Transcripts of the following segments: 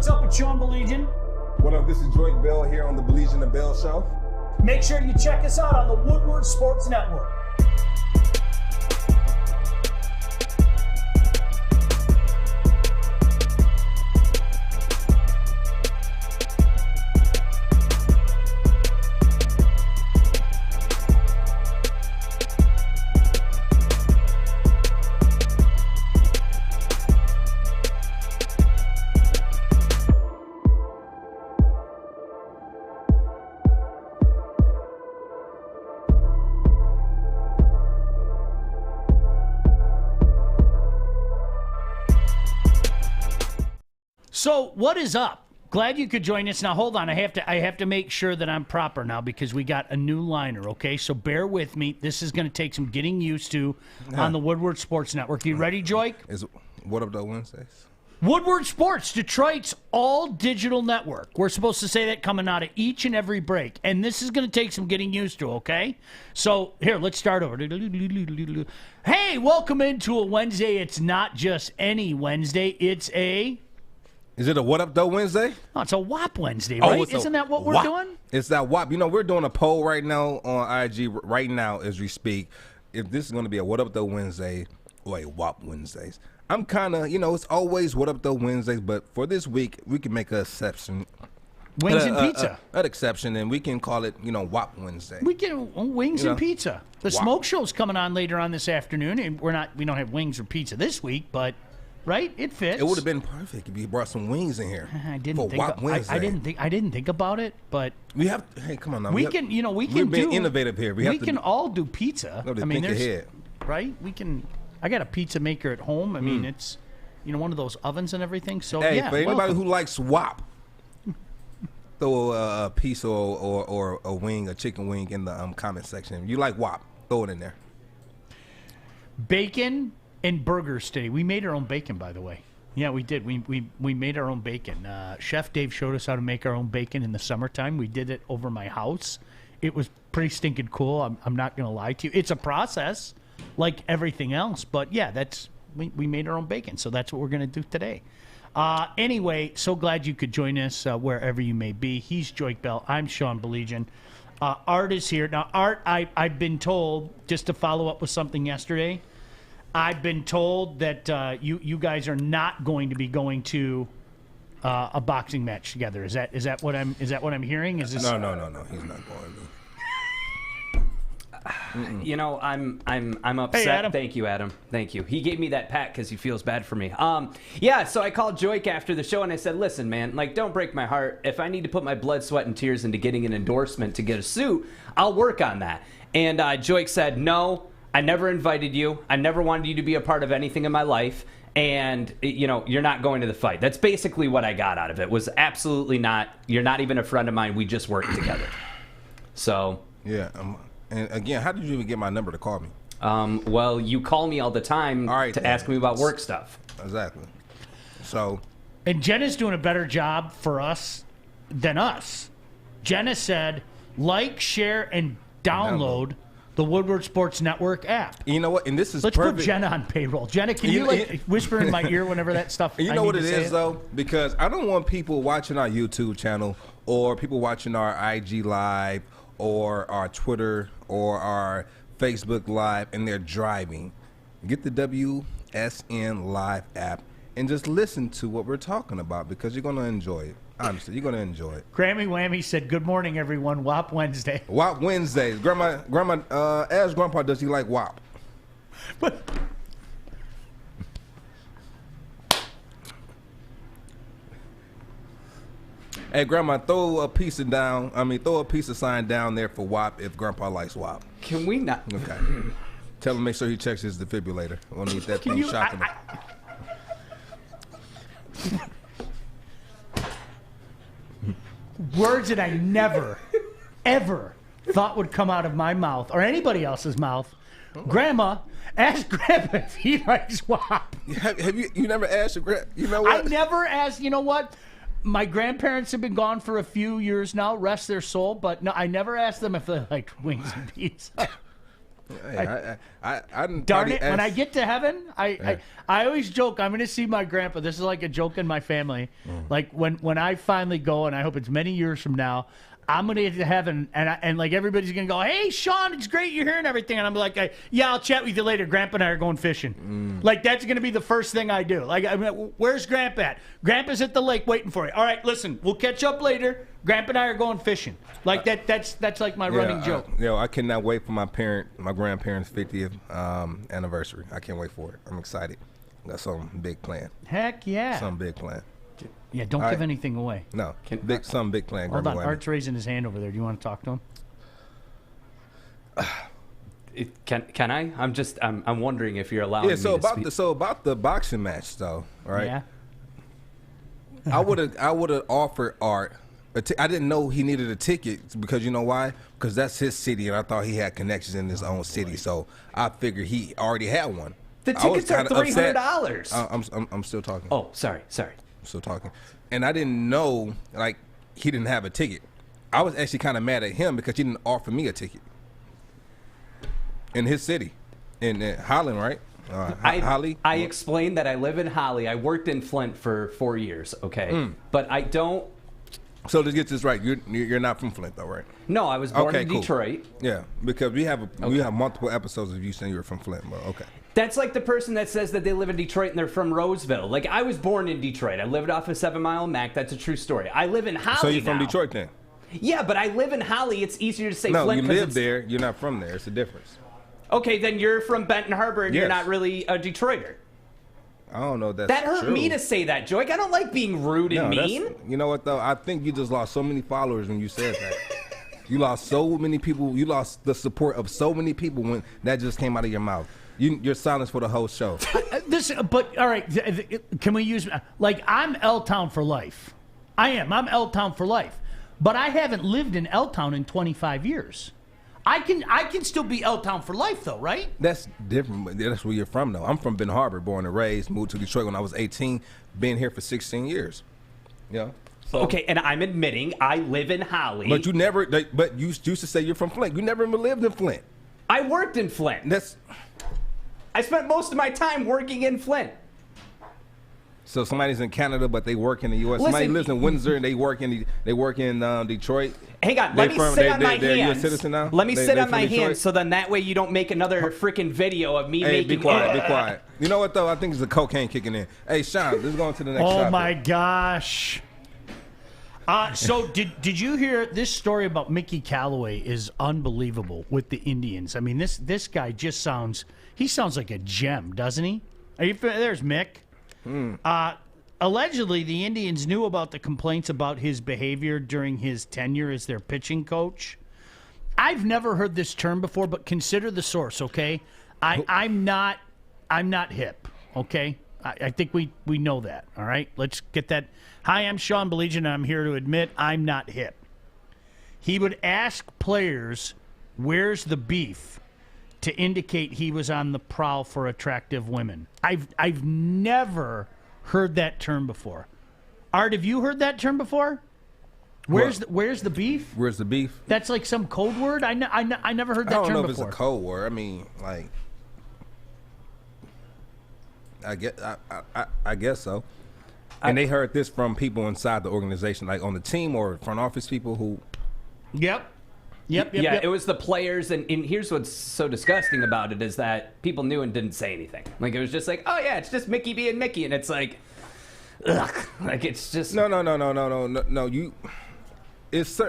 what's up with Sean Baligian? What up, this is Joique Bell here on the Baligian and Bell Show. Make sure you check us out on the Woodward Sports Network. So, what is up? Glad you could join us. Now, hold on. I have to make sure that I'm proper now because we got a new liner, okay? So, bear with me. This is going to take some getting used to on the Woodward Sports Network. You ready, Joique? What up, though, Wednesdays? Woodward Sports, Detroit's all-digital network. We're supposed to say that coming out of each and every break. And this is going to take some getting used to, okay? So, here, let's start over. Hey, welcome into a Wednesday. It's not just any Wednesday. It's a... Is it a What Up, though, Wednesday? Oh, it's a WAP Wednesday, right? Isn't that what we're doing? It's that WAP. You know, we're doing a poll right now on IG right now as we speak. If this is going to be a What Up, though, Wednesday or a WAP Wednesdays. I'm kind of, you know, it's always What Up, though, Wednesdays, but for this week, we can make an exception. Wings and pizza. An exception, and we can call it, you know, WAP Wednesday. We can wings and pizza. The smoke show's coming on later on this afternoon, and we don't have wings or pizza this week, but... Right, it fits. It would have been perfect if you brought some wings in here. I didn't think about it, but we have. Hey, come on now. We can we're being innovative here. We can all do pizza. I mean, think ahead. Right? We can. I got a pizza maker at home. I mean, it's one of those ovens and everything. So hey, yeah, for anybody who likes WAP, throw a piece or a wing, a chicken wing in the comment section. If you like WAP, throw it in there. Bacon. And burgers today. We made our own bacon, by the way. Yeah, we did. We made our own bacon. Chef Dave showed us how to make our own bacon in the summertime. We did it over my house. It was pretty stinking cool. I'm not going to lie to you. It's a process like everything else. But, yeah, we made our own bacon. So that's what we're going to do today. Anyway, so glad you could join us wherever you may be. He's Joique Bell. I'm Sean Baligian. Art is here. Now, Art, I've been told, just to follow up with something yesterday, I've been told that you guys are not going to be going to a boxing match together. Is that what I'm hearing? Is this... No. He's not going to. You know, I'm upset. Hey, Adam. Thank you, Adam. Thank you. He gave me that pat because he feels bad for me. Yeah. So I called Joique after the show and I said, "Listen, man, like, don't break my heart. If I need to put my blood, sweat, and tears into getting an endorsement to get a suit, I'll work on that." And Joique said, "No. I never invited you. I never wanted you to be a part of anything in my life. And, you know, you're not going to the fight." That's basically what I got out of it. Was absolutely not. You're not even a friend of mine. We just work together. So. Yeah. And again, how did you even get my number to call me? Well, you call me all the time ask me about work stuff. Exactly. So. And Jenna's doing a better job for us than us. Jenna said, like, share, and download the Woodward Sports Network app. You know what? And this is Let's perfect. put Jenna on payroll. Jenna, can you whisper in my ear whenever that stuff? You know what it is, though? Because I don't want people watching our YouTube channel or people watching our IG Live or our Twitter or our Facebook Live and they're driving. Get the WSN Live app and just listen to what we're talking about because you're going to enjoy it. Honestly, you're going to enjoy it. Grammy Whammy said, "Good morning, everyone. WAP Wednesday." WAP Wednesdays. Grandma, ask Grandpa, does he like WAP? But hey, Grandma, throw a piece of sign down there for WAP if Grandpa likes WAP. Can we not? Okay. Tell him make sure he checks his defibrillator. We'll need that thing shocking him. Words that I never, ever thought would come out of my mouth or anybody else's mouth. Grandma, ask Grandpa if he likes WAP. Have you never asked your grandpa? You know what? I never asked. You know what? My grandparents have been gone for a few years now, rest their soul, but no, I never asked them if they liked wings and pizza. Hey, Darn it! When I get to heaven, I always joke I'm going to see my grandpa. This is like a joke in my family. Like when I finally go, and I hope it's many years from now, I'm going to get to heaven, and like everybody's going to go, "Hey, Sean, it's great you're here and everything." And I'm like, "Yeah, I'll chat with you later. Grandpa and I are going fishing." Like that's going to be the first thing I do. Like, where's Grandpa at? Grandpa's at the lake waiting for you. All right, listen, we'll catch up later. Grandpa and I are going fishing. Like that's like my running joke. I cannot wait for my grandparents' 50th anniversary. I can't wait for it. I'm excited. Got some big plan. Heck yeah. Some big plan. Yeah, don't give anything away. No, some big plan. Hold on, Art's raising his hand over there. Do you want to talk to him? Can I? I'm wondering if you're allowing me to speak. So about the boxing match though, right? Yeah. I would have offered Art. I didn't know he needed a ticket because you know why? Because that's his city, and I thought he had connections in his own city. So I figured he already had one. The tickets are $300. I'm still talking. Oh, sorry. Still talking. And I didn't know, like, he didn't have a ticket. I was actually kind of mad at him because he didn't offer me a ticket in his city, in Holland, right? Holly. I explained that I live in Holly. I worked in Flint for 4 years. Okay, but I don't. So let's get this right. You're not from Flint, though, right? No, I was born in cool. Detroit. Yeah, because we have multiple episodes of you saying you're from Flint. But okay. That's like the person that says that they live in Detroit and they're from Roseville. Like, I was born in Detroit. I lived off of 7 Mile Mac. That's a true story. I live in Holly. So you're from now. Detroit then? Yeah, but I live in Holly. It's easier to say no, Flint. No, you live there. You're not from there. It's a difference. Okay, then you're from Benton Harbor and yes. You're not really a Detroiter. I don't know. That hurt true. Me to say that, Joique. I don't like being rude and mean. You know what, though? I think you just lost so many followers when you said that. You lost so many people. You lost the support of so many people when that just came out of your mouth. You're silenced for the whole show. But all right, can we use like I'm L-Town for life? I am. I'm L-Town for life. But I haven't lived in L-Town in 25 years. I can still be L-Town for life, though, right? That's different. That's where you're from, though. I'm from Ben Harbor, born and raised, moved to Detroit when I was 18, been here for 16 years. Yeah. So. Okay, and I'm admitting I live in Holly. But you never. But you used to say you're from Flint. You never even lived in Flint. I worked in Flint. I spent most of my time working in Flint. So somebody's in Canada, but they work in the U.S. Somebody lives in Windsor and they work in Detroit. Hang on, let me sit on my hands. They're U.S. citizen now? Let me sit on my hands, so then that way you don't make another freaking video of me making. Be quiet, be quiet. You know what though? I think it's the cocaine kicking in. Hey, Sean, let's go on to the next. Oh my gosh. So did you hear this story about Mickey Callaway? Is unbelievable with the Indians. I mean, this guy just sounds like a gem, doesn't he? There's Mick. Allegedly, the Indians knew about the complaints about his behavior during his tenure as their pitching coach. I've never heard this term before, but consider the source, okay? I'm not hip, okay? I think we know that, all right? Let's get that. Hi, I'm Sean Baligian, and I'm here to admit I'm not hip. He would ask players, where's the beef, to indicate he was on the prowl for attractive women. I've never heard that term before. Art, have you heard that term before? Where's the beef? Where's the beef? That's like some code word? I never heard that term before. I don't know if it's a code word. I mean, like, I guess so. And they heard this from people inside the organization, like on the team or front office people who. Yep. It was the players, and here's what's so disgusting about it is that people knew and didn't say anything. Like, it was just like, oh yeah, it's just Mickey being Mickey, and it's like, ugh, like it's just no. You, it's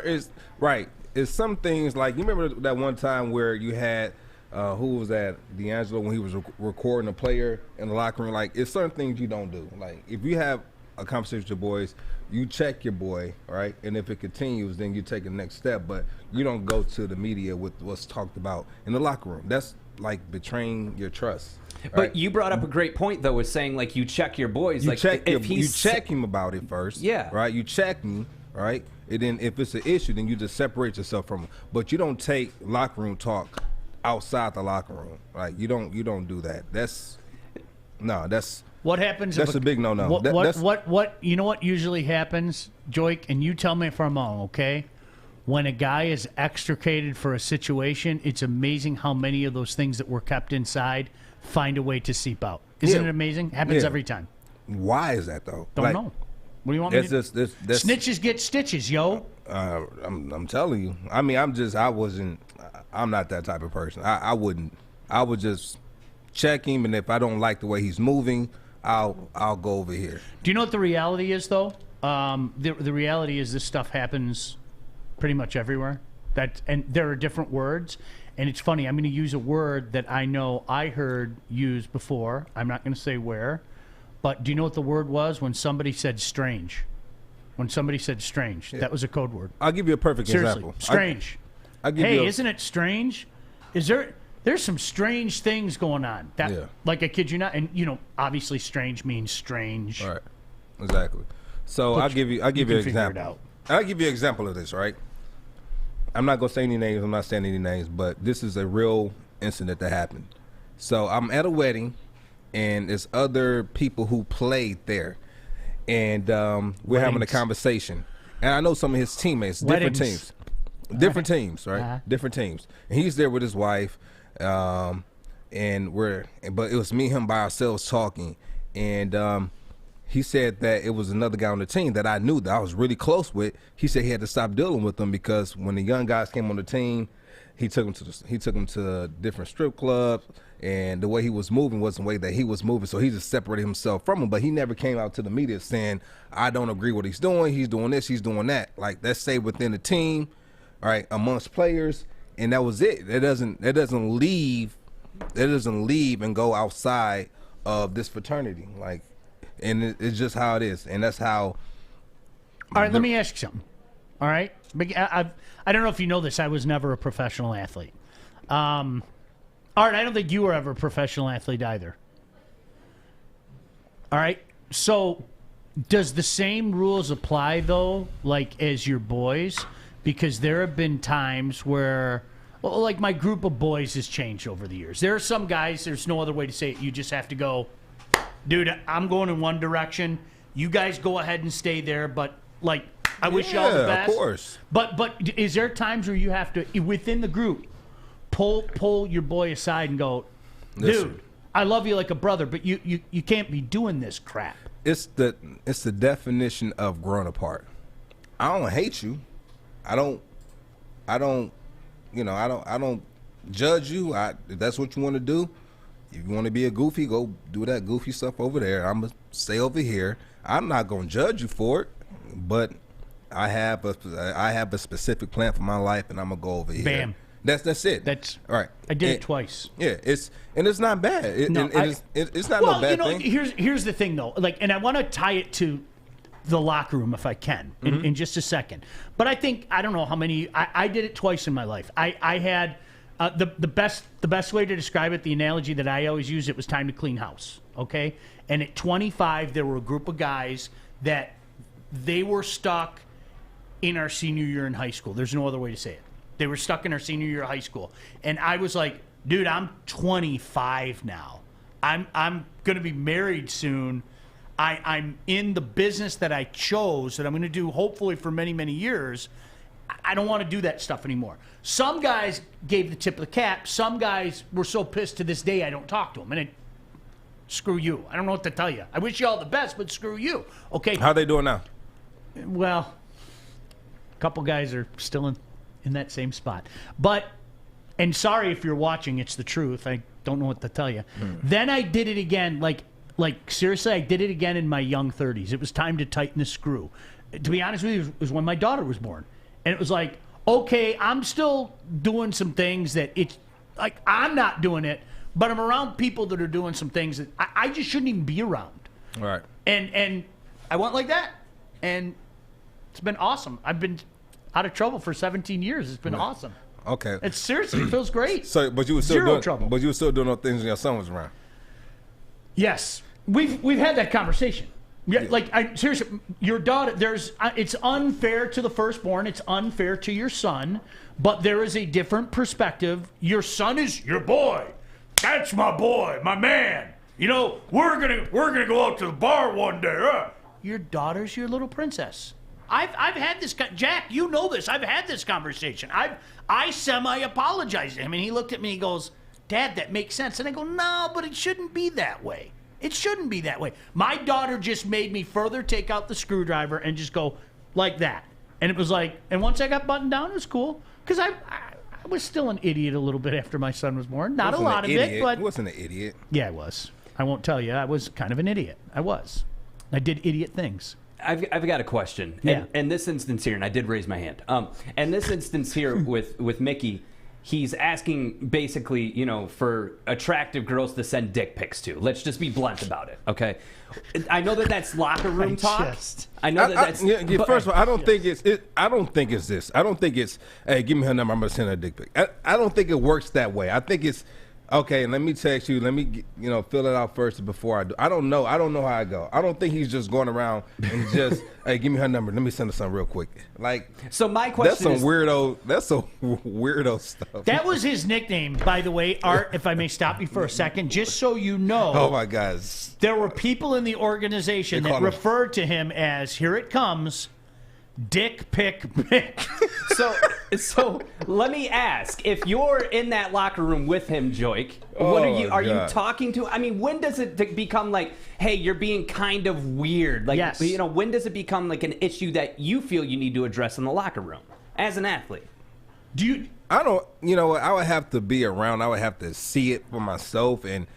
right. It's some things like you remember that one time where you had who was that? D'Angelo when he was recording a player in the locker room. Like, it's certain things you don't do. Like, if you have a conversation with your boys, you check your boy, right? And if it continues, then you take the next step. But you don't go to the media with what's talked about in the locker room. That's like betraying your trust. Right? But you brought up a great point, though, with saying, like, you check your boys. You like, check him about it first. Yeah. Right? You check him, right? And then if it's an issue, then you just separate yourself from him. But you don't take locker room talk outside the locker room. Right? You don't do that. That's what happens? That's a big no-no. What you know what usually happens, Joique, and you tell me if I'm wrong, okay? when a guy is extricated for a situation, it's amazing how many of those things that were kept inside find a way to seep out. Isn't it amazing? Happens every time. Why is that though? Don't know. What do you want me to do? Snitches get stitches, yo. I'm telling you. I mean, I'm not that type of person. I would just check him, and if I don't like the way he's moving, I'll go over here. Do you know what the reality is, though? The reality is this stuff happens pretty much everywhere. And there are different words. And it's funny. I'm going to use a word that I know I heard used before. I'm not going to say where. But do you know what the word was when somebody said strange? When somebody said strange, that was a code word. I'll give you a perfect example. Strange. Isn't it strange? There's some strange things going on. Like I kid you not, and obviously strange means strange. All right, exactly. So I'll give you an example. I'll give you an example of this. Right. I'm not gonna say any names. I'm not saying any names, but this is a real incident that happened. So I'm at a wedding, and there's other people who played there, and we're having a conversation. And I know some of his teammates, different teams, right? Different teams. And he's there with his wife, but it was me and him by ourselves talking, and he said that it was another guy on the team that I knew that I was really close with. He said he had to stop dealing with them because when the young guys came on the team, he took them to different strip clubs, and the way he was moving wasn't the way that he was moving. So he just separated himself from them. But he never came out to the media saying, "I don't agree with what he's doing. He's doing this. He's doing that." Like, let's say within the team, all right, amongst players, and that was it. It doesn't leave and go outside of this fraternity. Like. And it's just how it is, and that's how. All right, let me ask you something. All right, I don't know if you know this. I was never a professional athlete. All right, I don't think you were ever a professional athlete either. All right, so does the same rules apply though, like as your boys? Because there have been times where, like my group of boys has changed over the years. There are some guys. There's no other way to say it. You just have to go. Dude, I'm going in one direction. You guys go ahead and stay there, but like I wish y'all the best. Of course. But is there times where you have to within the group pull your boy aside and go, dude, listen, I love you like a brother, but you can't be doing this crap. It's the definition of growing apart. I don't hate you. I don't judge you. If that's what you want to do. If you want to be a goofy, go do that goofy stuff over there. I'm going to stay over here. I'm not going to judge you for it, but I have a specific plan for my life, and I'm going to go over here. Bam. That's it. That's all right. I did it twice. Yeah, it's not bad. It's not no bad thing. Here's the thing, though. Like, and I want to tie it to the locker room if I can in just a second. But I think, I don't know how many, I did it twice in my life. I had... The best way to describe it, the analogy that I always use, it was time to clean house, okay? And at 25, there were a group of guys that they were stuck in our senior year in high school. There's no other way to say it. They were stuck in our senior year of high school. And I was like, dude, I'm 25 now. I'm going to be married soon. I'm in the business that I chose that I'm going to do hopefully for many, many years. I don't want to do that stuff anymore. Some guys gave the tip of the cap. Some guys were so pissed to this day I don't talk to them. And screw you. I don't know what to tell you. I wish you all the best, but screw you. Okay. How are they doing now? Well, a couple guys are still in that same spot. And sorry if you're watching, it's the truth. I don't know what to tell you. Then I did it again. Like seriously, I did it again in my young 30s. It was time to tighten the screw. To be honest with you, it was when my daughter was born. And it was like, okay, I'm still doing some things that it's like I'm not doing it, but I'm around people that are doing some things that I just shouldn't even be around. All right. And I went like that, and it's been awesome. I've been out of trouble for 17 years. It's been awesome. Okay. It's seriously, it feels great. So, but you were still doing trouble. But you were still doing those things when your son was around. Yes, we've had that conversation. Yeah, like seriously, your daughter. It's unfair to the firstborn. It's unfair to your son, but there is a different perspective. Your son is your boy. That's my boy, my man. You know, we're gonna go out to the bar one day. Your daughter's your little princess. I've had this. Jack, you know this. I've had this conversation. I semi-apologized to him, and he looked at me and he goes, Dad, that makes sense. And I go, no, but it shouldn't be that way. It shouldn't be that way. My daughter just made me further take out the screwdriver and just go like that. And it was like, and once I got buttoned down, it was cool. Because I was still an idiot a little bit after my son was born. Not a lot of it, but... I wasn't an idiot. Yeah, I was. I won't tell you. I was kind of an idiot. I was. I did idiot things. I've got a question. Yeah. And this instance here, and I did raise my hand. And this instance here with Mickey, he's asking basically, you know, for attractive girls to send dick pics to. Let's just be blunt about it, okay? I know that's locker room talk. I know that's. First of all, I don't think it's. I don't think it's this. I don't think it's. Hey, give me her number. I'm gonna send her a dick pic. I don't think it works that way. I think it's. Okay, let me text you. Let me, fill it out first before I do. I don't know. I don't know how I go. I don't think he's just going around and just, hey, give me her number. Let me send her something real quick. Like, so my question is, that's some weirdo stuff. That was his nickname, by the way, Art. If I may stop you for a second, just so you know. Oh my God. There were people in the organization that referred to him as, here it comes, Dick Pick Mick. So let me ask, if you're in that locker room with him, Joique, what are you talking to? I mean, when does it become like, hey, you're being kind of weird? Like, yes. When does it become like an issue that you feel you need to address in the locker room as an athlete? I don't, I would have to be around. I would have to see it for myself. And,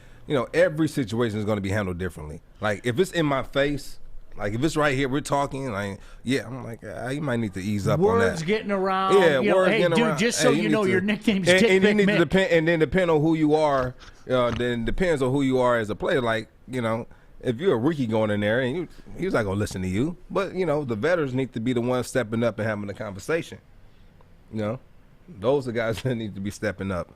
every situation is going to be handled differently. Like, if it's in my face, like, if it's right here, we're talking, like, yeah, I'm like, you might need to ease up on that. Words getting around. Yeah, words hey, getting dude, around. just so you know, your nickname's Dick Pick Mick. And then depend on who you are. Then depends on who you are as a player. Like, if you're a rookie going in there, and he's not going to listen to you. But, the veterans need to be the ones stepping up and having the conversation. Those are guys that need to be stepping up.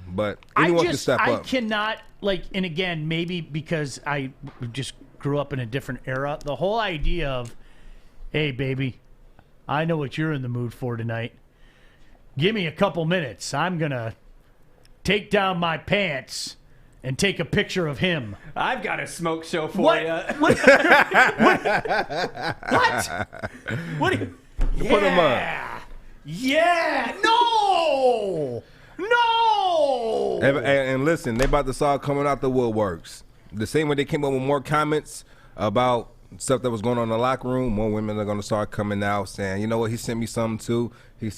But anyone can step up. I cannot, and again, maybe because I just grew up in a different era, the whole idea of, hey, baby, I know what you're in the mood for tonight. Give me a couple minutes. I'm going to take down my pants and take a picture of him. I've got a smoke show for you. What? What? Put him up. Yeah. No. And listen, they about to start coming out the woodworks. The same way they came up with more comments about stuff that was going on in the locker room, more women are going to start coming out saying, you know what, he sent me something too. And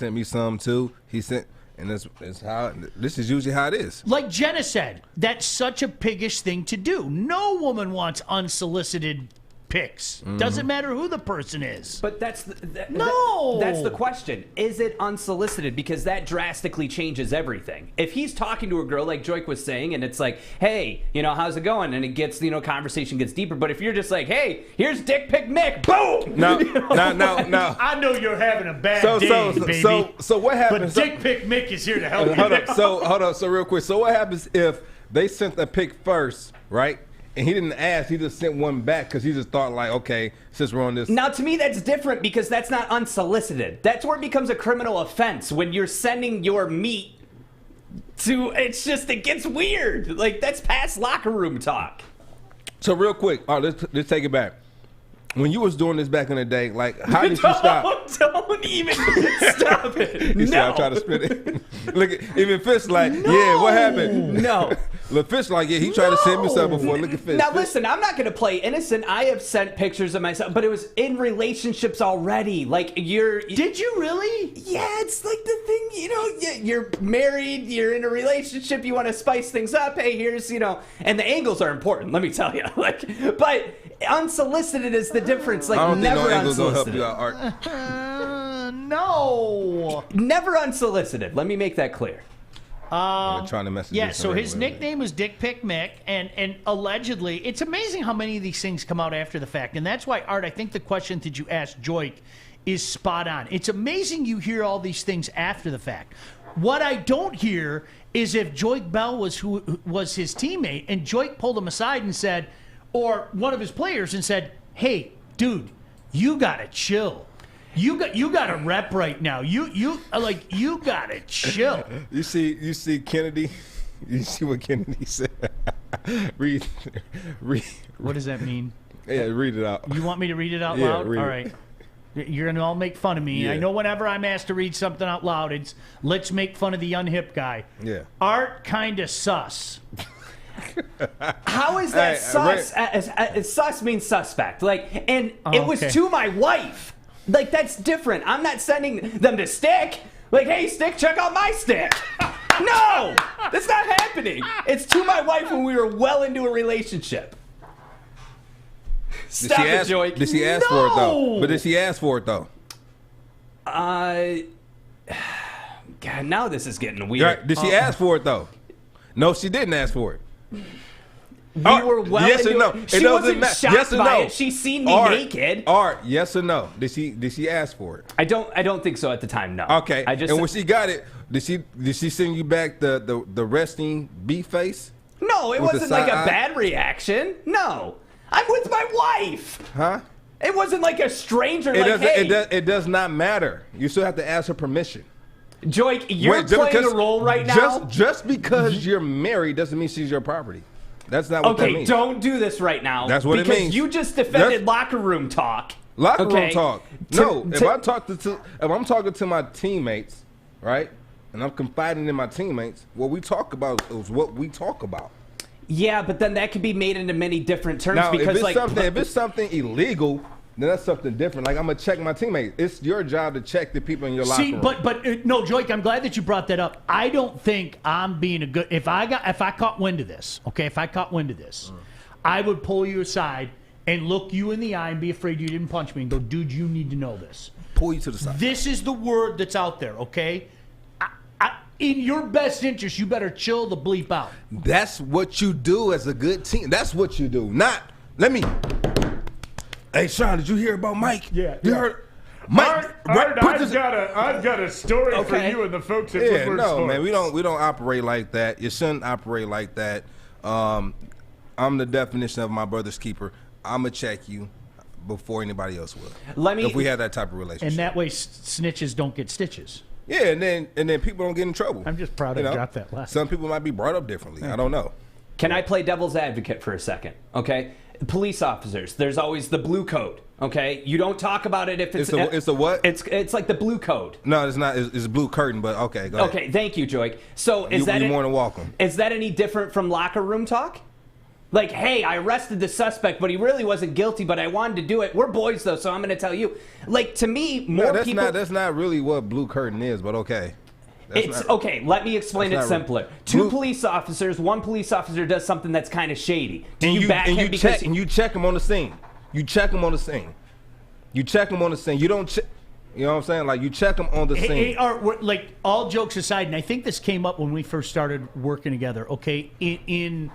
this is usually how it is. Like Jenna said, that's such a piggish thing to do. No woman wants unsolicited pics. Doesn't matter who the person is. But that's the question. Is it unsolicited? Because that drastically changes everything. If he's talking to a girl like Joique was saying, and it's like, hey, how's it going? And it gets, conversation gets deeper. But if you're just like, hey, here's Dick Pick Mick, boom! No. I know you're having a bad day, baby. So what happens? But Dick Pick Mick is here to help you. Hold up. So real quick. So what happens if they sent the pic first, right? And he didn't ask, he just sent one back because he just thought like, okay, since we're on this. Now, to me, that's different because that's not unsolicited. That's where it becomes a criminal offense when you're sending your meat to, it gets weird. Like, that's past locker room talk. So real quick, let's take it back. When you was doing this back in the day, like, how did you stop? Don't even stop it. You I'm trying to spit it. Look, even Fish like, yeah, what happened? No. Look, Fish like, yeah, he tried to send me something before. Look at Fish. Now, listen, I'm not going to play innocent. I have sent pictures of myself, but it was in relationships already. Like, Did you really? Yeah, it's like the thing, you're married, you're in a relationship, you want to spice things up. Hey, here's, and the angles are important, let me tell you. But unsolicited is the difference. Like, I don't never think no angles gonna help unsolicited. you out, Art. No. Never unsolicited. Let me make that clear. We're trying to message. Yeah, so his nickname was Dick Pick Mick, and allegedly, it's amazing how many of these things come out after the fact, and that's why, Art, I think the question that you asked Joique is spot on. It's amazing you hear all these things after the fact. What I don't hear is if Joique Bell was his teammate, and Joique pulled him aside and said, or one of his players, and said, hey, dude, you gotta chill. You got a rep right now. You gotta chill. You see Kennedy. You see what Kennedy said. read. What does that mean? Yeah, read it out. You want me to read it out Yeah, loud? read All it. right. You're going to all make fun of me. Yeah. I know whenever I'm asked to read something out loud, it's let's make fun of the unhip guy. Yeah. Art kind of sus. How is that sus? Sus means suspect. Like, and it was to my wife. Like, that's different. I'm not sending them to Stick. Like, hey, Stick, check out my stick. No, that's not happening. It's to my wife when we were well into a relationship. Stop it, Joique. Did she ask for it, though? But did she ask for it, though? God, now this is getting weird. Right. Did she ask for it, though? No, she didn't ask for it. We were well yes into or no. it. She wasn't shocked yes or by no. it. She seen me naked. Art, yes or no? Did she ask for it? I don't think so at the time. No. Okay. I just and when she got it, did she send you back the resting bee face? No, it With the wasn't like a side eye? bad reaction. No, I'm with my wife. Huh? It wasn't like a stranger. Like, hey, It does not matter. You still have to ask her permission. Joique, you're Wait, just playing because- a role right now. Just because you're married doesn't mean she's your property. That's not what that Okay, means. don't do this right now. That's what it because means. you just defended That's- locker room talk. Locker room Okay? talk. No, if I'm talking to my teammates, right, and I'm confiding in my teammates, what we talk about is what we talk about. Yeah, but then that could be made into many different terms Now, because if it's something illegal, then that's something different. Like, I'm gonna check my teammates. It's your job to check the people in your locker room. But no, Joique, I'm glad that you brought that up. I don't think I'm being a good. If I caught wind of this, okay, I would pull you aside and look you in the eye and be afraid you didn't punch me and go, dude, you need to know this. Pull you to the side. This is the word that's out there, okay? In your best interest, you better chill the bleep out. That's what you do as a good team. That's what you do. Hey, Sean, did you hear about Mike? Yeah. You heard? Mike, Art, I've got a story for you and the folks at Woodward no, Sports. man, we don't operate like that. You shouldn't operate like that. I'm the definition of my brother's keeper. I'm gonna check you before anybody else will. If we had that type of relationship, And that way, snitches don't get stitches. yeah, and then people don't get in trouble. I'm just proud I dropped that last. Some people might be brought up differently. I don't know. Can I play devil's advocate for a second? Okay, police officers. There's always the blue code. Okay, you don't talk about it if it's a what? It's like the blue code. No, it's not. It's blue curtain. But okay, go ahead. Okay, thank you, Joique. So You're more than welcome. Is that any different from locker room talk? Like, hey, I arrested the suspect, but he really wasn't guilty, but I wanted to do it. We're boys, though, so I'm going to tell you. Like, to me, That's not really what blue curtain is, but okay. Okay, let me explain it simpler. Two police officers, one police officer does something that's kind of shady. You check him on the scene. You check him on the scene. You don't check. You know what I'm saying? Like, you check him on the scene. Hey, Art, like, all jokes aside, and I think this came up when we first started working together, okay? In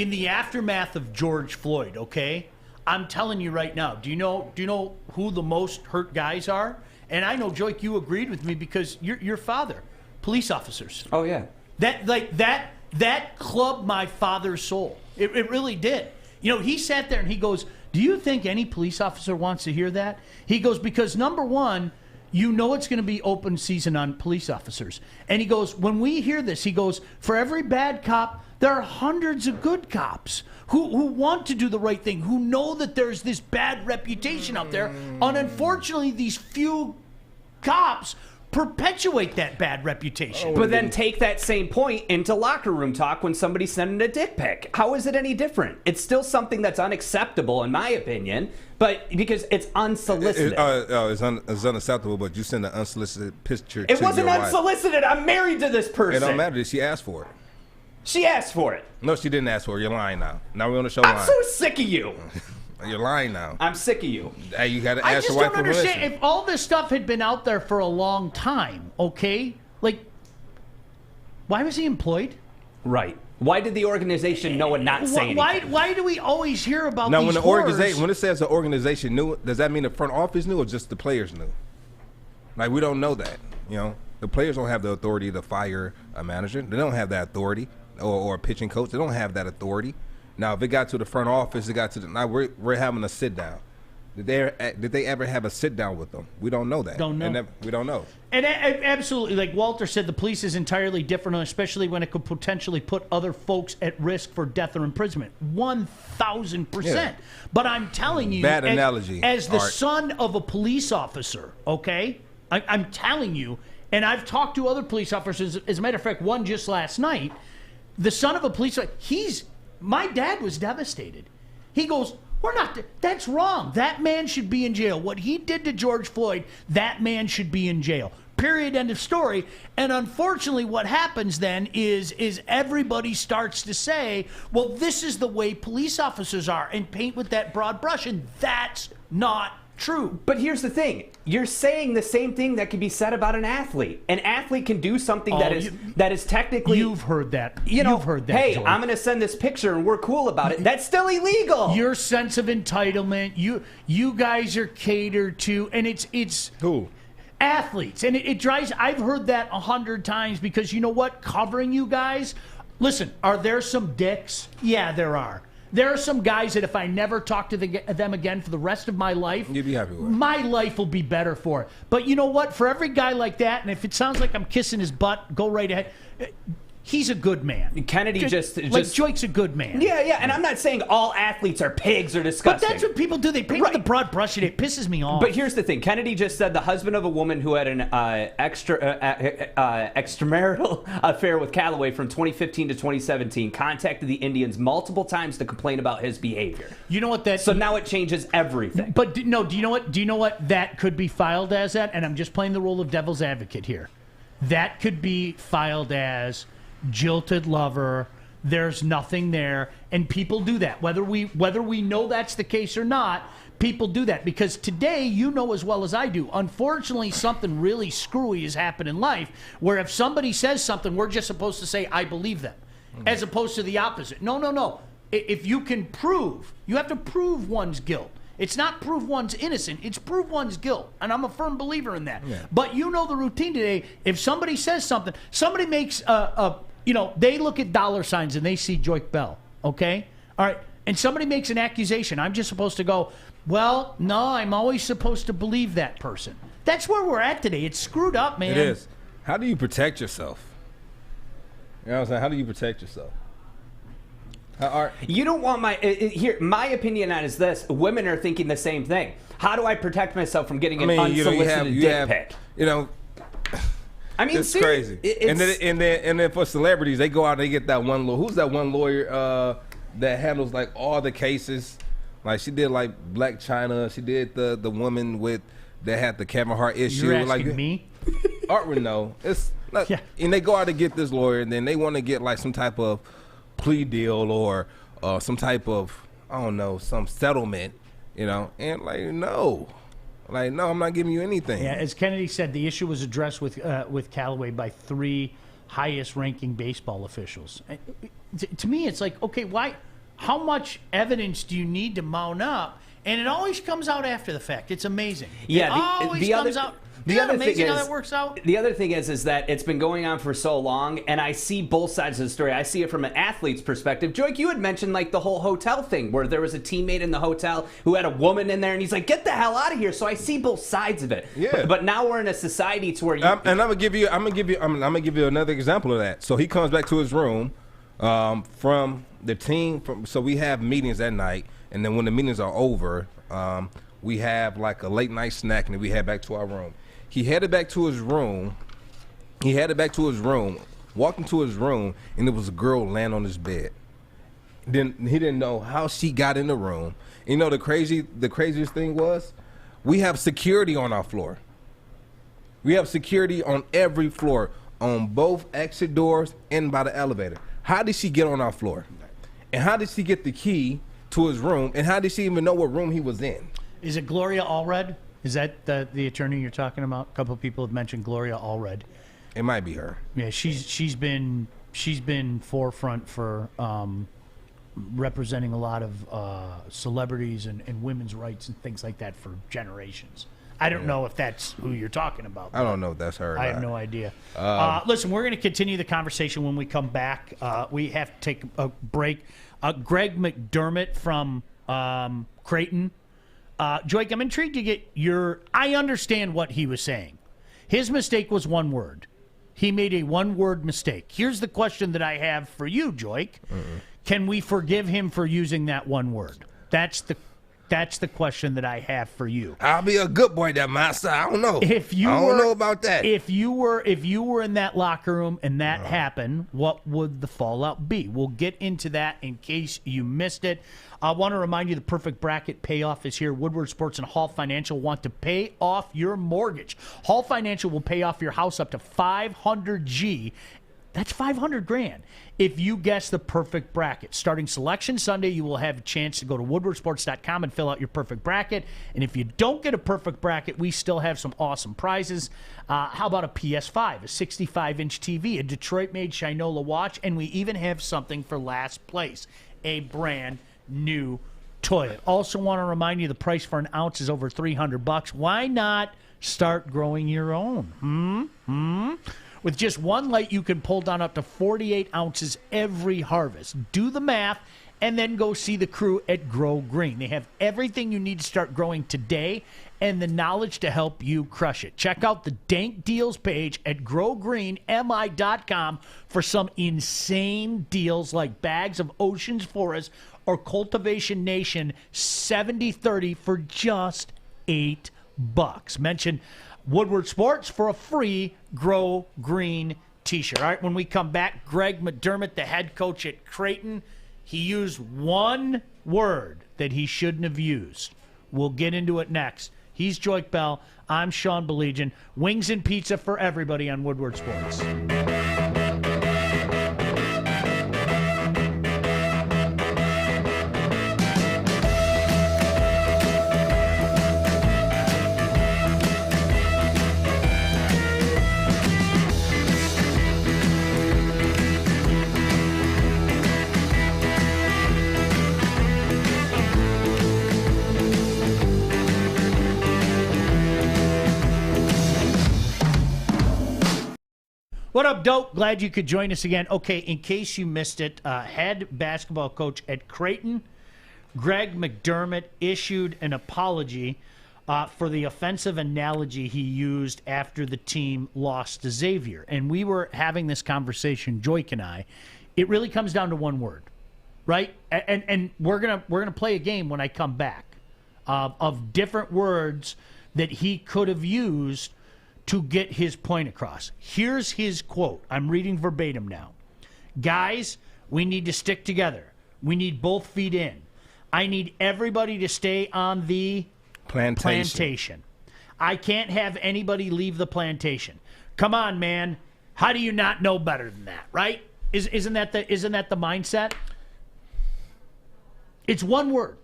the aftermath of George Floyd, okay? I'm telling you right now, do you know who the most hurt guys are? And I know, Joique, you agreed with me because your father, police officers. Oh, yeah. That clubbed my father's soul. It really did. You know, he sat there and he goes, do you think any police officer wants to hear that? He goes, because number one, you know it's going to be open season on police officers. And he goes, when we hear this, he goes, for every bad cop, there are hundreds of good cops who want to do the right thing, who know that there's this bad reputation out there. And unfortunately, these few cops perpetuate that bad reputation. But then take that same point into locker room talk when somebody's sending a dick pic. How is it any different? It's still something that's unacceptable, in my opinion, but because it's unsolicited. It's unacceptable, but you send an unsolicited picture It to wasn't your wife. unsolicited. I'm married to this person. It don't matter. Did she ask for it? She asked for it. No, she didn't ask for it. You're lying now. Now we're on the show I'm line. so sick of you. You're lying now. I'm sick of you. Hey, you got to I ask just your wife don't for understand. permission. If all this stuff had been out there for a long time, okay? Like, why was he employed? Right. Why did the organization know and not say anything? Why do we always hear about Now, these when the horrors? organization, when it says the organization knew, does that mean the front office knew or just the players knew? Like, we don't know that. You know, the players don't have the authority to fire a manager. They don't have that authority, or a pitching coach. They don't have that authority. Now, if it got to the front office, it got to the now we're having a sit down. Did they ever have a sit down with them? We don't know that. Don't know. And we don't know. And absolutely, like Walter said, the police is entirely different, especially when it could potentially put other folks at risk for death or imprisonment. 1,000%. Yeah. But I'm telling you, Bad analogy, as the Art. son of a police officer, okay, I'm telling you, and I've talked to other police officers. As a matter of fact, one just last night, the son of a police officer, my dad was devastated. He goes, that's wrong. That man should be in jail. What he did to George Floyd, that man should be in jail. Period. End of story. And unfortunately, what happens then is everybody starts to say, well, this is the way police officers are, and paint with that broad brush, and that's not true. But here's the thing. You're saying the same thing that can be said about an athlete. An athlete can do something that is technically... You've heard that. You've heard that, hey, George. I'm going to send this picture and we're cool about it. That's still illegal. Your sense of entitlement, you guys are catered to, and it's Who? athletes. And it drives... I've heard that 100 times because you know what? Covering you guys... Listen, are there some dicks? Yeah, there are. There are some guys that if I never talk to them again for the rest of my life, You'd be happy with it. my life will be better for it. But you know what? For every guy like that, and if it sounds like I'm kissing his butt, go right ahead. He's a good man. Kennedy just Joique's a good man. Yeah, and I'm not saying all athletes are pigs or disgusting. But that's what people do. They paint with the broad brush, and it pisses me off. But here's the thing. Kennedy just said the husband of a woman who had an extramarital affair with Callaway from 2015 to 2017 contacted the Indians multiple times to complain about his behavior. You know what So now it changes everything. But do you know what? Do you know what that could be filed as? That, and I'm just playing the role of devil's advocate here. That could be filed as jilted lover. There's nothing there, and people do that. Whether we know that's the case or not, people do that because today, you know as well as I do. Unfortunately, something really screwy has happened in life. Where if somebody says something, we're just supposed to say, "I believe them," as opposed to the opposite. No. If you can prove, you have to prove one's guilt. It's not prove one's innocent. It's prove one's guilt. And I'm a firm believer in that. Yeah. But you know the routine today. If somebody says something, somebody makes they look at dollar signs and they see Joique Bell. Okay? All right. And somebody makes an accusation. I'm just supposed to go, well, no, I'm always supposed to believe that person. That's where we're at today. It's screwed up, man. It is. How do you protect yourself? You know what I'm saying? How do you protect yourself? You don't want my opinion on is this. Women are thinking the same thing. How do I protect myself from getting an unsolicited dick pic? I mean, it's crazy. And then for celebrities, they go out and they get that one lawyer. Who's that one lawyer that handles like all the cases? Like she did like Black China. She did the woman that had the Kevin Hart issue. You're asking me? Art would know. It's like, yeah. And they go out to get this lawyer, and then they want to get like some type of plea deal or some type of, I don't know, some settlement, and no, I'm not giving you anything. Yeah, as Kennedy said, the issue was addressed with Callaway by 3 highest-ranking baseball officials. To me, it's like, okay, why? How much evidence do you need to mount up? And it always comes out after the fact. It's amazing. Yeah, it always comes out. The other amazing thing how that works out. The other thing is that it's been going on for so long, and I see both sides of the story. I see it from an athlete's perspective. Joique, you had mentioned like the whole hotel thing, where there was a teammate in the hotel who had a woman in there, and he's like, "Get the hell out of here!" So I see both sides of it. Yeah. But now we're in a society to where I'm gonna give you another example of that. So he comes back to his room from the team. So we have meetings at night, and then when the meetings are over, we have like a late night snack, and then we head back to our room. He headed back to his room. Walked into his room, and there was a girl laying on his bed. Then he didn't know how she got in the room. And the craziest thing was, we have security on our floor. We have security on every floor, on both exit doors and by the elevator. How did she get on our floor? And how did she get the key to his room? And how did she even know what room he was in? Is it Gloria Allred? Is that the attorney you're talking about? A couple of people have mentioned Gloria Allred. It might be her. Yeah, she's been forefront for representing a lot of celebrities and women's rights and things like that for generations. I don't know if that's who you're talking about. I don't know if that's her. I have no idea. Listen, we're going to continue the conversation when we come back. We have to take a break. Greg McDermott from Creighton Joique, I'm intrigued to get your. I understand what he was saying. His mistake was one word. He made a one-word mistake. Here's the question that I have for you, Joique. Can we forgive him for using that one word? That's the question that I have for you. I'll be a good boy, that master. I don't know. I don't know about that. If you were in that locker room and that happened, what would the fallout be? We'll get into that in case you missed it. I want to remind you the perfect bracket payoff is here. Woodward Sports and Hall Financial want to pay off your mortgage. Hall Financial will pay off your house up to $500G. That's $500,000 if you guess the perfect bracket. Starting Selection Sunday, you will have a chance to go to woodwardsports.com and fill out your perfect bracket. And if you don't get a perfect bracket, we still have some awesome prizes. How about a PS5, a 65-inch TV, a Detroit-made Shinola watch, and we even have something for last place, a brand new toilet. Also want to remind you the price for an ounce is over $300. Why not start growing your own? With just one light, you can pull down up to 48 ounces every harvest. Do the math, and then go see the crew at Grow Green. They have everything you need to start growing today and the knowledge to help you crush it. Check out the Dank Deals page at growgreenmi.com for some insane deals like bags of Ocean's Forest or Cultivation Nation 70-30 for just $8. Mention Woodward Sports for a free Grow Green t-shirt. All right, when we come back, Greg McDermott, the head coach at Creighton, he used one word that he shouldn't have used. We'll get into it next. He's Joique Bell. I'm Sean Baligian. Wings and pizza for everybody on Woodward Sports. What up, dope? Glad you could join us again. Okay, in case you missed it, head basketball coach at Creighton, Greg McDermott, issued an apology for the offensive analogy he used after the team lost to Xavier. And we were having this conversation, Joique and I. It really comes down to one word, right? And we're gonna play a game when I come back of different words that he could have used to get his point across. Here's his quote. I'm reading verbatim now. Guys, we need to stick together. We need both feet in. I need everybody to stay on the plantation. I can't have anybody leave the plantation. Come on, man. How do you not know better than that, right? Isn't that the mindset? It's one word.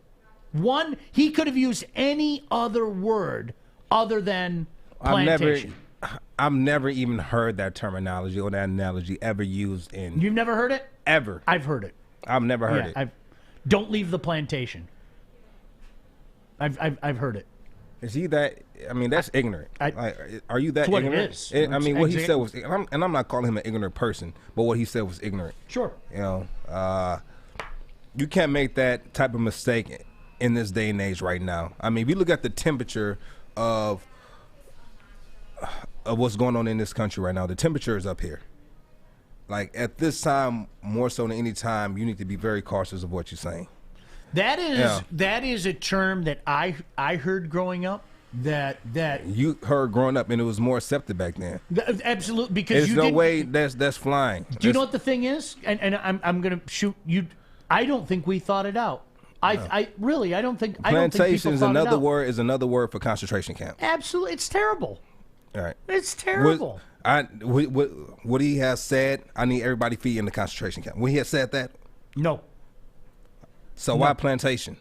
He could have used any other word other than plantation. I've never even heard that terminology or that analogy ever used in. You've never heard it? Ever. I've heard it. I've never heard it. Don't leave the plantation. I've heard it. Is he that? I mean, that's ignorant. Are you that what ignorant? it is. I mean, what he said was, and I'm not calling him an ignorant person, but what he said was ignorant. Sure. You know, you can't make that type of mistake in this day and age right now. I mean, if you look at the temperature of what's going on in this country right now, the temperature is up here. Like, at this time, more so than any time, you need to be very cautious of what you're saying. That is a term that I heard growing up. That you heard growing up, and it was more accepted back then. Absolutely, because there's no way that's flying. Do you know what the thing is? And I'm gonna shoot you. I don't think we thought it out. I don't think. Plantation is another word. Is another word for concentration camp. Absolutely, it's terrible. All right, it's terrible. What he has said, I need everybody feet in the concentration camp. When he has said that, no. So why plantation?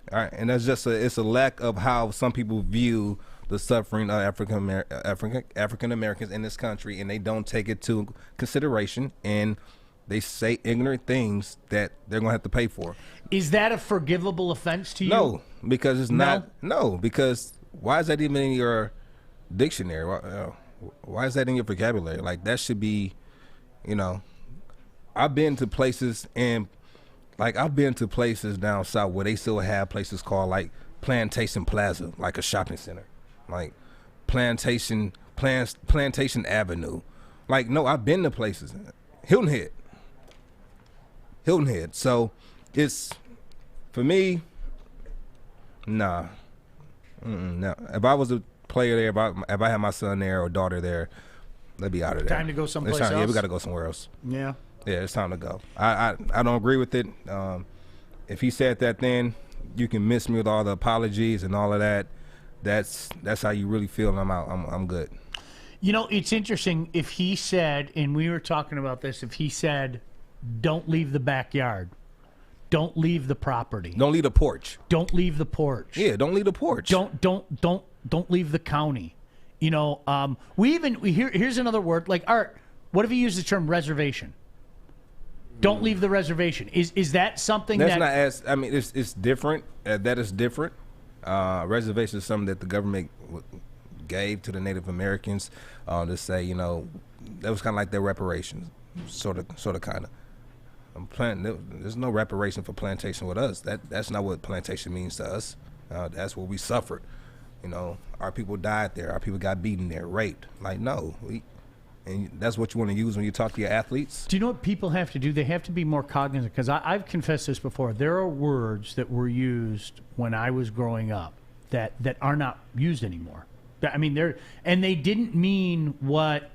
All right, and that's just it's a lack of how some people view the suffering of African Americans in this country, and they don't take it to consideration, and they say ignorant things that they're gonna have to pay for. Is that a forgivable offense to you? No, because it's not. No, because why is that even in your dictionary? Why is that in your vocabulary? Like, that should be, you know. I've been to places down south where they still have places called like Plantation Plaza, like a shopping center, like Plantation Avenue. Like, no, I've been to places. Hilton Head. So it's, for me, nah. No. If I was a player there, if I had my son there or daughter there, they'd be out of there. Time to go someplace else? Yeah, we got to go somewhere else. Yeah. Yeah, it's time to go. I don't agree with it. If he said that, then you can miss me with all the apologies and all of that. That's how you really feel, and I'm out. I'm good. You know, it's interesting if he said, and we were talking about this, if he said, don't leave the backyard. Don't leave the property. Don't leave the porch. Don't leave the porch. Yeah, don't leave the porch. Don't leave the county. You know, here's another word, like Art. What if he used the term reservation? Don't leave the reservation. Is that something that's not as? I mean, it's different. That is different. Reservation is something that the government gave to the Native Americans to say, you know, that was kind of like their reparations, sort of, kind of. There's no reparation for plantation with us. That's not what plantation means to us. That's what we suffered. You know, our people died there. Our people got beaten there, raped. Like, no, and that's what you want to use when you talk to your athletes. Do you know what people have to do? They have to be more cognizant, because I've confessed this before. There are words that were used when I was growing up that are not used anymore. I mean, they didn't mean what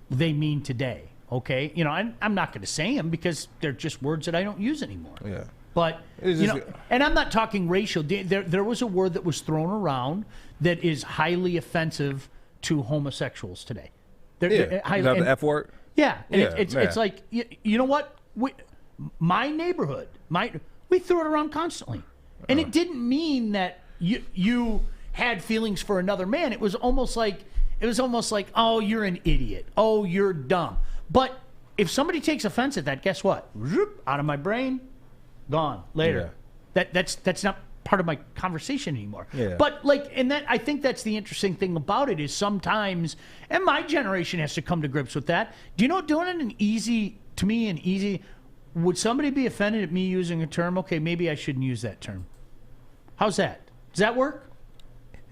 they mean today. Okay, you know, I'm not going to say them because they're just words that I don't use anymore. Yeah. But you know, and I'm not talking racial. There was a word that was thrown around that is highly offensive to homosexuals today. The F word. Yeah, and it's like, you know what? My neighborhood, we threw it around constantly, and it didn't mean that you had feelings for another man. It was almost like, oh, you're an idiot. Oh, you're dumb. But if somebody takes offense at that, guess what? Out of my brain, gone later. Yeah. That's not part of my conversation anymore. Yeah. But I think that's the interesting thing about it is sometimes, and my generation has to come to grips with that. Do you know, doing it would somebody be offended at me using a term? Okay, maybe I shouldn't use that term. How's that? Does that work?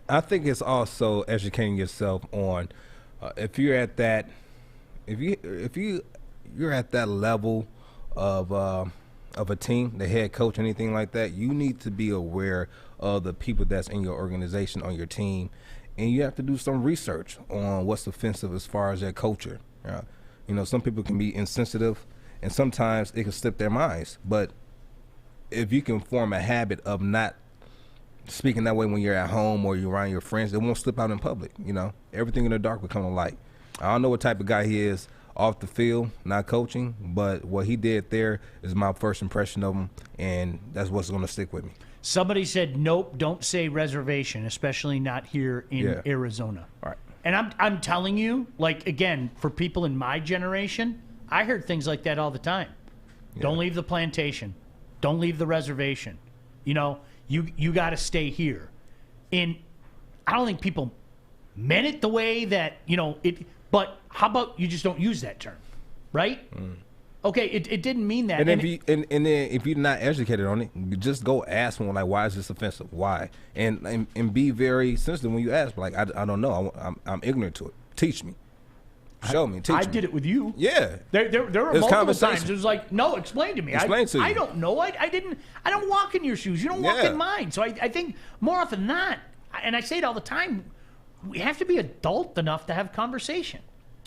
I think it's also educating yourself on if you're at that. If you're at that level of a team, the head coach, anything like that, you need to be aware of the people that's in your organization, on your team, and you have to do some research on what's offensive as far as their culture. You know, some people can be insensitive, and sometimes it can slip their minds. But if you can form a habit of not speaking that way when you're at home or you're around your friends, it won't slip out in public. You know, everything in the dark will come to light. I don't know what type of guy he is off the field, not coaching, but what he did there is my first impression of him, and that's what's going to stick with me. Somebody said, nope, don't say reservation, especially not here in Arizona. Right. And I'm telling you, like, again, for people in my generation, I heard things like that all the time. Yeah. Don't leave the plantation. Don't leave the reservation. You know, you got to stay here. And I don't think people meant it the way that, you know, it. But how about you just don't use that term, right? Mm. Okay, it didn't mean that. And then if you're not educated on it, just go ask them, like, why is this offensive? Why? And be very sensitive when you ask. Like, I don't know. I'm ignorant to it. Teach me. Show me. Teach me. I did it with you. Yeah. There were multiple times. It was like, no, explain to me. Explain to you. I don't know. I don't walk in your shoes. You don't walk in mine. So I think more often than not, and I say it all the time, we have to be adult enough to have conversation.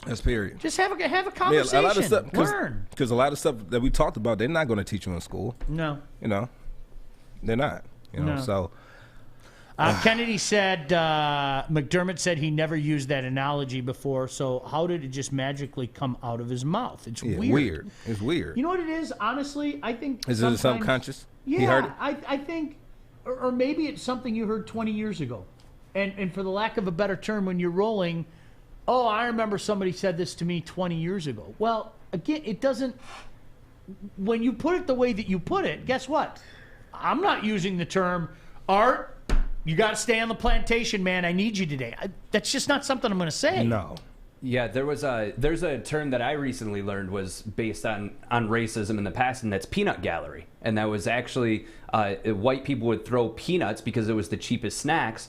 That's period. Just have a conversation. A lot of stuff, learn. Because a lot of stuff that we talked about, they're not going to teach you in school. No. You know, they're not. You know, so. Kennedy said, McDermott said he never used that analogy before, so how did it just magically come out of his mouth? It's weird. It's weird. You know what it is? Honestly, I think is it subconscious? Yeah, he heard it? I think, or maybe it's something you heard 20 years ago. And for the lack of a better term, when you're rolling, oh, I remember somebody said this to me 20 years ago. Well, again, it doesn't, when you put it the way that you put it, guess what? I'm not using the term, Art, you got to stay on the plantation, man. I need you today. That's just not something I'm going to say. No. Yeah, there's a term that I recently learned was based on racism in the past, and that's peanut gallery. And that was actually white people would throw peanuts because it was the cheapest snacks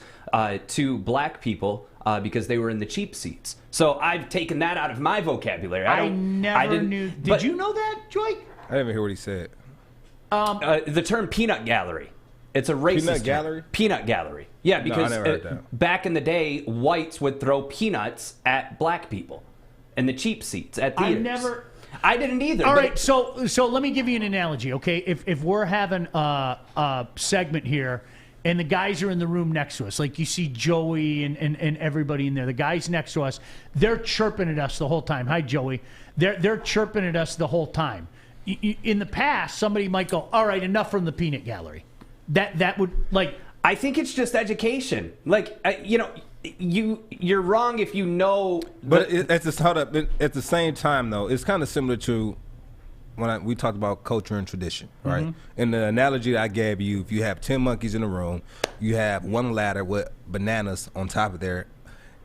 to black people because they were in the cheap seats. So I've taken that out of my vocabulary. I never knew. Did you know that, Joique? I didn't even hear what he said. The term peanut gallery. It's a racist Peanut term. gallery? Peanut gallery. Yeah, because I never heard that. back in the day, whites would throw peanuts at black people in the cheap seats at theaters. I didn't either. All right, so let me give you an analogy, okay? If we're having a segment here and the guys are in the room next to us, like you see Joey and everybody in there, the guys next to us, they're chirping at us the whole time. Hi, Joey. They're chirping at us the whole time. In the past, somebody might go, all right, enough from the peanut gallery. That would, like... I think it's just education. Like, you're wrong if you know... But at the same time, though, it's kind of similar to when we talked about culture and tradition, right? Mm-hmm. In the analogy that I gave you, if you have 10 monkeys in a room, you have one ladder with bananas on top of there.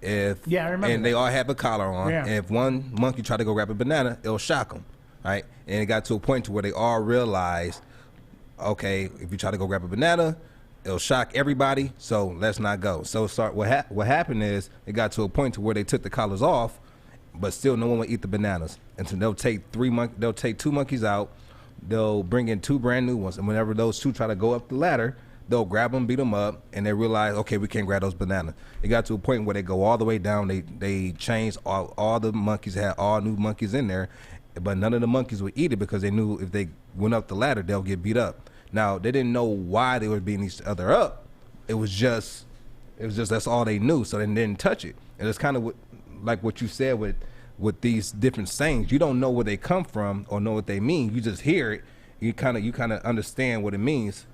I remember. And they all have a collar on. Yeah. And if one monkey tried to go grab a banana, it'll shock them, right? And it got to a point to where they all realized, okay, if you try to go grab a banana, it'll shock everybody, so let's not go. So what happened is it got to a point to where they took the collars off, but still no one would eat the bananas. And so they'll take two monkeys out, they'll bring in two brand new ones, and whenever those two try to go up the ladder, they'll grab them, beat them up, and they realize, okay, we can't grab those bananas. It got to a point where they go all the way down. They changed all the monkeys, had all new monkeys in there, but none of the monkeys would eat it because they knew if they went up the ladder, they'll get beat up. Now, they didn't know why they were beating each other up. It was just that's all they knew, so they didn't touch it. And it's kind of like what you said with these different sayings. You don't know where they come from or know what they mean. You just hear it. You kind of understand what it means.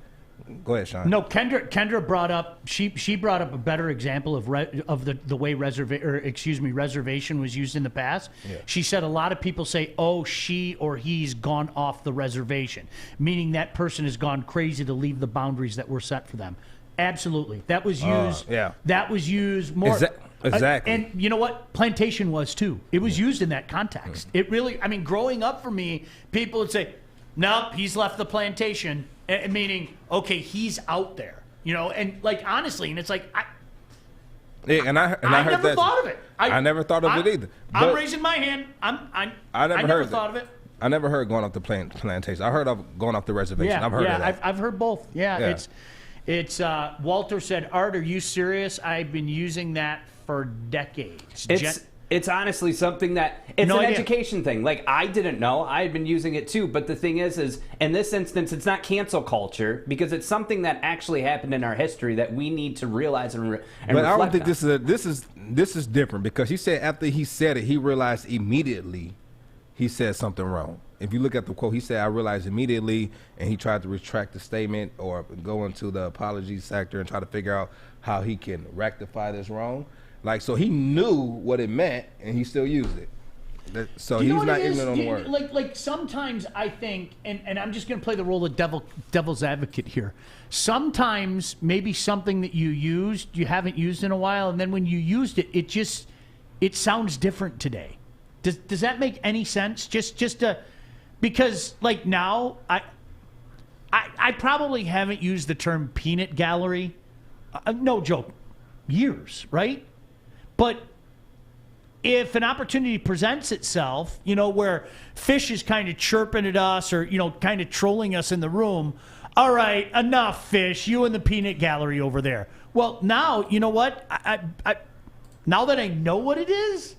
Go ahead, Sean. No, Kendra brought up she brought up a better example of the way reservation was used in the past. Yeah. She said a lot of people say, "Oh, she or he's gone off the reservation," meaning that person has gone crazy to leave the boundaries that were set for them. Absolutely, that was used. That was used more. Exactly. And you know what? Plantation was too. It was used in that context. It really. I mean, growing up for me, people would say, "Nope, he's left the plantation." Meaning, okay, he's out there, and like honestly, and it's like I never thought of it. I never thought of it either. I'm raising my hand. I never thought of it. I never heard going off the plantation. I heard of going off the reservation. Yeah, I've heard of that. I've heard both. Yeah. It's Walter said, "Art, are you serious? I've been using that for decades." It's honestly something that it's an education thing. Like, I didn't know. I had been using it too. But the thing is in this instance, it's not cancel culture because it's something that actually happened in our history that we need to realize and reflect on. But I don't think this is different because he said after he said it, he realized immediately he said something wrong. If you look at the quote, he said, "I realized immediately," and he tried to retract the statement or go into the apology sector and try to figure out how he can rectify this wrong. Like, so he knew what it meant, and he still used it. So he's not ignorant on the word. Like sometimes I think, and I'm just going to play the role of devil's advocate here. Sometimes maybe something that you haven't used in a while, and then when you used it, it sounds different today. Does that make any sense? Because like now, I probably haven't used the term peanut gallery. No joke, years, right? But if an opportunity presents itself, where Fish is kind of chirping at us or, kind of trolling us in the room, all right, enough, Fish, you and the peanut gallery over there. Well, now, you know what? I now that I know what it is,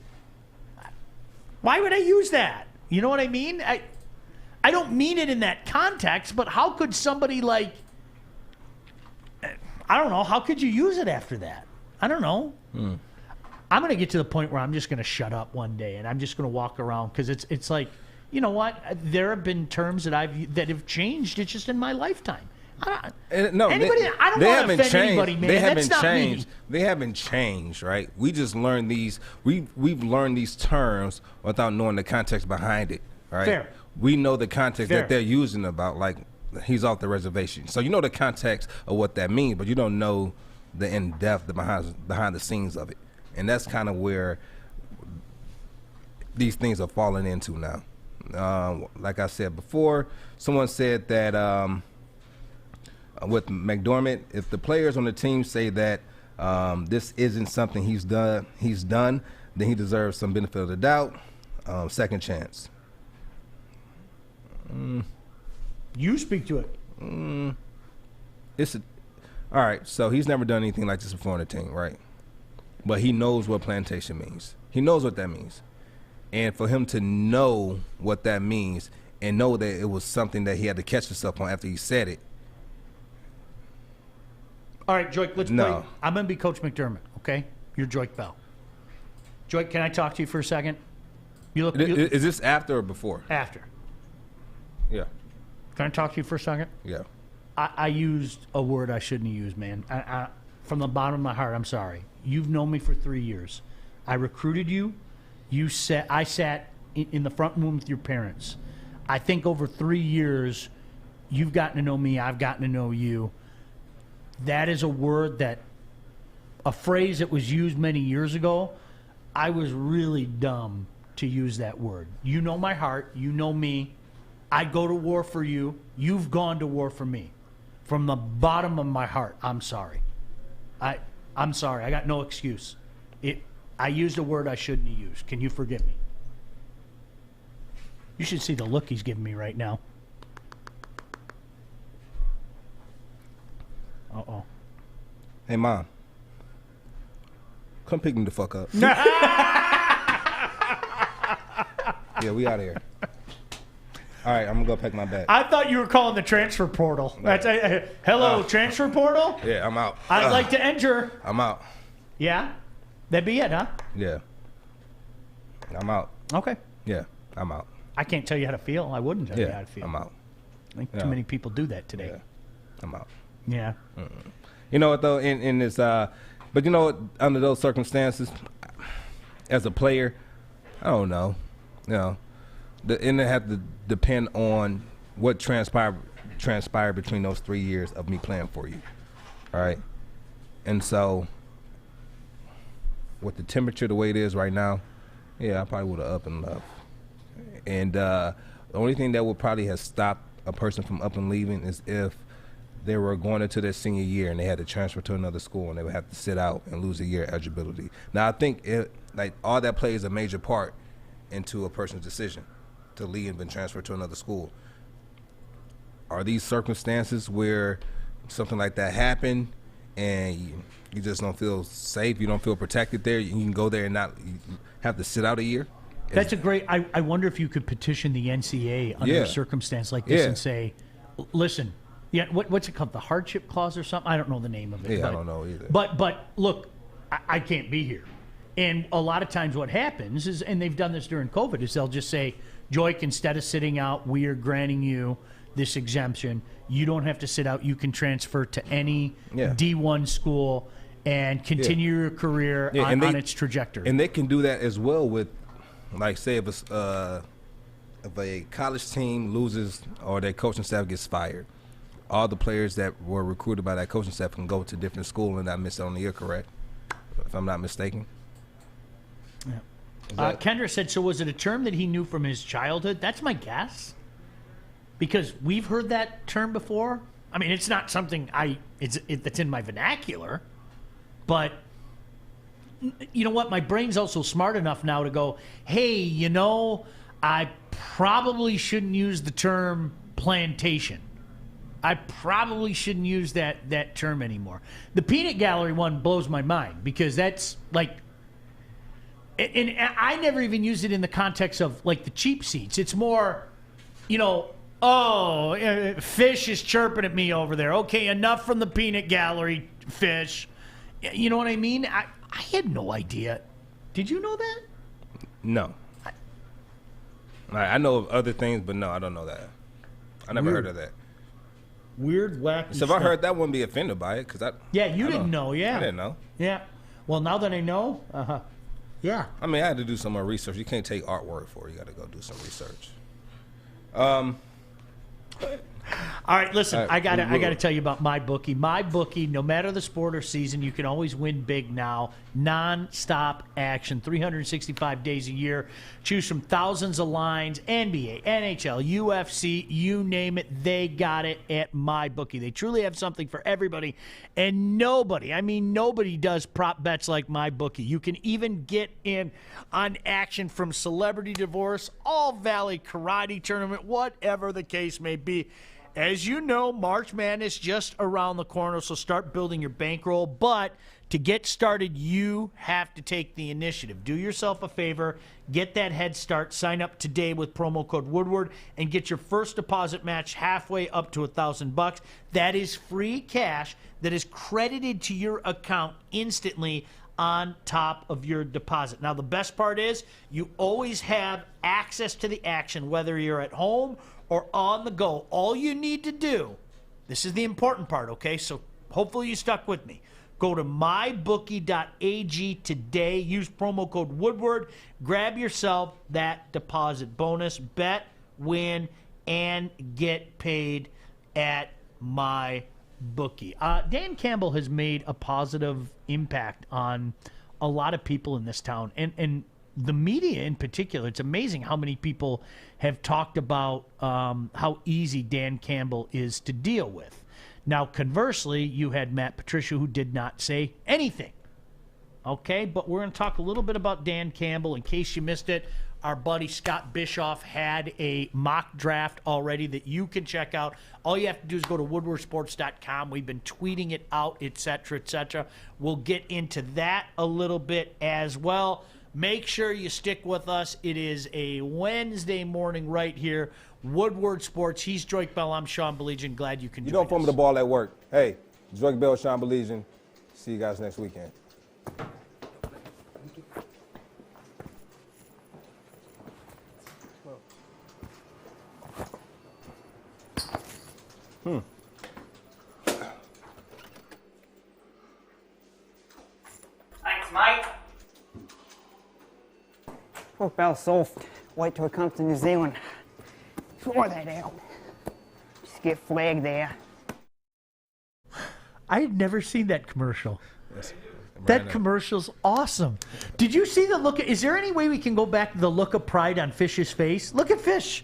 why would I use that? You know what I mean? I don't mean it in that context, but how could somebody I don't know, how could you use it after that? I don't know. I'm going to get to the point where I'm just going to shut up one day and I'm just going to walk around because it's like, you know what? There have been terms that have changed. It's just in my lifetime. I don't want to offend anybody, man. They haven't changed, right? We just learned these. We've learned these terms without knowing the context behind it, right? Fair. We know the context that they're using about, like, he's off the reservation. So you know the context of what that means, but you don't know the in-depth, the behind the scenes of it. And that's kind of where these things are falling into now. Like I said before, someone said that with McDermott, if the players on the team say that this isn't something he's done, then he deserves some benefit of the doubt, second chance. You speak to it. All right, so he's never done anything like this before on the team, right? But he knows what plantation means. He knows what that means. And for him to know what that means and know that it was something that he had to catch himself on after he said it. All right, Joique, let's No. play. I'm going to be Coach McDermott, okay? You're Joique Bell. Joique, can I talk to you for a second? Is this after or before? After. Yeah. Can I talk to you for a second? Yeah. I used a word I shouldn't have used, man. From the bottom of my heart, I'm sorry. You've known me for 3 years. I recruited you. I sat in the front room with your parents. I think over 3 years, you've gotten to know me. I've gotten to know you. That is a word a phrase that was used many years ago. I was really dumb to use that word. You know my heart. You know me. I'd go to war for you. You've gone to war for me. From the bottom of my heart, I'm sorry. I'm sorry. I got no excuse. I used a word I shouldn't have used. Can you forgive me? You should see the look he's giving me right now. Uh-oh. Hey, Mom. Come pick me the fuck up. Yeah, we out of here. All right, I'm going to go pack my bag. I thought you were calling the transfer portal. That's hello, transfer portal? Yeah, I'm out. I'd like to enter. I'm out. Yeah? That'd be it, huh? Yeah. I'm out. Okay. Yeah, I'm out. I can't tell you how to feel. I wouldn't tell you how to feel. I'm out. I think too many people do that today. Yeah, I'm out. Yeah. You know what, though? In this, but you know what? Under those circumstances, as a player, I don't know. You know, and it had to depend on what transpired between those 3 years of me playing for you. All right, and so with the temperature the way it is right now, yeah, I probably would have up and left. And the only thing that would probably have stopped a person from up and leaving is if they were going into their senior year and they had to transfer to another school and they would have to sit out and lose a year of eligibility. Now, I think all that plays a major part into a person's decision to leave and transfer to another school. Are these circumstances where something like that happened and you just don't feel safe, you don't feel protected there, you can go there and not have to sit out a year? That's a great. I wonder if you could petition the NCAA under a circumstance like this and say, listen, what's it called? The hardship clause or something? I don't know the name of it. Yeah, but, I don't know either. But look, I can't be here. And a lot of times what happens is, and they've done this during COVID, is they'll just say, Joique, instead of sitting out, we are granting you this exemption. You don't have to sit out. You can transfer to any D1 school and continue your career on its trajectory. And they can do that as well with, like, say if a college team loses or their coaching staff gets fired, all the players that were recruited by that coaching staff can go to a different school and not miss out on the year, correct? If I'm not mistaken. Yeah. Kendra said, so was it a term that he knew from his childhood? That's my guess. Because we've heard that term before. I mean, it's not something that's in my vernacular. But you know what? My brain's also smart enough now to go, hey, I probably shouldn't use the term plantation. I probably shouldn't use that term anymore. The peanut gallery one blows my mind because that's like, and I never even used it in the context of like the cheap seats. It's more, fish is chirping at me over there. Okay, enough from the peanut gallery, fish. You know what I mean? I had no idea. Did you know that? No. I know of other things, but no, I don't know that. I never heard of that. Weird, wacky So if I heard that, I wouldn't be offended by it. You didn't know, yeah. I didn't know. Yeah. Well, now that I know, yeah. I mean, I had to do some more research. You can't take art word for it. You got to go do some research. All right, listen. I gotta tell you about my bookie. My bookie. No matter the sport or season, you can always win big now. Non-stop action, 365 days a year. Choose from thousands of lines: NBA, NHL, UFC, you name it. They got it at my bookie. They truly have something for everybody, and nobody does prop bets like my bookie. You can even get in on action from celebrity divorce, All Valley Karate Tournament, whatever the case may be. As you know, March Madness just around the corner, so start building your bankroll. But to get started, you have to take the initiative. Do yourself a favor. Get that head start. Sign up today with promo code Woodward and get your first deposit match halfway up to $1,000. That is free cash that is credited to your account instantly on top of your deposit. Now, the best part is you always have access to the action, whether you're at home or on the go. All you need to do, this is the important part, okay? So hopefully you stuck with me. Go to mybookie.ag today. Use promo code Woodward. Grab yourself that deposit bonus. Bet, win, and get paid at my bookie. Dan Campbell has made a positive impact on a lot of people in this town, and the media in particular. It's amazing how many people have talked about how easy Dan Campbell is to deal with. Now, conversely, you had Matt Patricia, who did not say anything. Okay, but we're going to talk a little bit about Dan Campbell. In case you missed it, our buddy Scott Bischoff had a mock draft already that you can check out. All you have to do is go to woodwardsports.com. We've been tweeting it out, etc., etc. We'll get into that a little bit as well. Make sure you stick with us. It is a Wednesday morning right here. Woodward Sports. He's Joique Bell. I'm Sean Baligian. Glad you can join us. You don't throw me the ball at work. Hey, Joique Bell, Sean Baligian. See you guys next weekend. Thanks, mate. Oh, Bell's soft. Wait till it comes to New Zealand. Throw that out. Just get flagged there. I had never seen that commercial. That commercial's awesome. Did you see the look? Is there any way we can go back to the look of pride on Fish's face? Look at Fish.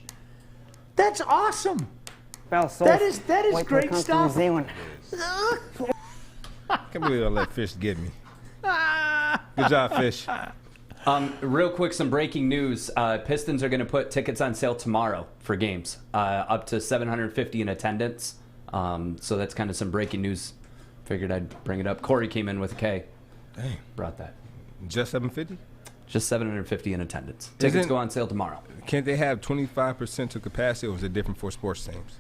That's awesome. Bell's soft. That is Wait till great it comes stuff. To New Zealand. Can't believe I let Fish get me. Good job, Fish. Real quick, some breaking news. Pistons are going to put tickets on sale tomorrow for games, up to 750 in attendance. So that's kind of some breaking news. Figured I'd bring it up. Corey came in with a K. Dang. Brought that. Just 750? Just 750 in attendance. Tickets go on sale tomorrow. Can't they have 25% to capacity, or is it different for sports teams?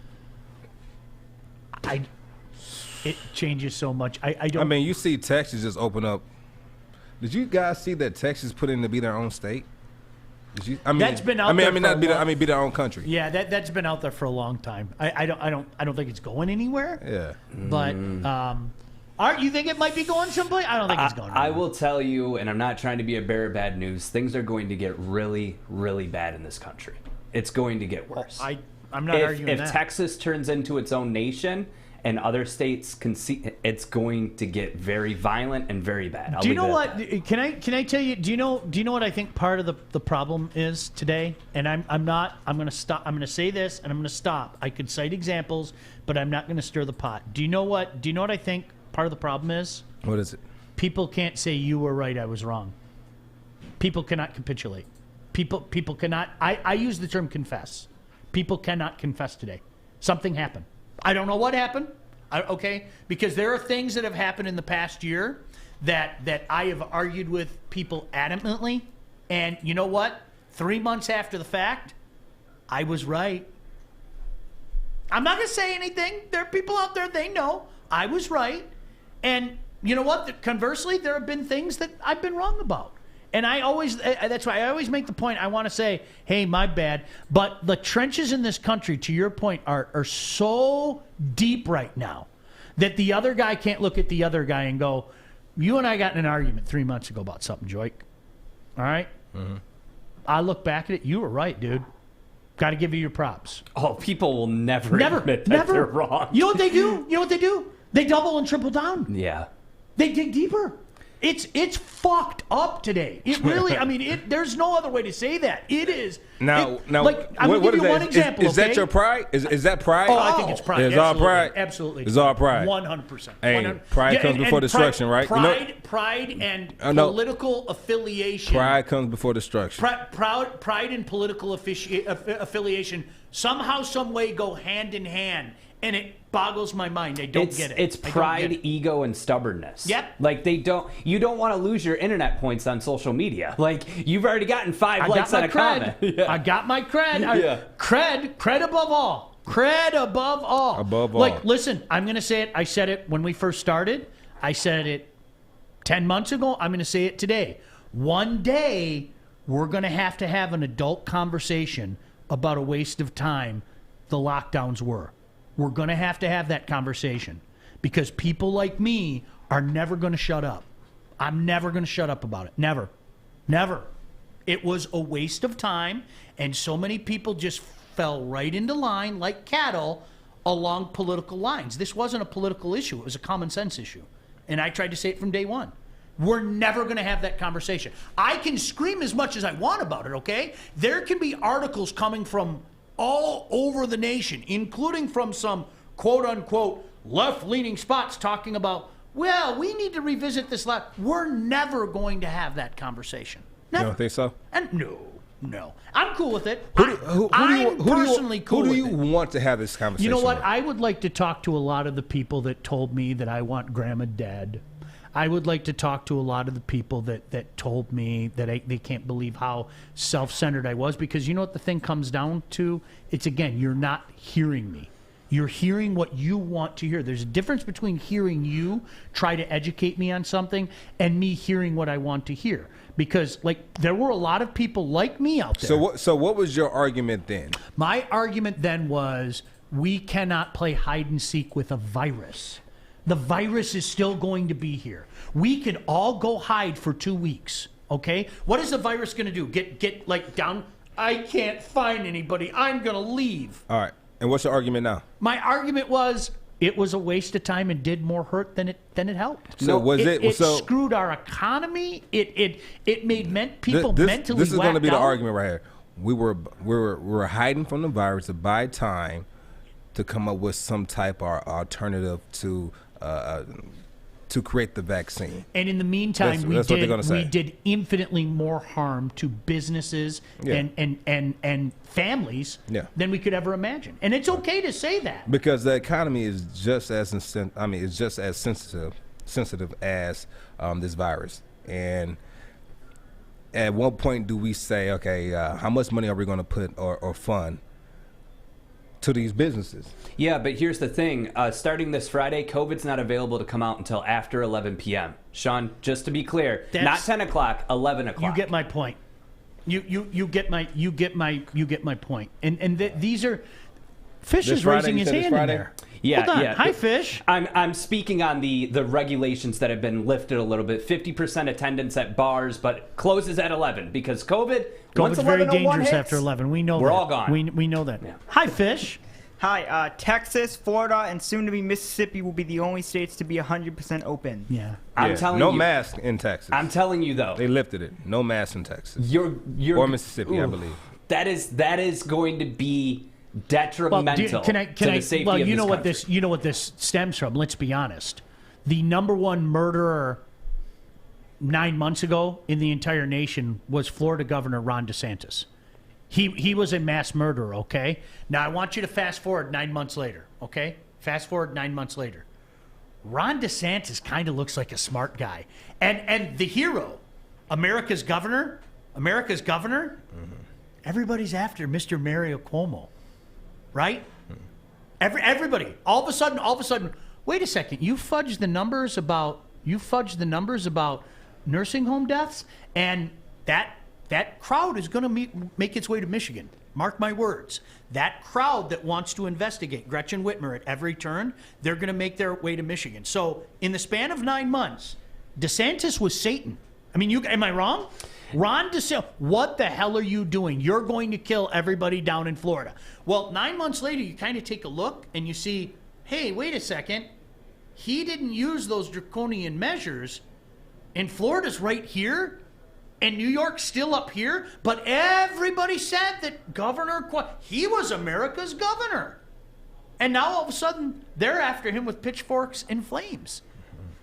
It changes so much. I don't. I mean, you see Texas just open up. Did you guys see that Texas put in to be their own state? Did you? I mean, That's been out there for be their own country. Yeah, that's been out there for a long time. I don't think it's going anywhere. Yeah. But Art, you think it might be going someplace? I don't think it's going anywhere. I will tell you, and I'm not trying to be a bearer of bad news, things are going to get really, really bad in this country. It's going to get worse. I'm not arguing that. If Texas turns into its own nation and other states it's going to get very violent and very bad. Do you know what? Can I tell you? Do you know what I think part of the problem is today? And I'm going to stop. I'm going to say this, and I'm going to stop. I could cite examples, but I'm not going to stir the pot. Do you know what I think part of the problem is? What is it? People can't say you were right, I was wrong. People cannot capitulate. People cannot. I use the term confess. People cannot confess today. Something happened. I don't know what happened, okay? Because there are things that have happened in the past year that I have argued with people adamantly, and you know what? 3 months after the fact, I was right. I'm not going to say anything. There are people out there, they know I was right. And you know what? Conversely, there have been things that I've been wrong about. And that's why I always make the point. I want to say, hey, my bad. But the trenches in this country, to your point, are so deep right now that the other guy can't look at the other guy and go, you and I got in an argument 3 months ago about something, Joique. All right? Mm-hmm. I look back at it. You were right, dude. Got to give you your props. Oh, people will never admit that they're wrong. You know what they do? You know what they do? They double and triple down. Yeah. They dig deeper. It's fucked up today. It really, I mean, there's no other way to say that. It is. Now, like, I'm going to give you one example, Is that your pride? Is that pride? Oh, I think it's pride. It's all pride? Absolutely. It's all pride. 100%. Hey, pride comes before destruction, right? Pride and political affiliation. Pride comes before destruction. Pride and political affiliation somehow, some way go hand in hand. And it boggles my mind. I don't get it. It's pride, ego, and stubbornness. Yep. Like you don't want to lose your internet points on social media. Like you've already gotten 5 likes on a comment. Yeah. I got my cred. Yeah. Cred above all. Cred above all. Above all. Like, listen, I'm going to say it. I said it when we first started. I said it 10 months ago. I'm going to say it today. One day, we're going to have an adult conversation about a waste of time the lockdowns were. We're going to have that conversation because people like me are never going to shut up. I'm never going to shut up about it. Never. Never. It was a waste of time, and so many people just fell right into line like cattle along political lines. This wasn't a political issue. It was a common sense issue, and I tried to say it from day one. We're never going to have that conversation. I can scream as much as I want about it, okay? There can be articles coming from all over the nation, including from some quote-unquote left-leaning spots talking about, well, we need to revisit this. We're never going to have that conversation. Never. You don't think so? And no. I'm cool with it. I'm personally cool with it. Who do you want to have this conversation You know what? with? I would like to talk to a lot of the people that told me that I want grandma dead. I would like to talk to a lot of the people that told me that they can't believe how self-centered I was, because you know what the thing comes down to? It's, again, you're not hearing me. You're hearing what you want to hear. There's a difference between hearing you try to educate me on something and me hearing what I want to hear. Because, like, there were a lot of people like me out there. So what was your argument then? My argument then was we cannot play hide and seek with a virus. The virus is still going to be here. We can all go hide for 2 weeks, okay? What is the virus going to do? Get like down? I can't find anybody. I'm going to leave. All right. And what's your argument now? My argument was it was a waste of time and did more hurt than it helped. So it screwed our economy. It made people mentally. This is going to be the out. argument right here. We were hiding from the virus to buy time to come up with some type of alternative to create the vaccine. And in the meantime, that's we did infinitely more harm to businesses and families than we could ever imagine. And it's okay to say that. Because the economy is just as sensitive as this virus. And at what point do we say, okay, how much money are we going to put or fund to these businesses? Yeah, but here's the thing. Starting this Friday, COVID's not available to come out until after 11 p.m. Sean, just to be clear, not 10 o'clock, 11 o'clock. You get my point. You get my point. And these are Fish is raising his hand in there. Yeah, hold on. yeah. Hi, Fish. I'm speaking on the regulations that have been lifted a little bit. 50% attendance at bars, but closes at 11 because COVID. COVID's very dangerous after 11. We know we're that. all gone. We know that. Yeah. Hi, Fish. Hi, Texas, Florida, and soon to be Mississippi will be the only states to be 100% open. Yeah. I'm telling no you. mask in Texas. I'm telling you though. They lifted it. No mask in Texas. You're or Mississippi, I believe. That is going to be detrimental to the safety of you know this what country. you know what this stems from. Let's be honest. The number one murderer 9 months ago in the entire nation was Florida Governor Ron DeSantis. He was a mass murderer, okay? Now I want you to fast forward 9 months later, okay? Fast forward 9 months later. Ron DeSantis kind of looks like a smart guy. And the hero, America's governor, everybody's after Mr. Mario Cuomo. Right? Everybody. All of a sudden, wait a second, you fudged the numbers about nursing home deaths, and that crowd is going to make its way to Michigan. Mark my words. That crowd that wants to investigate Gretchen Whitmer at every turn, they're going to make their way to Michigan. So in the span of 9 months, DeSantis was Satan. I mean, am I wrong? Ron DeSantis, what the hell are you doing? You're going to kill everybody down in Florida. Well, 9 months later, you kind of take a look and you see, hey, wait a second. He didn't use those draconian measures, and Florida's right here, and New York's still up here, but everybody said that he was America's governor. And now all of a sudden, they're after him with pitchforks and flames.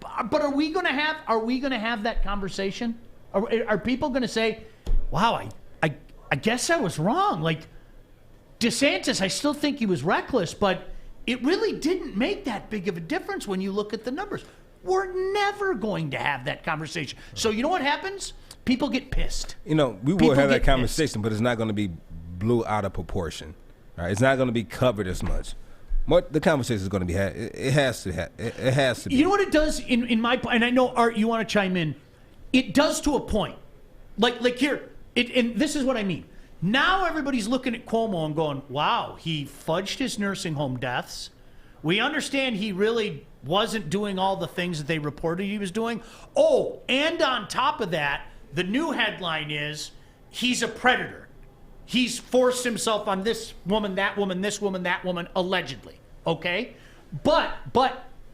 But are we going to have that conversation? Are people going to say, wow, I guess I was wrong. Like, DeSantis, I still think he was reckless, but it really didn't make that big of a difference when you look at the numbers. We're never going to have that conversation. So you know what happens? People get pissed. We will have that conversation, but it's not going to be blew out of proportion. Right? It's not going to be covered as much. What the conversation is going to be had, it has to be. You know what it does in my, and I know, Art, you want to chime in. It does to a point. Like here, and this is what I mean. Now everybody's looking at Cuomo and going, wow, he fudged his nursing home deaths. We understand he really wasn't doing all the things that they reported he was doing. Oh, and on top of that, the new headline is he's a predator. He's forced himself on this woman, that woman, this woman, that woman, allegedly. Okay? But,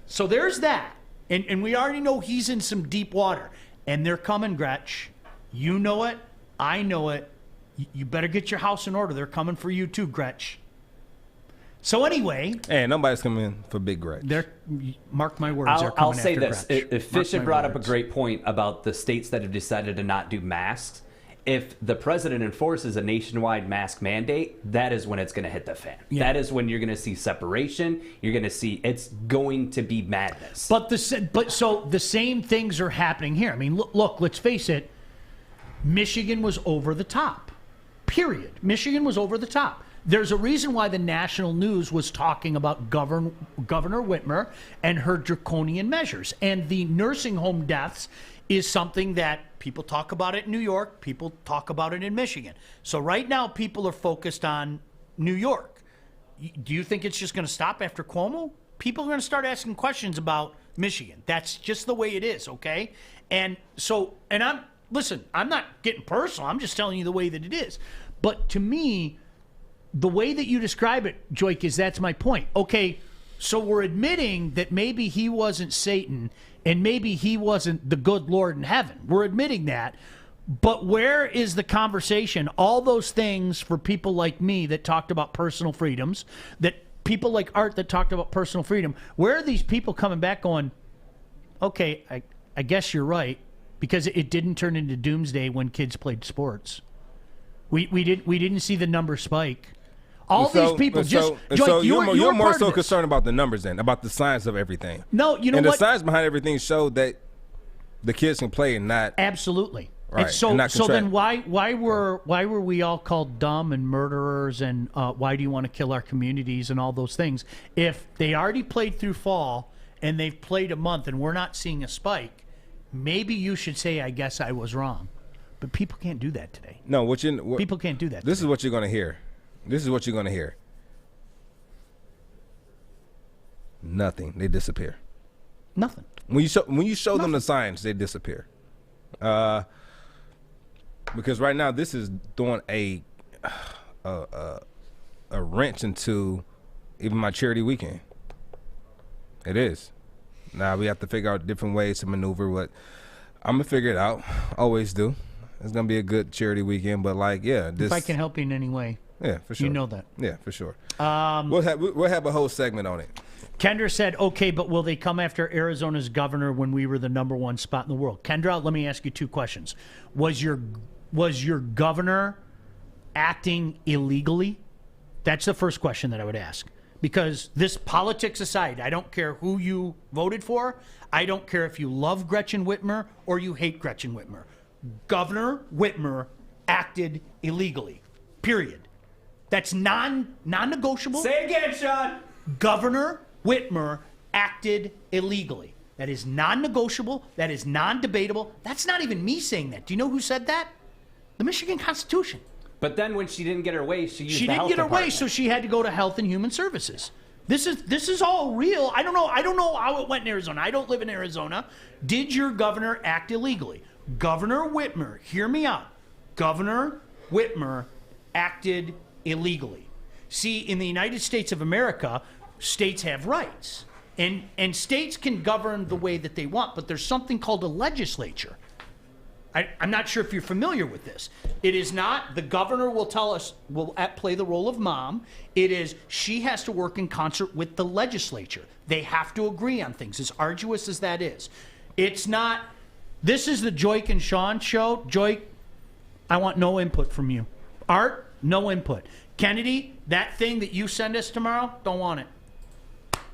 so there's that. And we already know he's in some deep water. And they're coming, Gretch. You know it. I know it. You better get your house in order. They're coming for you too, Gretch. So anyway. Hey, nobody's coming for Big Gretch. Mark my words. I'll say this. Gretch. If Fish had brought up a great point about the states that have decided to not do masks, if the president enforces a nationwide mask mandate, that is when it's going to hit the fan. Yeah. That is when you're going to see separation. You're going to see it's going to be madness. But so the same things are happening here. I mean, look, let's face it. Michigan was over the top. Period. Michigan was over the top. There's a reason why the national news was talking about Governor Whitmer and her draconian measures. And the nursing home deaths is something that people talk about it in New York, people talk about it in Michigan. So right now people are focused on New York. Do you think it's just going to stop after Cuomo? People are going to start asking questions about Michigan. That's just the way it is, okay? And I'm not getting personal. I'm just telling you the way that it is. But to me, the way that you describe it, Joique, is that's my point. Okay, so we're admitting that maybe he wasn't Satan and maybe he wasn't the good Lord in heaven. We're admitting that. But where is the conversation? All those things for people like me that talked about personal freedoms, that people like Art that talked about personal freedom, where are these people coming back going, okay, I guess you're right, because it didn't turn into doomsday when kids played sports. We didn't see the number spike. These people you're more so concerned about the numbers than about the science of everything. No, you know and what? The science behind everything showed that the kids can play and not absolutely. Right. And so then why were we all called dumb and murderers and why do you want to kill our communities and all those things if they already played through fall and they've played a month and we're not seeing a spike? Maybe you should say, I guess I was wrong. But people can't do that today. No, people can't do that. This is what you're going to hear. This is what you're going to hear. Nothing. They disappear. Nothing. When you show them the science, they disappear. Because right now this is throwing a wrench into even my charity weekend. It is. Now we have to figure out different ways to maneuver. What I'm gonna figure it out. Always do. It's gonna be a good charity weekend. But if I can help you in any way. Yeah, for sure. You know that. Yeah, for sure. We'll have a whole segment on it. Kendra said, okay, but will they come after Arizona's governor when we were the #1 spot in the world? Kendra, let me ask you two questions. Was your governor acting illegally? That's the first question that I would ask. Because this politics aside, I don't care who you voted for. I don't care if you love Gretchen Whitmer or you hate Gretchen Whitmer. Governor Whitmer acted illegally. Period. That's non-negotiable. Say it again, Sean. Governor Whitmer acted illegally. That is non-negotiable. That is non-debatable. That's not even me saying that. Do you know who said that? The Michigan Constitution. But then when she didn't get her way, she used the health didn't get her department. way, so she had to go to Health and Human Services. This is all real. I don't know how it went in Arizona. I don't live in Arizona. Did your governor act illegally? Governor Whitmer, hear me out. Governor Whitmer acted illegally. See, in the United States of America, states have rights. And states can govern the way that they want, but there's something called a legislature. I'm not sure if you're familiar with this. It is not, the governor will tell us, will play the role of mom. It is, she has to work in concert with the legislature. They have to agree on things, as arduous as that is. It's not, this is the Joique and Sean show. Joique, I want no input from you. Art, no input. Kennedy, that thing that you send us tomorrow, don't want it.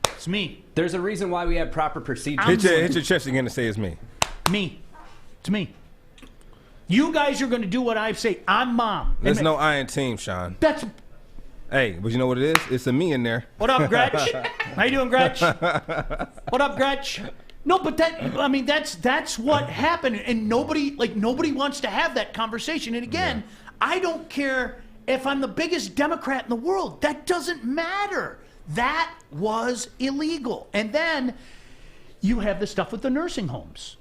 It's me. There's a reason why we have proper procedures. Hit your chest again and say it's me. Me. It's me. You guys are going to do what I say. I'm mom. There's no I in team, Sean. That's. Hey, but you know what it is? It's a me in there. What up, Gretch? How you doing, Gretch? What up, Gretch? No, but that's what happened, and nobody wants to have that conversation. And again, I don't care if I'm the biggest Democrat in the world. That doesn't matter. That was illegal. And then you have the stuff with the nursing homes.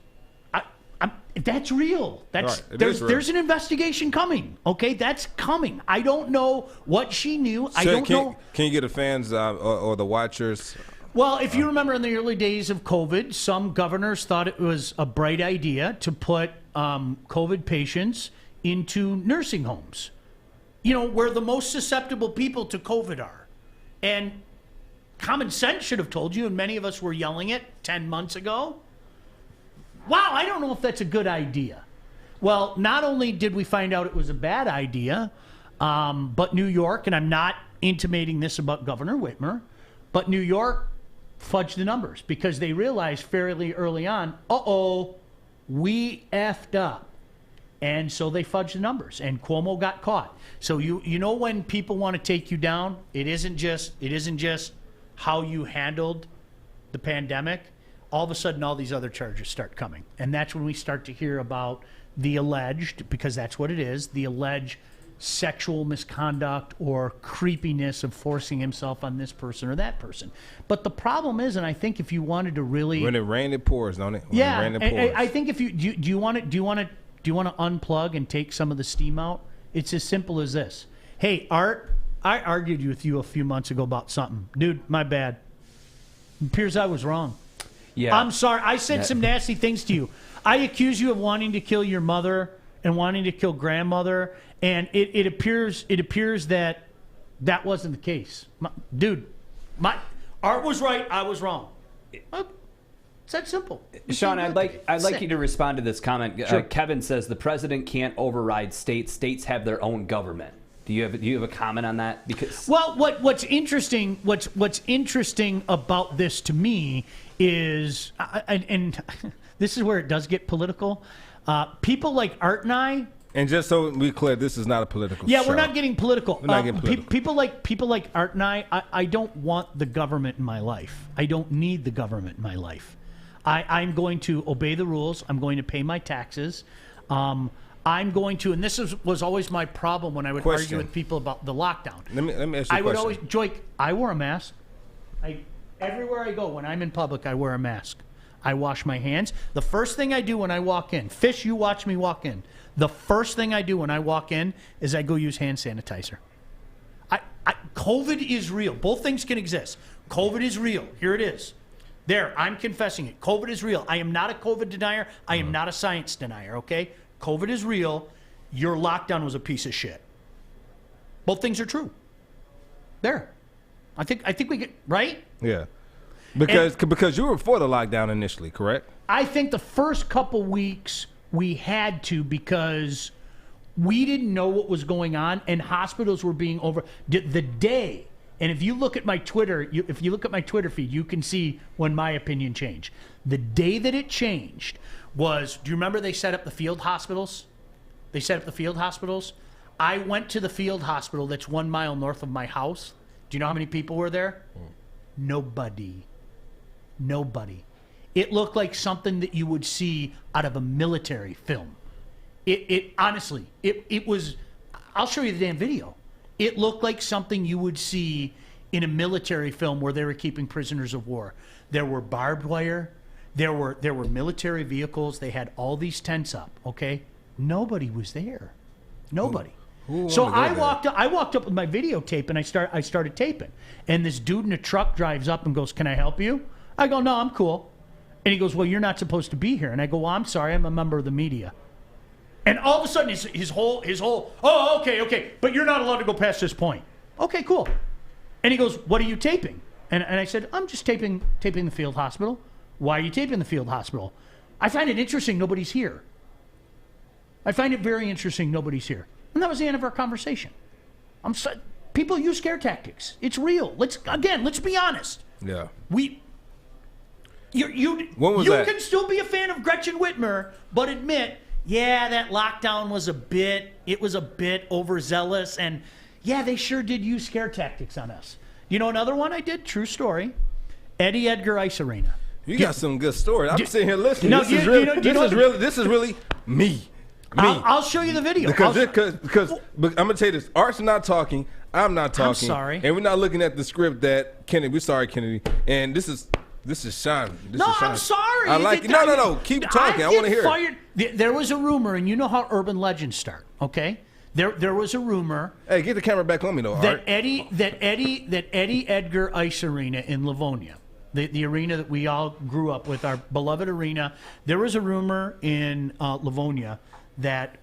That's real. That's right. There's an investigation coming. Okay, that's coming. I don't know what she knew. I don't know. Can you get the fans or the watchers? Well, if you remember in the early days of COVID, some governors thought it was a bright idea to put COVID patients into nursing homes. You know, where the most susceptible people to COVID are. And common sense should have told you, and many of us were yelling it 10 months ago. Wow, I don't know if that's a good idea. Well, not only did we find out it was a bad idea, but New York, and I'm not intimating this about Governor Whitmer, but New York fudged the numbers because they realized fairly early on, we effed up. And so they fudged the numbers, and Cuomo got caught. So you know when people want to take you down, it isn't just how you handled the pandemic. All of a sudden, all these other charges start coming. And that's when we start to hear about the alleged, because that's what it is, the alleged sexual misconduct or creepiness of forcing himself on this person or that person. But the problem is, and I think if you wanted to really... When it rains, it pours, don't it? When it rains, it pours. I think if you... Do you want to unplug and take some of the steam out? It's as simple as this. Hey, Art, I argued with you a few months ago about something. Dude, my bad. It appears I was wrong. Yeah. I'm sorry. I said some nasty things to you. I accuse you of wanting to kill your mother and wanting to kill grandmother, and it appears that wasn't the case. Dude, my Art was right. I was wrong. It's that simple. Sean, I'd like you to respond to this comment. Sure. Kevin says the president can't override states. States have their own government. Do you have a comment on that? Because what's interesting about this to me is, and this is where it does get political. People like Art and I. And just so we clear, this is not a political show. We're not getting political. We're not getting political. People like Art and I don't want the government in my life. I don't need the government in my life. I'm going to obey the rules. I'm going to pay my taxes. I'm going to, and this was always my problem when I would argue with people about the lockdown. Let me ask you a question. Joique, I wore a mask. Everywhere I go, when I'm in public, I wear a mask. I wash my hands. The first thing I do when I walk in, Fish, you watch me walk in. The first thing I do when I walk in is I go use hand sanitizer. COVID is real. Both things can exist. COVID is real. Here it is. There, I'm confessing it. COVID is real. I am not a COVID denier. I am not a science denier, okay? COVID is real. Your lockdown was a piece of shit. Both things are true. There. I think we get, right? Yeah. Because you were for the lockdown initially, correct? I think the first couple weeks we had to, because we didn't know what was going on and hospitals were being the day. And if you look at my Twitter, if you look at my Twitter feed, you can see when my opinion changed. The day that it changed was, do you remember they set up the field hospitals? I went to the field hospital that's 1 mile north of my house. Do you know how many people were there? Nobody. It looked like something that you would see out of a military film. It honestly, it was, I'll show you the damn video. It looked like something you would see in a military film where they were keeping prisoners of war. There were barbed wire. There were military vehicles. They had all these tents up. Okay, nobody was there. Nobody. So I walked up with my videotape and I started taping. And this dude in a truck drives up and goes, "Can I help you?" I go, "No, I'm cool." And he goes, "Well, you're not supposed to be here." And I go, "Well, I'm sorry, I'm a member of the media." And all of a sudden, his whole, "Oh, okay, but you're not allowed to go past this point." Okay, cool. And he goes, "What are you taping?" And I said, "I'm just taping the field hospital." "Why are you taping the field hospital?" "I find it interesting nobody's here." "I find it very interesting nobody's here." And that was the end of our conversation. People use scare tactics. It's real. Let's be honest. Yeah. You can still be a fan of Gretchen Whitmer, but admit, yeah, that lockdown was a bit overzealous, and yeah, they sure did use scare tactics on us. You know another one I did? True story. Eddie Edgar Ice Arena. You got some good stories. I'm sitting here listening. This is really me. I'll show you the video. Because I'm gonna tell you this. Art's not talking. I'm not talking. I'm sorry. And we're not looking at the script that Kennedy. We're sorry, Kennedy. And this is Sean. I'm sorry. I like it. No. Keep talking. I want to hear it. There was a rumor, and you know how urban legends start. Okay. There was a rumor. Hey, get the camera back on me though. That Eddie Edgar Ice Arena in Livonia, the arena that we all grew up with, our beloved arena. There was a rumor in Livonia that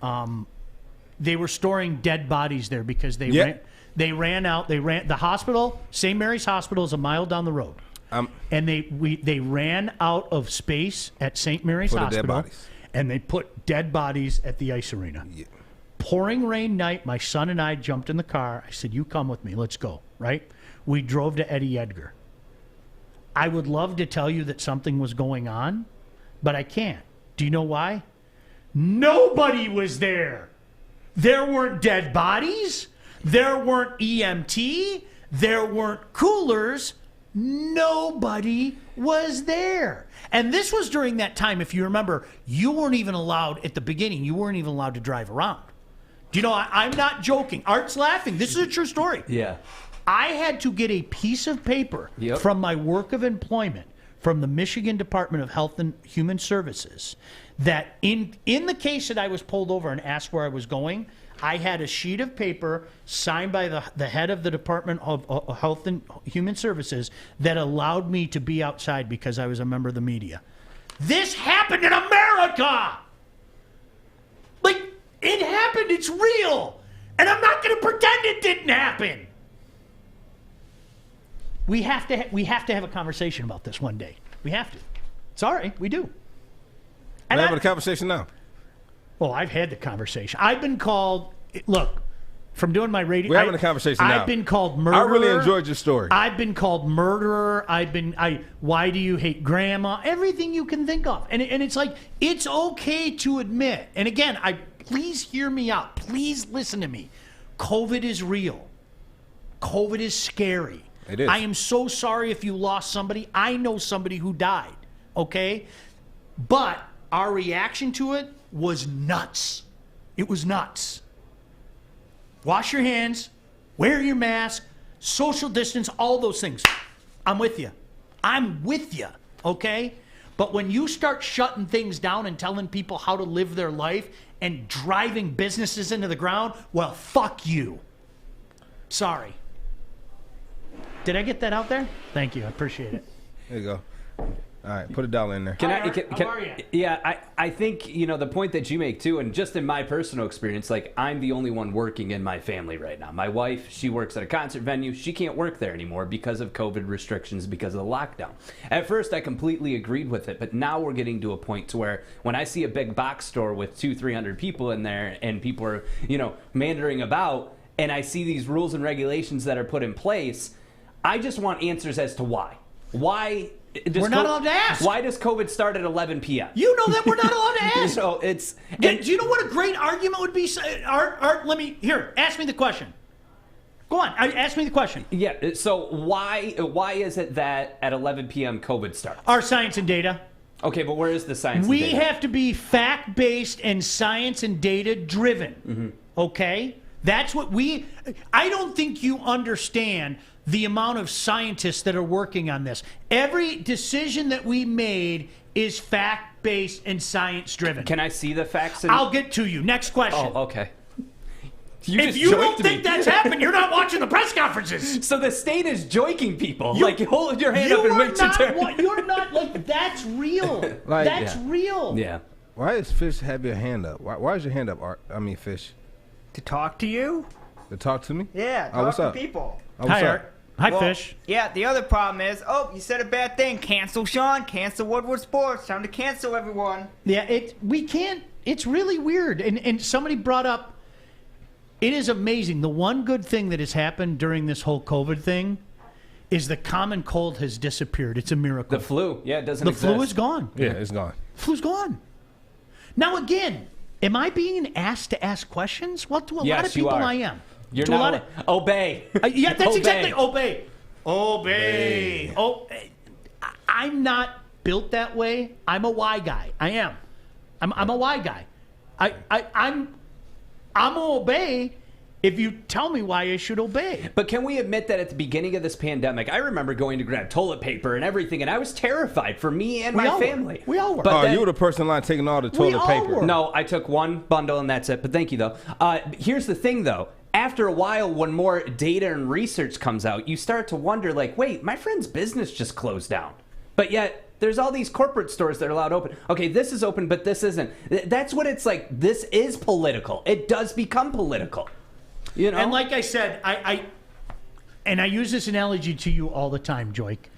they were storing dead bodies there because they ran out. The hospital, St. Mary's Hospital, is a mile down the road, and they ran out of space at St. Mary's Hospital, and they put dead bodies at the ice arena. Yeah. Pouring rain night, my son and I jumped in the car. I said, "You come with me. Let's go." Right? We drove to Eddie Edgar. I would love to tell you that something was going on, but I can't. Do you know why? Nobody was there. There weren't dead bodies. There weren't EMT. There weren't coolers. Nobody was there. And this was during that time, if you remember, you weren't even allowed, at the beginning, you weren't even allowed to drive around. Do you know, I'm not joking. Art's laughing. This is a true story. Yeah. I had to get a piece of paper from my work of employment from the Michigan Department of Health and Human Services that in the case that I was pulled over and asked where I was going, I had a sheet of paper signed by the head of the Department of Health and Human Services that allowed me to be outside because I was a member of the media. This happened in America! Like, it happened. It's real. And I'm not going to pretend it didn't happen. We have to have a conversation about this one day. We have to. Sorry, we do. We're having a conversation now. Well, I've had the conversation. I've been called, look, from doing my radio. We're having a conversation now. I've been called murderer. I really enjoyed your story. I've been called murderer. Why do you hate grandma? Everything you can think of. And it's like, it's okay to admit. And again, please hear me out. Please listen to me. COVID is real. COVID is scary. It is. I am so sorry if you lost somebody. I know somebody who died, okay? But our reaction to it was nuts. It was nuts. Wash your hands, wear your mask, social distance, all those things. I'm with you. I'm with you, okay? But when you start shutting things down and telling people how to live their life and driving businesses into the ground, well, fuck you. Sorry. Did I get that out there? Thank you. I appreciate it. There you go. All right, put $1 in there. How are you? Yeah, I think, the point that you make too, and just in my personal experience, like, I'm the only one working in my family right now. My wife, she works at a concert venue. She can't work there anymore because of COVID restrictions, because of the lockdown. At first, I completely agreed with it, but now we're getting to a point to where when I see a big box store with 200-300 people in there and people are, meandering about, and I see these rules and regulations that are put in place, I just want answers as to why. Why? We're not allowed to ask. Why does COVID start at 11 p.m.? You know that we're not allowed to ask. Do you know what a great argument would be? Art, ask me the question. Go on, ask me the question. Yeah, so why is it that at 11 p.m. COVID starts? Our science and data. Okay, but where is the science and data? We have to be fact-based and science and data-driven, okay? That's what I don't think you understand the amount of scientists that are working on this. Every decision that we made is fact-based and science-driven. Can I see the facts? I'll get to you. Next question. Oh, okay. If you don't think that's happened, you're not watching the press conferences. So the state is joiking people. Hold your hand up and wait your turn. You're not, that's real. That's real. Yeah. Why does Fish have your hand up? Why is your hand up, Art? I mean, Fish. To talk to you? To talk to me? Yeah, Oh, what's talk up? to people. Oh, what's Hi, up? Art. Hi, Well, Fish. Yeah, the other problem is, you said a bad thing. Cancel Sean, cancel Woodward Sports. Time to cancel everyone. Yeah, we can't. It's really weird. And somebody brought up, it is amazing. The one good thing that has happened during this whole COVID thing is the common cold has disappeared. It's a miracle. The flu. Yeah, it doesn't The exist. flu is gone. Yeah, it's gone. Flu's gone. Now, again, am I being asked to ask questions? Well, to a lot Yes, of people, you are. I am. You're to not a lot of, obey. yeah, that's Obey. exactly obey. Obey. Oh, I'm not built that way. I'm a why guy. I am. I'm a why guy. I'm gonna obey if you tell me why I should obey. But can we admit that at the beginning of this pandemic, I remember going to grab toilet paper and everything, and I was terrified for me and my family. We all were. But then- you were the person in line taking all the toilet all paper. were. No, I took one bundle and that's it. But thank you, though. Here's the thing, though. After a while, when more data and research comes out, you start to wonder, wait, my friend's business just closed down. But yet, there's all these corporate stores that are allowed open. Okay, this is open, but this isn't. That's what it's like. This is political. It does become political. You know? And like I said, I use this analogy to you all the time, Joique.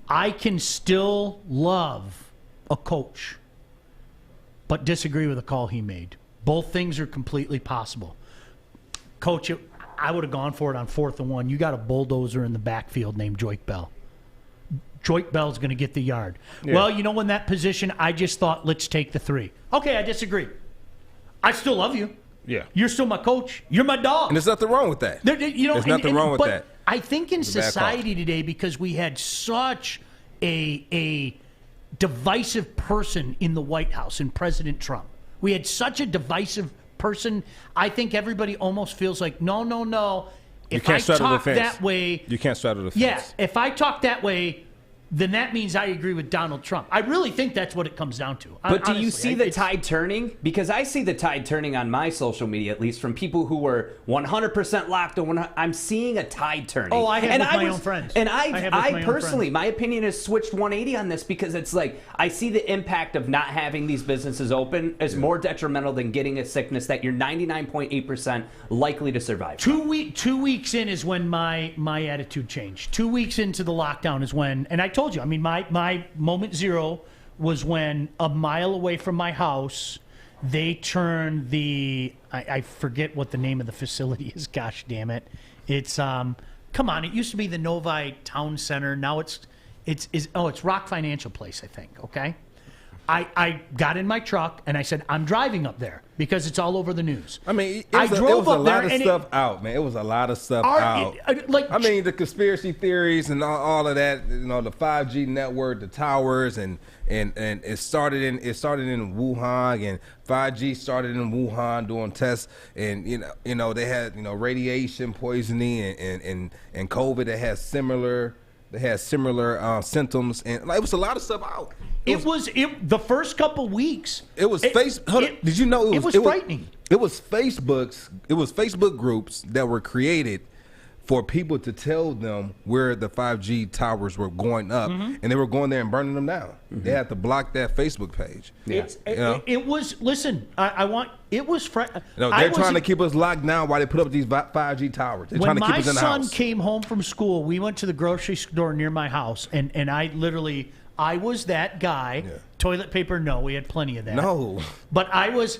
I can still love a coach, but disagree with a call he made. Both things are completely possible. Coach, I would have gone for it on 4th and 1. You got a bulldozer in the backfield named Joique Bell. Joique Bell's going to get the yard. Yeah. Well, in that position, I just thought, let's take the 3. Okay, I disagree. I still love you. Yeah. You're still my coach. You're my dog. And there's nothing wrong with that. There's nothing wrong with that. I think in society today, because we had such a divisive person in the White House, in President Trump, we had such a divisive person. I think everybody almost feels like, no. If I talk that way, you can't straddle the fence. Yeah, if I talk that way, then that means I agree with Donald Trump. I really think that's what it comes down to. But honestly, do you see the tide turning? Because I see the tide turning on my social media, at least from people who were 100% locked on. I'm seeing a tide turning. Oh, I have with my own friends. And I personally, my opinion has switched 180 on this because it's like I see the impact of not having these businesses open as more detrimental than getting a sickness that you're 99.8% likely to survive. 2 weeks in is when my attitude changed. 2 weeks into the lockdown is when, and I told you, my moment zero was when a mile away from my house, they turned I forget what the name of the facility is. Gosh damn it. It's, come on. It used to be the Novi Town Center. Now it's Rock Financial Place, I think. Okay. I got in my truck and I said, I'm driving up there because it's all over the news. I mean, it was a lot of stuff out, man. It was a lot of stuff out. The conspiracy theories and all of that, the 5G network, the towers, and it started in Wuhan, and 5G started in Wuhan doing tests, and they had radiation poisoning and COVID that had similar symptoms, and it was a lot of stuff out. The first couple weeks. It was Facebook. Did you know it was frightening? It was Facebook groups that were created for people to tell them where the 5G towers were going up, and they were going there and burning them down. They had to block that Facebook page. Yeah. It was. Listen, it was. They're trying to keep us locked down while they put up these 5G towers. They're trying to keep us in the house. When my son came home from school, we went to the grocery store near my house, and I was that guy. Yeah. Toilet paper, no, we had plenty of that. No, but I was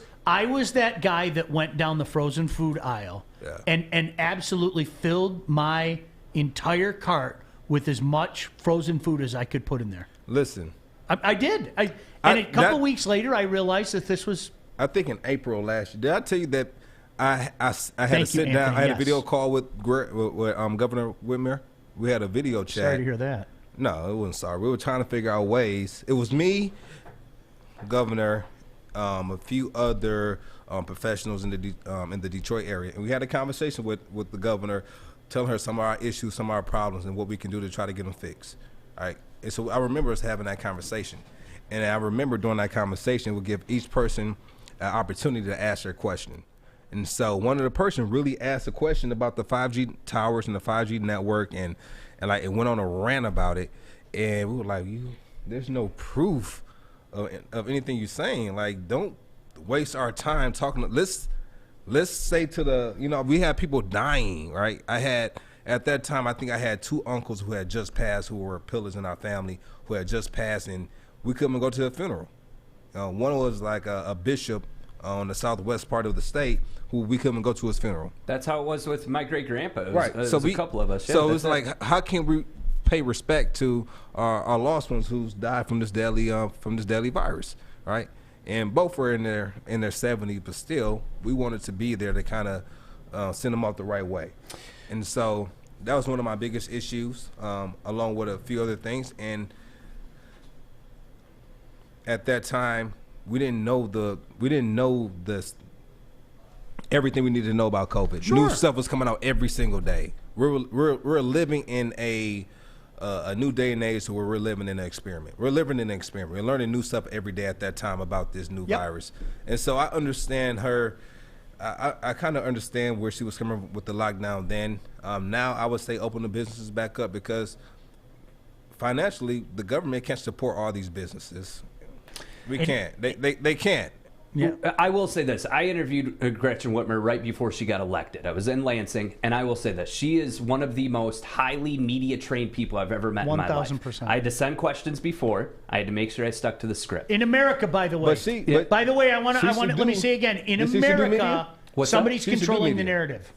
that guy that went down the frozen food aisle and absolutely filled my entire cart with as much frozen food as I could put in there. Listen, I did. A couple weeks later, I realized that this was. I think in April last year. Did I tell you that I had to sit down? I had a video call with Governor Whitmer. We had a video chat. Sorry to hear that. No, it wasn't sorry. We were trying to figure out ways. It was me, Governor, a few other professionals in the Detroit area, and we had a conversation with the governor, telling her some of our issues, some of our problems, and what we can do to try to get them fixed. All right. And so I remember us having that conversation, And I remember during that conversation, we'll give each person an opportunity to ask their question. And so one of the person really asked a question about the 5G towers and the 5G network, and like it went on a rant about it. And we were like, there's no proof of anything you're saying. Like, don't waste our time talking. Let's say to the, we had people dying, right? At that time, I think I had 2 uncles who had just passed, who were pillars in our family, who had just passed, and we couldn't go to the funeral. One was like a bishop on the southwest part of the state who we couldn't go to his funeral. That's how it was with my great-grandpa. Right. So a couple of us. Yeah, so it's like, how can we pay respect to our lost ones who's died from this deadly virus, right? And both were in their 70s, but still, we wanted to be there to kind of send them off the right way. And so that was one of my biggest issues, along with a few other things. And at that time, we didn't know everything we needed to know about COVID. Sure. New stuff was coming out every single day. We're living in a new day and age where we're living in an experiment. We're living in an experiment. We're learning new stuff every day at that time about this new virus. And so I understand her. I kind of understand where she was coming with the lockdown then. Now I would say open the businesses back up, because financially the government can't support all these businesses. We can't. They can't. Yeah. I will say this. I interviewed Gretchen Whitmer right before she got elected. I was in Lansing, and I will say this. She is one of the most highly media-trained people I've ever met in my life. 1,000%. I had to send questions before. I had to make sure I stuck to the script. In America, by the way. By the way, I want to let me say again. In America, somebody's controlling the narrative.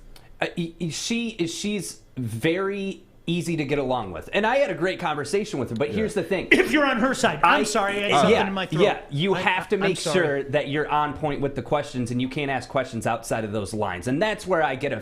She's very easy to get along with. And I had a great conversation with her, but here's the thing. If you're on her side, I'm sorry, I had something in my throat. Yeah, you have to make sure that you're on point with the questions, and you can't ask questions outside of those lines. And that's where I get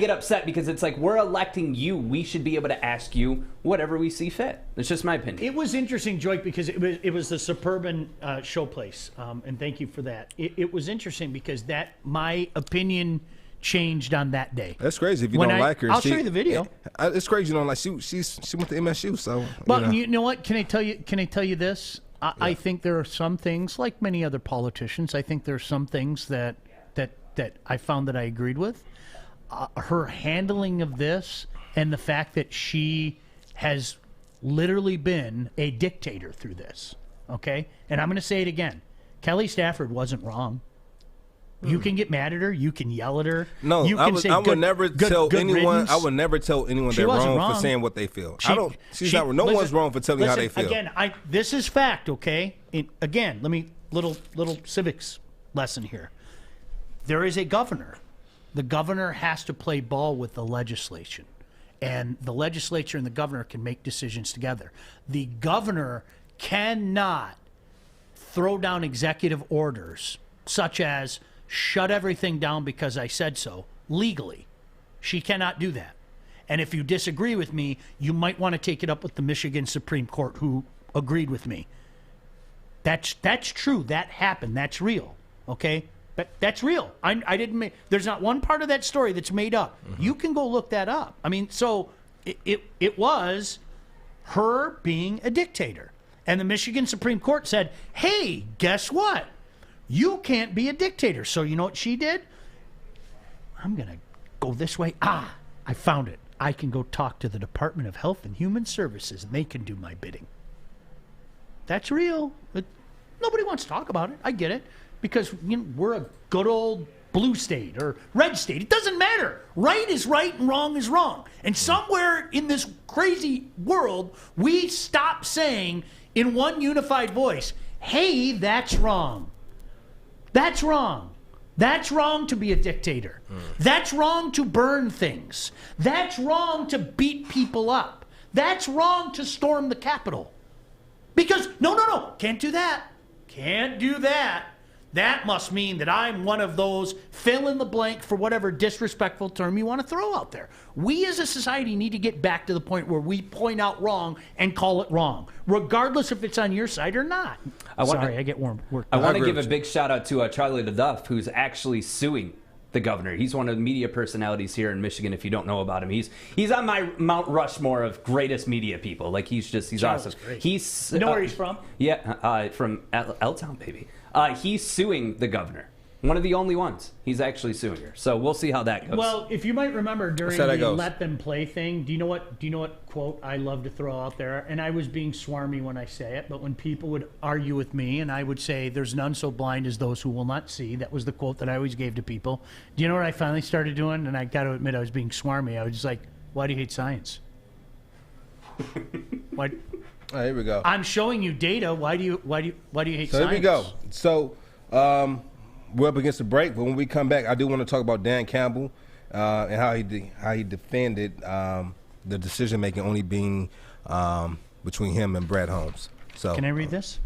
upset, because it's like, we're electing you. We should be able to ask you whatever we see fit. It's just my opinion. It was interesting, Joique, because it was the Suburban showplace, and thank you for that. It was interesting because my opinion changed on that day. That's crazy. If you don't like her, I'll show you the video. It's crazy. You don't like she went to MSU, so. But you know what? Can I tell you this? I think there are some things, like many other politicians. I think there are some things that I found that I agreed with. Her handling of this, and the fact that she has literally been a dictator through this. Okay, and I'm going to say it again. Kelly Stafford wasn't wrong. You can get mad at her. You can yell at her. No, I would never tell anyone they're wrong for saying what they feel. No one's wrong for telling you how they feel. Again, this is fact, okay? Again, let me little civics lesson here. There is a governor. The governor has to play ball with the legislation, and the legislature and the governor can make decisions together. The governor cannot throw down executive orders such as shut everything down because I said so, legally. She cannot do that. And if you disagree with me, you might want to take it up with the Michigan Supreme Court, who agreed with me. That's true. That happened. That's real. Okay? But that's real. I didn't make. There's not one part of that story that's made up. Mm-hmm. You can go look that up. I mean, so it was her being a dictator. And the Michigan Supreme Court said, hey, guess what? You can't be a dictator. So you know what she did? I'm going to go this way. I found it. I can go talk to the Department of Health and Human Services, and they can do my bidding. That's real. But nobody wants to talk about it. I get it. Because we're a good old blue state or red state. It doesn't matter. Right is right and wrong is wrong. And somewhere in this crazy world, we stop saying in one unified voice, hey, that's wrong. That's wrong. That's wrong to be a dictator. That's wrong to burn things. That's wrong to beat people up. That's wrong to storm the Capitol. Because, no, can't do that. Can't do that. That must mean that I'm one of those fill in the blank for whatever disrespectful term you want to throw out there. We as a society need to get back to the point where we point out wrong and call it wrong, regardless if it's on your side or not. I get worked. I want to give a big shout out to Charlie LaDuff, who's actually suing the governor. He's one of the media personalities here in Michigan. If you don't know about him, he's on my Mount Rushmore of greatest media people. Like he's awesome. He's You know where he's from? Yeah, from L-Town, baby. He's suing the governor. One of the only ones. He's actually suing her. So we'll see how that goes. Well, if you might remember during how that the goes. let them play thing, do you know what quote I love to throw out there? And I was being swarmy when I say it, but when people would argue with me and I would say, there's none so blind as those who will not see. That was the quote that I always gave to people. Do you know what I finally started doing? And I got to admit I was being swarmy. I was just like, why do you hate science? Why? All right, here we go. I'm showing you data. Why do you hate So science? here we go. So we're up against the break, but when we come back, I do want to talk about Dan Campbell and how he defended the decision making only being between him and Brad Holmes. So Can I read this?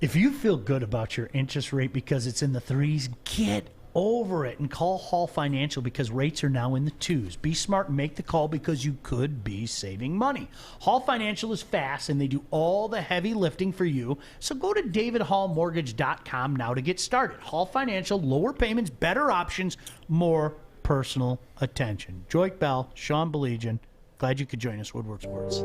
If you feel good about your interest rate because it's in the 3s, get over it and call Hall Financial because rates are now in the 2s. Be smart and make the call because you could be saving money. Hall Financial is fast and they do all the heavy lifting for you. So go to davidhallmortgage.com now to get started. Hall Financial, lower payments, better options, more personal attention. Joique Bell, Sean Baligian. Glad you could join us, Woodward Sports.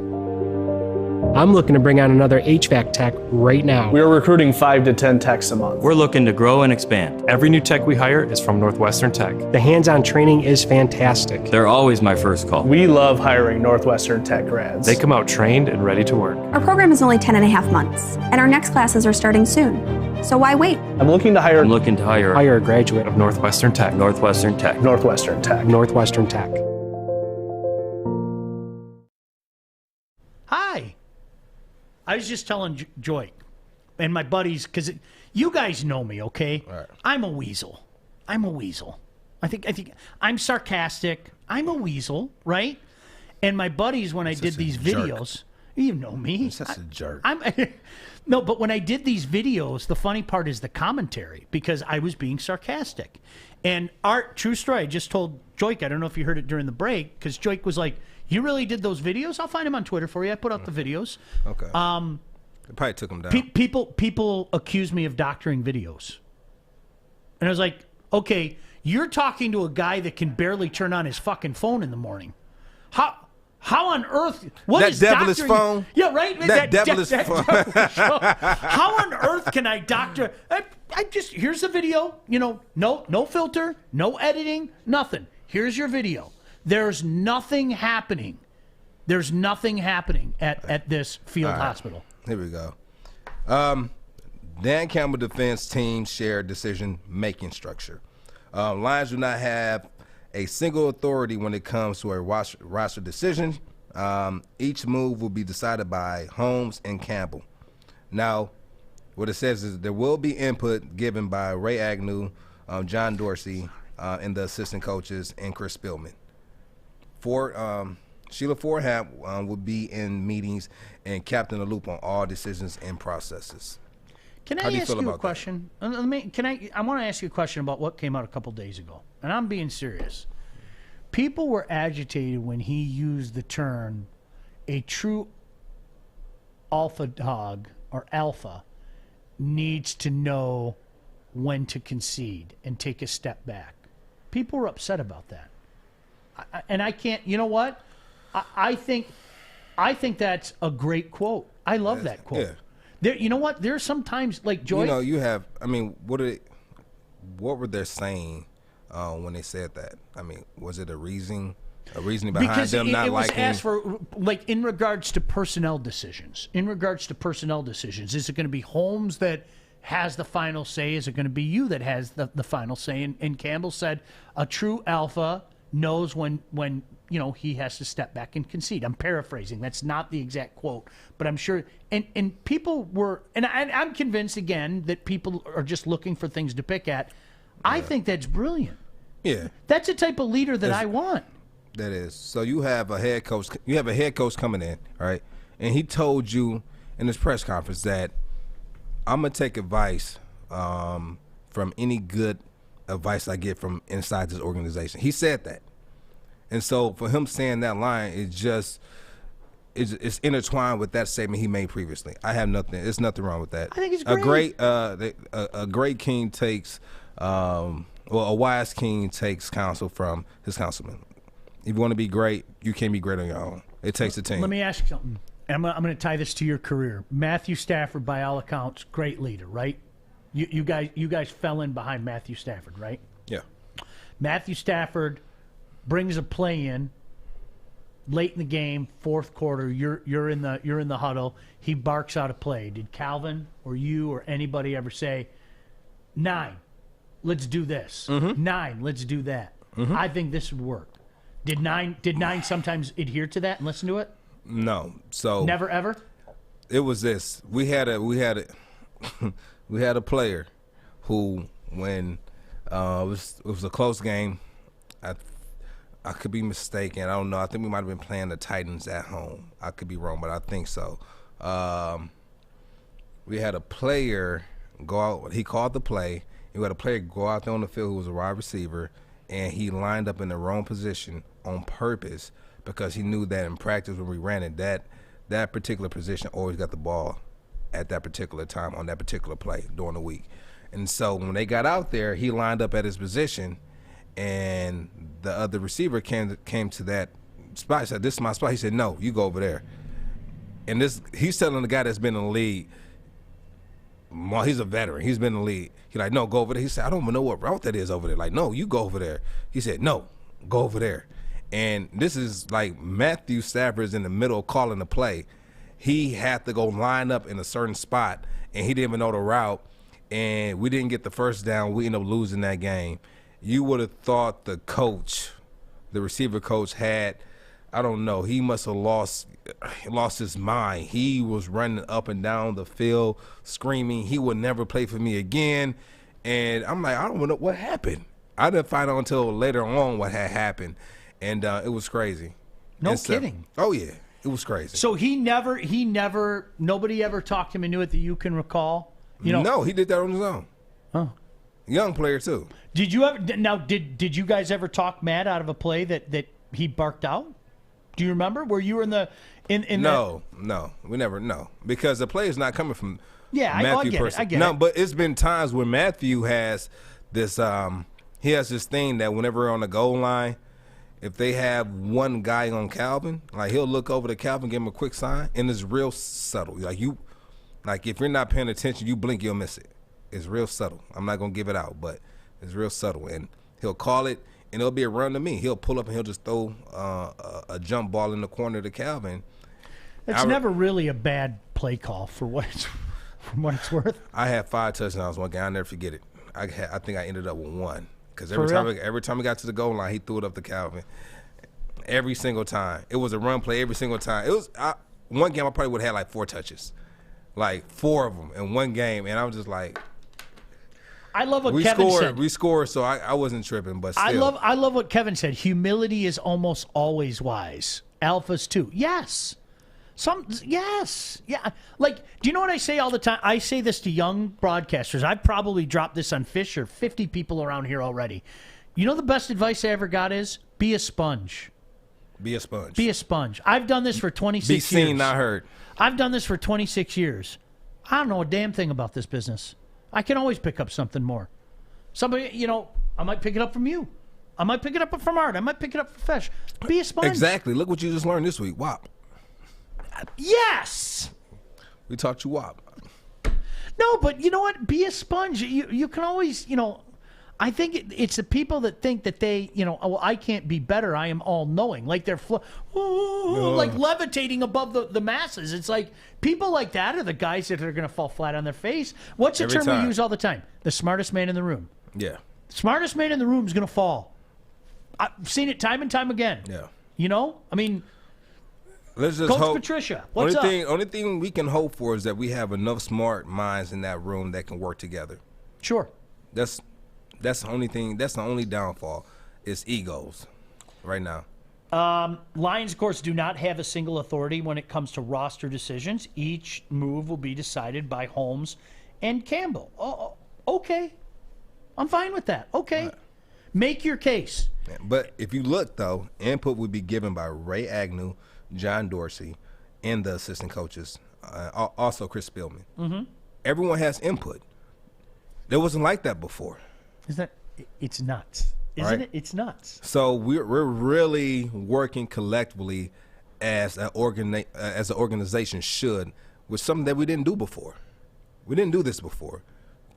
I'm looking to bring on another HVAC tech right now. We are recruiting 5 to 10 techs a month. We're looking to grow and expand. Every new tech we hire is from Northwestern Tech. The hands-on training is fantastic. They're always my first call. We love hiring Northwestern Tech grads. They come out trained and ready to work. Our program is only 10 and a half months, and our next classes are starting soon. So why wait? I'm looking to hire Hire a graduate of Northwestern Tech. Northwestern Tech. Northwestern Tech. Northwestern Tech. Hi. I was just telling Joique and my buddies, because you guys know me, okay? Right. I'm a weasel. I think I'm sarcastic. I'm a weasel, right? And my buddies, when I did these videos, you know me. You're such a jerk. No, but when I did these videos, the funny part is the commentary because I was being sarcastic. And Art, true story, I just told Joique, I don't know if you heard it during the break, because Joique was like, you really did those videos? I'll find them on Twitter for you. I put out the videos. Okay. They probably took them down. People accuse me of doctoring videos. And I was like, okay, you're talking to a guy that can barely turn on his fucking phone in the morning. How on earth? What that is devilish doctoring? phone? Yeah, right. That devilish phone. How on earth can I doctor? I just here's the video. You know, no filter, no editing, nothing. Here's your video. There's nothing happening. There's nothing happening at this field hospital. Here we go. Dan Campbell defense team shared decision-making structure. Lions do not have a single authority when it comes to a roster decision. Each move will be decided by Holmes and Campbell. Now, what it says is there will be input given by Ray Agnew, John Dorsey, and the assistant coaches, and Chris Spielman. Sheila Forham will be in meetings and captain the loop on all decisions and processes. Can I ask you a question? I want to ask you a question about what came out a couple days ago, and I'm being serious. People were agitated when he used the term "a true alpha dog" or alpha needs to know when to concede and take a step back. People were upset about that. And I can't. You know what? I think that's a great quote. I love that quote. Yeah. There, you know what? There's sometimes like Joy. You know, you have. I mean, what were they saying when they said that? I mean, was it a reasoning behind them not liking? Because it was asked for, like, in regards to personnel decisions. Is it going to be Holmes that has the final say? Is it going to be you that has the final say? And Campbell said a true alpha knows when he has to step back and concede. I'm paraphrasing. That's not the exact quote, but I'm sure. And people were, and I'm convinced again that people are just looking for things to pick at. I think that's brilliant. Yeah, that's the type of leader that I want. That is. So you have a head coach. You have a head coach coming in, right? And he told you in his press conference that I'm gonna take advice from any good advice I get from inside this organization. He said that. And so for him saying that line, it's intertwined with that statement he made previously. There's nothing wrong with that. I think it's great. A great king takes Well, a wise king takes counsel from his councilman. If you want to be great, you can't be great on your own. It takes a team. Let me ask you something. And I'm going to tie this to your career. Matthew Stafford, by all accounts, great leader, right? You guys fell in behind Matthew Stafford, right? Yeah. Matthew Stafford brings a play in late in the game, fourth quarter. You're in the huddle. He barks out a play. Did Calvin or you or anybody ever say, 9, let's do this. 9, let's do that. I think this would work. Did nine sometimes adhere to that and listen to it? No. So never ever. It was this. We had a we had a player who, when it was a close game, I could be mistaken. I don't know. I think we might have been playing the Titans at home. I could be wrong, but I think so. We had a player go out. He called the play. We had a player go out there on the field who was a wide receiver, and he lined up in the wrong position on purpose because he knew that in practice when we ran it, that particular position always got the ball at that particular time on that particular play during the week. And so when they got out there, he lined up at his position, and the other receiver came to that spot. He said, "This is my spot." He said, "No, you go over there." And he's telling the guy that's been in the league, well, he's a veteran. He's been in the league. He's like, "No, go over there." He said, "I don't even know what route that is over there." Like, "No, you go over there." He said, "No, go over there." And this is like Matthew Stafford's in the middle calling the play. He had to go line up in a certain spot, and he didn't even know the route. And we didn't get the first down. We ended up losing that game. You would have thought the coach, the receiver coach, had, I don't know, he must have lost his mind. He was running up and down the field screaming, he would never play for me again. And I'm like, I don't know what happened. I didn't find out until later on what had happened. And it was crazy. No kidding. Oh, yeah. It was crazy. So nobody ever talked him into it that you can recall? No, he did that on his own. Oh. Young player, too. Did you ever, now, did you guys ever talk Matt out of a play that he barked out? Do you remember? Were you in the, No, we never, no. Because the play is not coming from Matthew person. I get it. No, but it's been times when Matthew has this, he has this thing that whenever we're on the goal line, if they have one guy on Calvin, like he'll look over to Calvin, give him a quick sign, and it's real subtle. Like if you're not paying attention, you blink, you'll miss it. It's real subtle. I'm not gonna give it out, but it's real subtle. And he'll call it, and it'll be a run to me. He'll pull up and he'll just throw a jump ball in the corner to Calvin. It's never really a bad play call for what it's worth. I had 5 touchdowns one game. I'll never forget it. I think I ended up with 1. Because every time we got to the goal line, he threw it up to Calvin. Every single time. It was a run play every single time. It was one game I probably would have had like 4 touches. Like 4 of them in one game. And I was just like, I love what Kevin said. We scored, so I wasn't tripping, but still. I love what Kevin said. Humility is almost always wise. Alphas too. Yes. Yes. Yeah. Like, do you know what I say all the time? I say this to young broadcasters. I've probably dropped this on Fisher, 50 people around here already. You know the best advice I ever got is be a sponge. Be a sponge. Be a sponge. I've done this for 26 years. Be seen, not heard. I've done this for 26 years. I don't know a damn thing about this business. I can always pick up something more. Somebody, I might pick it up from you. I might pick it up from Art. I might pick it up from Fesh. Be a sponge. Exactly. Look what you just learned this week. WAP. Yes. We taught you WAP. No, but you know what? Be a sponge. You can always, I think it's the people that think that they, I can't be better. I am all knowing. Like they're like levitating above the masses. It's like people like that are the guys that are going to fall flat on their face. What's the term we use all the time? The smartest man in the room. Yeah. Smartest man in the room is going to fall. I've seen it time and time again. Yeah. I mean, let's just Coach hope. Patricia, what's up? Only thing we can hope for is that we have enough smart minds in that room that can work together. Sure. That's the only thing. That's the only downfall is egos right now. Lions, of course, do not have a single authority when it comes to roster decisions. Each move will be decided by Holmes and Campbell. Oh, okay. I'm fine with that. Okay. Right. Make your case. But if you look, though, input would be given by Ray Agnew, John Dorsey, and the assistant coaches, also Chris Spielman. Mm-hmm. Everyone has input. There wasn't like that before. Is that It's nuts, isn't Right. it? It's nuts. So we're really working collectively as an organization should, with something that we didn't do before. We didn't do this before.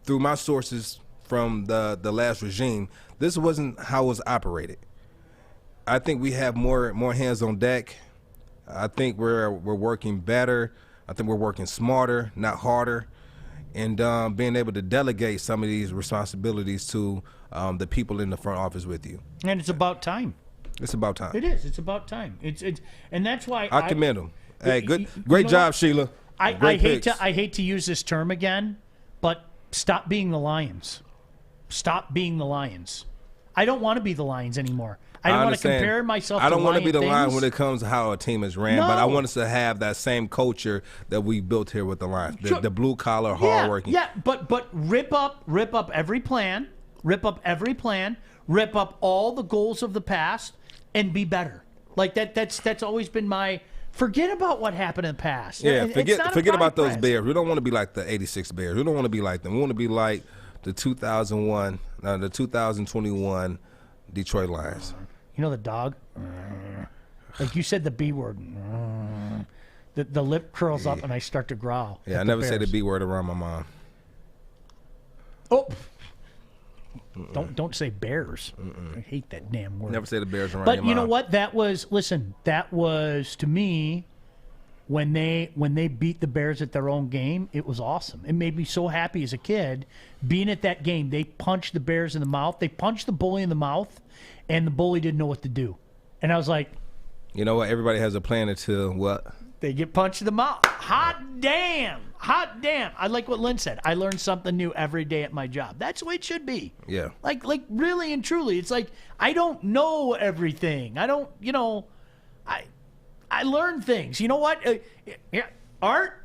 Through my sources from the last regime, this wasn't how it was operated. I think we have more hands on deck. I think we're working better. I think we're working smarter, not harder, and being able to delegate some of these responsibilities to the people in the front office with you. And it's about time. It's about time. It is. It's about time. It's and that's why I commend them. Hey, great know job, what? Sheila. I Great hate picks. I hate to use this term again, but stop being the Lions. Stop being the Lions. I don't want to be the Lions anymore. I don't want to understand. compare myself I don't to want to be the Lion Lions things. when it comes to how a team is ran, but I No. want us to have that same culture that we built here with the Lions. Sure. The blue collar, hardworking. Yeah, but rip up every plan, rip up all the goals of the past, and be better. Like that's always been my. Forget about what happened in the past. Yeah, It's not a forget about those progress. Bears. We don't want to be like the '86 Bears. We don't want to be like them. We want to be like the 2021 Detroit Lions. You know the dog? Like you said the B word. The lip curls up and I start to growl. Yeah, at I the never say the Bears. B word around my mom. Oh. Don't say bears. I hate that damn word. Never say the Bears around But your you know mom. what? That was to me when they beat the Bears at their own game, it was awesome. It made me so happy as a kid being at that game. They punched the Bears in the mouth. They punched the bully in the mouth, and the bully didn't know what to do. And I was like, You know what? Everybody has a plan until what? they get punched in the mouth. Hot damn. Hot damn. I like what Lynn said. I learn something new every day at my job. That's the way it should be. Yeah. Like really and truly. It's like I don't know everything. I don't, I learn things. You know what? Art,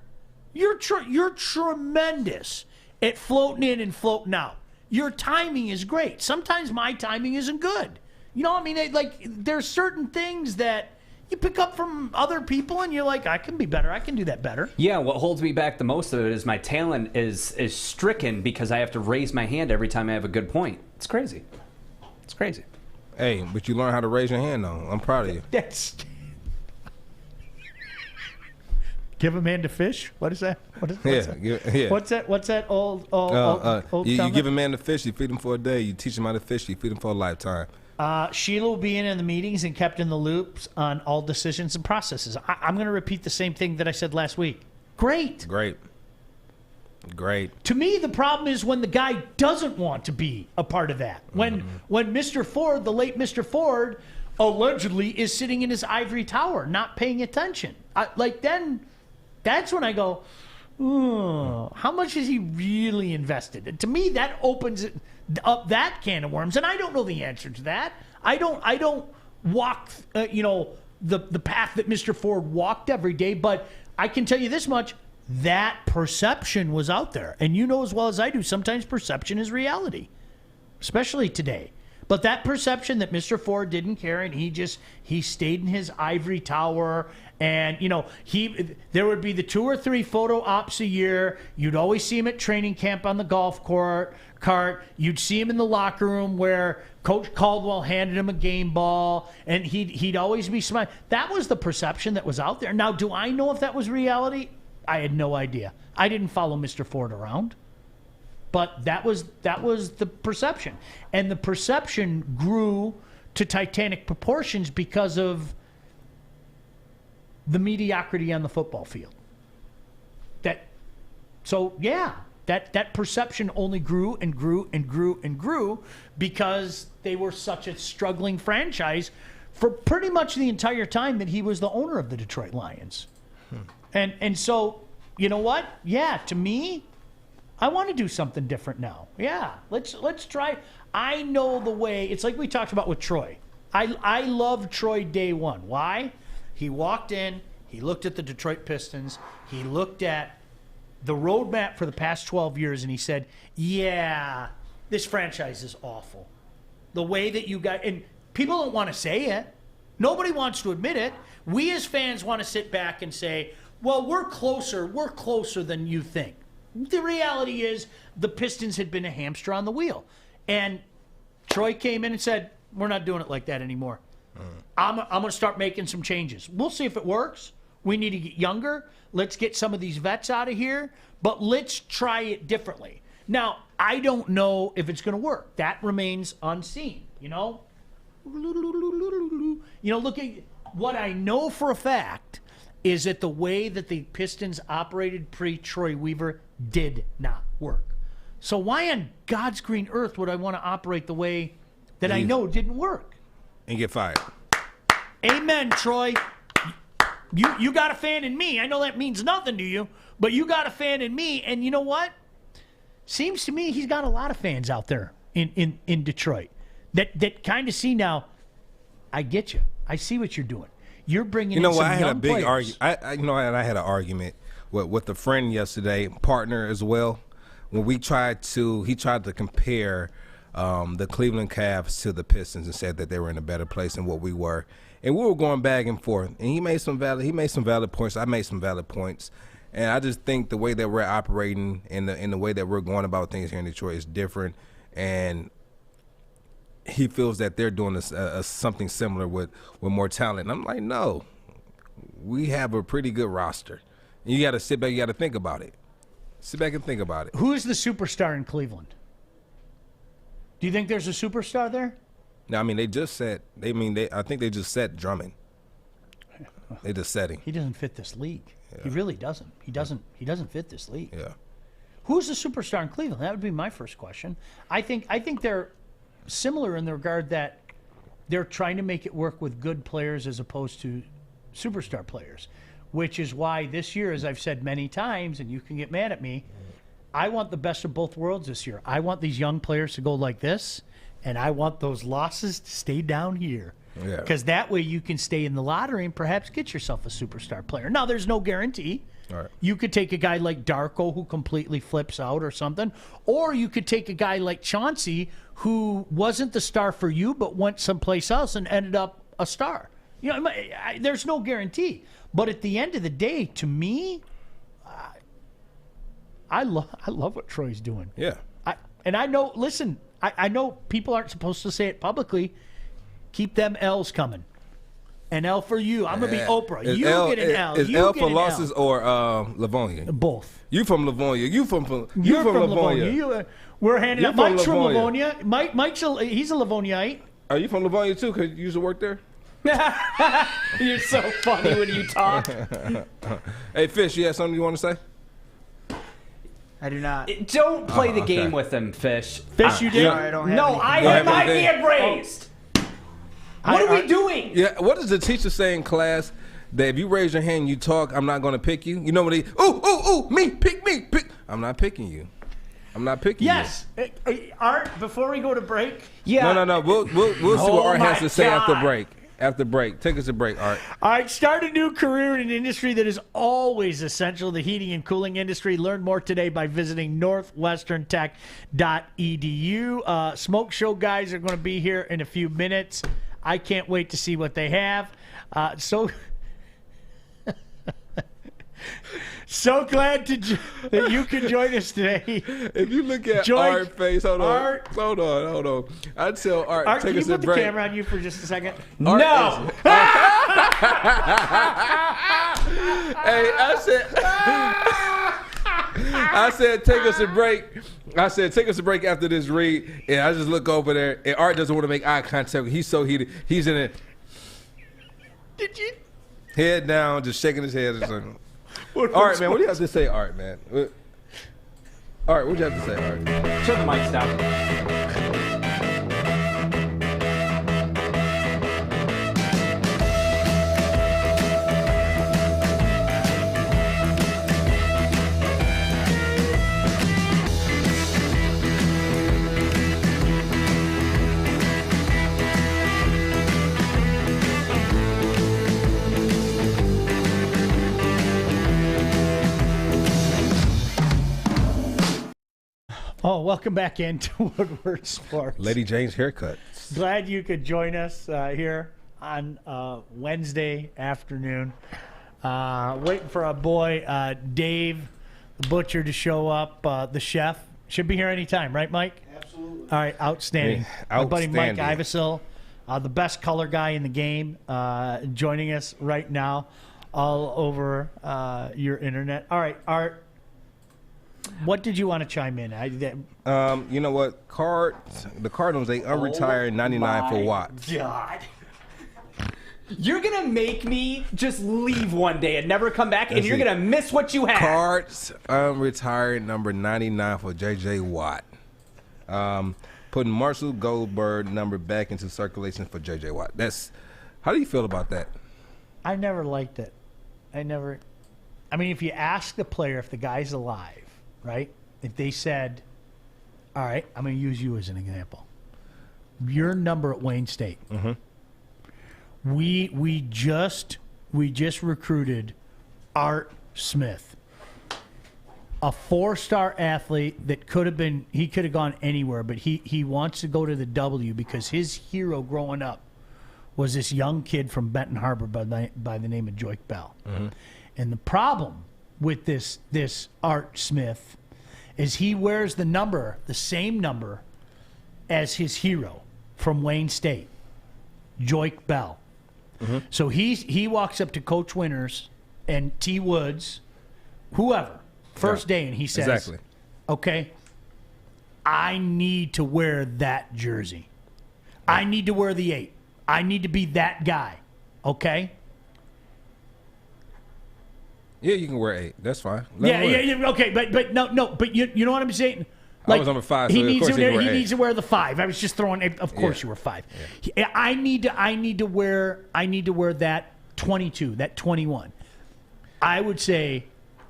you're tremendous at floating in and floating out. Your timing is great. Sometimes my timing isn't good. You know what I mean? There's certain things that you pick up from other people and you're like, I can be better. I can do that better. Yeah, what holds me back the most of it is my talent is stricken because I have to raise my hand every time I have a good point. It's crazy. It's crazy. Hey, but you learn how to raise your hand, though. I'm proud of you. That's... Give a man to fish? What is that? What's that? Yeah. What's that old You comment? give a man the fish, you feed him for a day. You teach him how to fish, you feed him for a lifetime. Sheila will be in the meetings and kept in the loops on all decisions and processes. I'm going to repeat the same thing that I said last week. Great. Great. To me, the problem is when the guy doesn't want to be a part of that. When Mr. Ford, the late Mr. Ford, allegedly is sitting in his ivory tower, not paying attention. Then that's when I go, how much is he really invested? And to me, that opens up that can of worms, and I don't know the answer to that. I don't walk, the path that Mr. Ford walked every day, but I can tell you this much: that perception was out there, and you know as well as I do. Sometimes perception is reality, especially today. But that perception that Mr. Ford didn't care and he stayed in his ivory tower, and there would be the 2 or 3 photo ops a year. You'd always see him at training camp on the golf cart. You'd see him in the locker room where Coach Caldwell handed him a game ball, and he'd always be smiling. That was the perception that was out there. Now, do I know if that was reality? I had no idea. I didn't follow Mr. Ford around. But that was the perception. And the perception grew to titanic proportions because of the mediocrity on the football field. That perception only grew and grew and grew and grew because they were such a struggling franchise for pretty much the entire time that he was the owner of the Detroit Lions. And so, you know what? Yeah, to me, I want to do something different now. Yeah, let's try. I know the way. It's like we talked about with Troy. I love Troy day one. Why? He walked in. He looked at the Detroit Pistons. He looked at the roadmap for the past 12 years, and he said, yeah, this franchise is awful. The way that you got, and people don't want to say it. Nobody wants to admit it. We as fans want to sit back and say, well, we're closer than you think. The reality is the Pistons had been a hamster on the wheel. And Troy came in and said, we're not doing it like that anymore. I'm going to start making some changes. We'll see if it works. We need to get younger. Let's get some of these vets out of here, but let's try it differently. Now, I don't know if it's going to work. That remains unseen, you know? Look at what I know for a fact is that the way that the Pistons operated pre-Troy Weaver did not work. So why on God's green earth would I want to operate the way that I know didn't work? And get fired. Amen, Troy. You got a fan in me. I know that means nothing to you, but you got a fan in me. And you know what? Seems to me he's got a lot of fans out there in Detroit that kind of see now, I get you. I see what you're doing. You're bringing in some young players. I had a big argument. I had an argument with a friend yesterday, partner as well, when he tried to compare the Cleveland Cavs to the Pistons and said that they were in a better place than what we were. And we were going back and forth. And he made some valid points. I made some valid points. And I just think the way that we're operating and the way that we're going about things here in Detroit is different. And he feels that they're doing something similar with more talent. And I'm like, no, we have a pretty good roster. And you got to sit back. You got to think about it. Sit back and think about it. Who is the superstar in Cleveland? Do you think there's a superstar there? No, I mean I think they just set Drummond. They just set him. He doesn't fit this league. Yeah. He really doesn't. He doesn't fit this league. Yeah. Who's the superstar in Cleveland? That would be my first question. I think they're similar in the regard that they're trying to make it work with good players as opposed to superstar players, which is why this year, as I've said many times, and you can get mad at me, I want the best of both worlds this year. I want these young players to go like this, and I want those losses to stay down here. Because that way you can stay in the lottery and perhaps get yourself a superstar player. Now, there's no guarantee. Right. You could take a guy like Darko who completely flips out or something, or you could take a guy like Chauncey who wasn't the star for you but went someplace else and ended up a star. There's no guarantee. But at the end of the day, to me, I love what Troy's doing. Yeah. I know, listen, I know people aren't supposed to say it publicly. Keep them L's coming. An L for you. I'm going to be Oprah. You get an L. Is L for losses or Livonia? Both. You from Livonia. You from Livonia. We're handing out. Mike's from Livonia. Mike's he's a Livoniaite. Are you from Livonia too? Because you used to work there? You're so funny when you talk. Hey, Fish, you have something you want to say? I do not. Don't play the game with them, Fish. Fish, you did? No, I don't have No, anything. I have my hand raised. What are we doing? Yeah, what does the teacher say in class? That if you raise your hand and you talk, I'm not going to pick you? You know what me, pick me, pick. I'm not picking you. I'm not picking you. Yes. Art, before we go to break. Yeah. No. We'll see what Art has to say after break. After break. Take us a break, Art. All right, start a new career in an industry that is always essential, the heating and cooling industry. Learn more today by visiting northwesterntech.edu. Smoke Show guys are going to be here in a few minutes. I can't wait to see what they have. So glad that you can join us today. If you look at Art's face, hold on. I'd tell Art, take us a break. Can you put the camera on you for just a second? No. Hey, I said, take us a break. I said, take us a break after this read. And I just look over there, and Art doesn't want to make eye contact. He's so heated. He's in it. Did you? Head down, just shaking his head or something. All right, man. What do you have to say, Art, man? Art, what do you have to say, Art? Turn the mics down. Oh, welcome back into Woodward Sports. Lady Jane's haircut. Glad you could join us here on Wednesday afternoon. Waiting for our boy Dave, the butcher, to show up. The chef, Should be here anytime, right, Mike? Absolutely. All right, outstanding. Yeah, My buddy Mike outstanding. Ivesil, the best color guy in the game, joining us right now all over your internet. All right, Art, what did you want to chime in? You know what? The Cardinals, they unretired 99 for Watt. God. You're going to make me just leave one day and never come back, and you're going to miss what you had. Cards unretired number 99 for J.J. Watt. Putting Marshall Goldberg number back into circulation for J.J. Watt. How do you feel about that? I never liked it. I mean, if you ask the player if the guy's alive, right? If they said, all right, I'm going to use you as an example. Your number at Wayne State. Mm-hmm. We just recruited Art Smith, a 4-star athlete that could have gone anywhere, but he wants to go to the W because his hero growing up was this young kid from Benton Harbor by the name of Joique Bell. Mm-hmm. And the problem with this Art Smith is he wears the same number as his hero from Wayne State, Joique Bell. Mm-hmm. So he walks up to Coach Winters and T. Woods, whoever, first day, and he says, exactly. Okay, I need to wear that jersey. I need to wear the 8. I need to be that guy. Okay? Yeah, you can wear 8. That's fine. Yeah. Okay, but no. But you know what I'm saying? I was number 5, so he of needs course to he wear, can wear he 8. needs to wear the 5. I was just throwing. Of course, you were 5. Yeah. I need to wear that 22, that 21. I would say,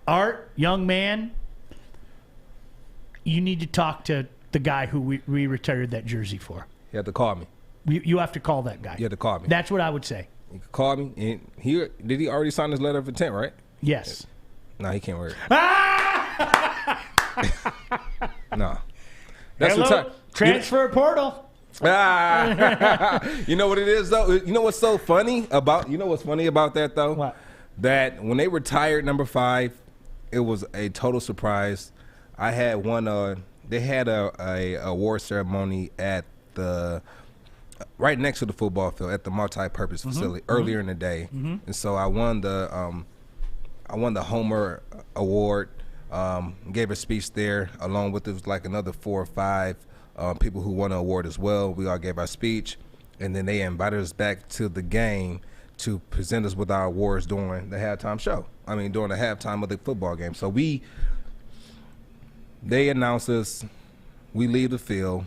Art, young man, you need to talk to the guy who we retired that jersey for. You have to call me. You have to call that guy. You have to call me. That's what I would say. You can call me. And did he already sign his letter of intent, right? Yes. No, he can't wear it. Ah! No. That's Hello, transfer portal. You know what it is, though? You know what's so funny about that, though? What? That when they retired number 5, it was a total surprise. I had one. They had a award ceremony at the right next to the football field at the multi-purpose facility earlier in the day, and so I won the Homer Award. Gave a speech there along with another 4 or 5 people who won an award as well. We all gave our speech, and then they invited us back to the game to present us with our awards during the halftime show. I mean, during the halftime of the football game. So they announced us. We leave the field.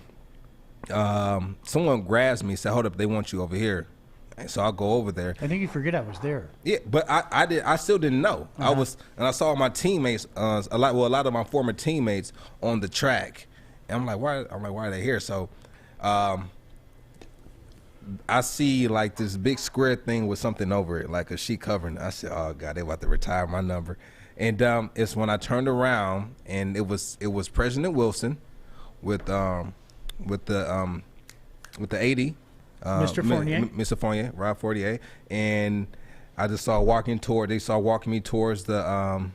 Someone grabs me, said, "Hold up, they want you over here." And so I'll go over there. I think you forget I was there. Yeah, but I still didn't know. I saw my teammates, a lot of my former teammates on the track. And I'm like, why are they here? So I see like this big square thing with something over it, like a sheet covering. I said, oh God, they about to retire my number. And it's when I turned around and it was President Wilson with the 80. Mr. Fournier. Mr. Fournier, Rob Fortier. And I just saw walking me towards the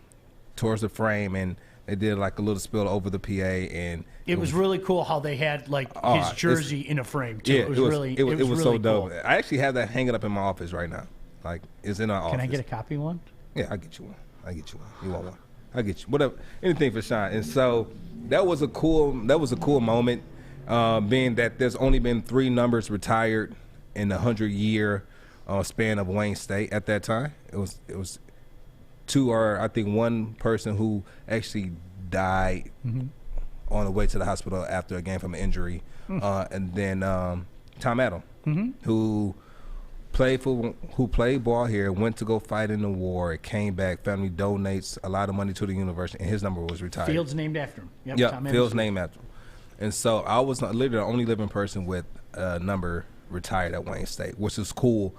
frame, and they did like a little spill over the PA, and it was really cool how they had like his jersey in a frame too. Yeah, it was really so really dope. cool. I actually have that hanging up in my office right now. Like it's in our office. Can I get a copy of one? Yeah, I'll get you one. You want one? I'll get you whatever, anything for Sean. And so that was a cool moment. Being that there's only been 3 numbers retired in the 100-year span of Wayne State at that time. It was 2, or I think 1 person who actually died on the way to the hospital after a game from an injury, and then Tom Adam, who played ball here, went to go fight in the war, came back, family donates a lot of money to the university, and his number was retired. Field's named after him. Yep, yeah, Field's named after him. And so I was literally the only living person with a number retired at Wayne State, which is cool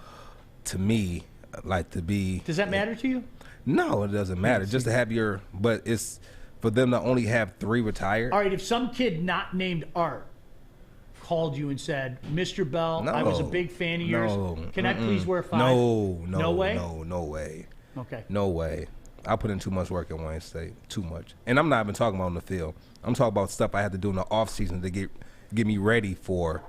to me, like to be. Does that matter to you? No, it doesn't matter. Just to have but it's for them to only have 3 retired. All right, if some kid not named Art called you and said, Mr. Bell, I was a big fan of yours. Can I please wear 5? No way? No way. Okay. No way. I put in too much work at Wayne State, too much. And I'm not even talking about on the field. I'm talking about stuff I had to do in the off season to get me ready for.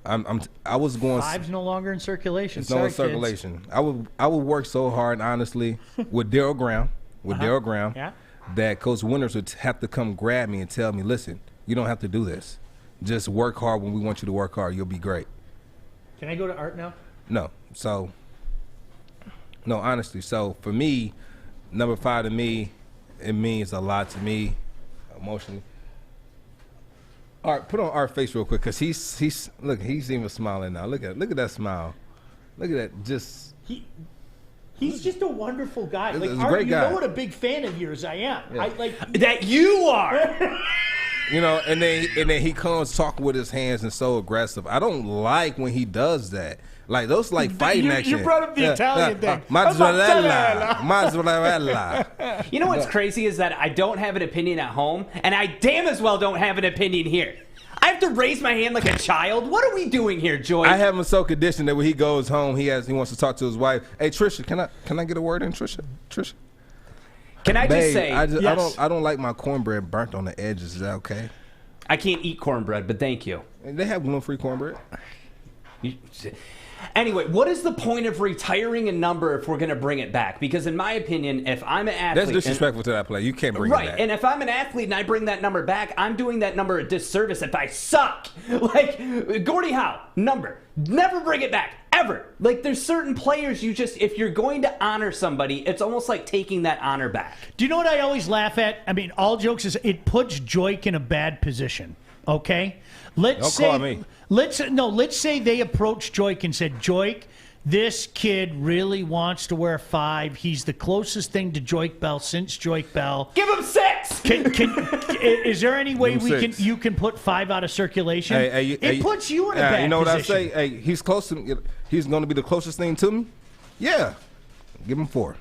I was going. 5's no longer in circulation. It's no circulation. I would work so hard, honestly, with Darryl Graham, Yeah. that Coach Winters would have to come grab me and tell me, listen, you don't have to do this. Just work hard when we want you to work hard. You'll be great. Can I go to Art now? No. So, no, honestly. So, for me, number 5 to me, it means a lot to me emotionally. Art, put on Art's face real quick, because he's look, he's even smiling now. Look at that smile. Look at that. Just He's just a wonderful guy. Like, a Art, great guy. You know what a big fan of yours I am. Yeah. I like That you are. You know, and then he comes talking with his hands and so aggressive. I don't like when he does that. Like those fighting action. You brought up the Italian thing. Mozzarella. You know what's crazy is that I don't have an opinion at home, and I damn as well don't have an opinion here. I have to raise my hand like a child. What are we doing here, Joy? I have him so conditioned that when he goes home, he wants to talk to his wife. Hey, Trisha, can I get a word in, Trisha? Can I just say, yes. I don't like my cornbread burnt on the edges. Is that okay? I can't eat cornbread, but thank you. They have gluten-free cornbread. Anyway, what is the point of retiring a number if we're going to bring it back? Because in my opinion, if I'm an athlete... That's disrespectful to that play. You can't bring it back. Right, and if I'm an athlete and I bring that number back, I'm doing that number a disservice if I suck. Like, Gordie Howe, number. Never bring it back, ever. Like, there's certain players you just... If you're going to honor somebody, it's almost like taking that honor back. Do you know what I always laugh at? I mean, all jokes is it puts Joique in a bad position. Okay, let's call me. Let's say they approached Joique and said, Joique, this kid really wants to wear 5. He's the closest thing to Joique Bell since Joique Bell. Give him 6. Is there any way you can put 5 out of circulation? It puts you in a bad position. You know what I say? Hey, he's close to. He's going to be the closest thing to me. Yeah, give him 4.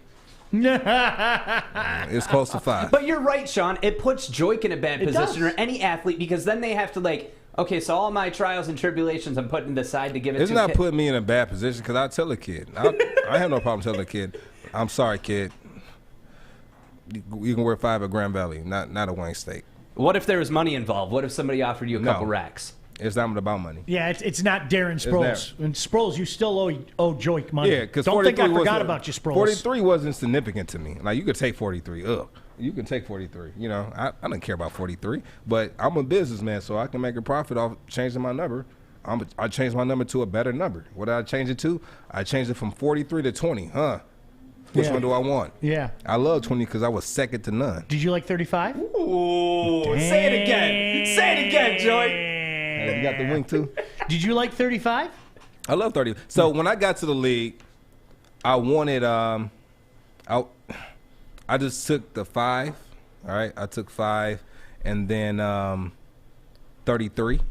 It's close to 5. But you're right, Sean. It puts Joique in a bad position, or any athlete, because then they have to okay, so all my trials and tribulations I'm putting aside to give it to It's not putting me in a bad position, because I tell a kid. I have no problem telling a kid, I'm sorry, kid. You can wear 5 at Grand Valley, not at Wayne State. What if there was money involved? What if somebody offered you a couple racks? It's not about money. Yeah, it's not Darren Sproles. And Sproles, you still owe Joique money. Yeah, because don't think I forgot about you, Sproles. 43 wasn't significant to me. Like, you could take 43. You can take 43. You know, I don't care about 43. But I'm a businessman, so I can make a profit off changing my number. I changed my number to a better number. What did I change it to? I changed it from 43 to 20. Which one do I want? Yeah. I love 20 because I was second to none. Did you like 35? Ooh, say it again. Say it again, Joy. Hey, you got the wing too? Did you like 35? I love 30. So when I got to the league, I wanted I just took the 5. All right, I took 5, and then 33.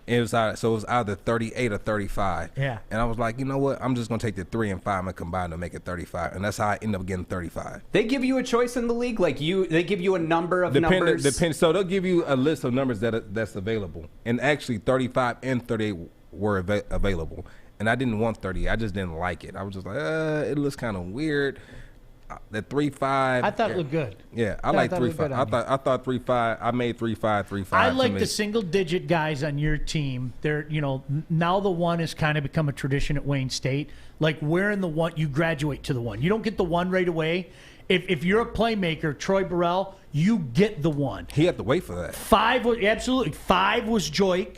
It was either 38 or 35. Yeah. And I was like, you know what? I'm just gonna take the 3 and 5 and combine to make it 35, and that's how I end up getting 35. They give you a choice in the league, they give you a number of numbers. So they'll give you a list of numbers that's available, and actually 35 and 38 were available. And I didn't want 30. I just didn't like it. I was just like, it looks kind of weird. The 3-5. I thought it looked good. Yeah, I like 3-5. I thought 3-5. I made 3-5, 3-5. I like the single-digit guys on your team. They're, now the 1 has kind of become a tradition at Wayne State. Like, wearing the 1, you graduate to the 1. You don't get the 1 right away. If you're a playmaker, Troy Burrell, you get the 1. He had to wait for that. 5 was absolutely 5 was Joique.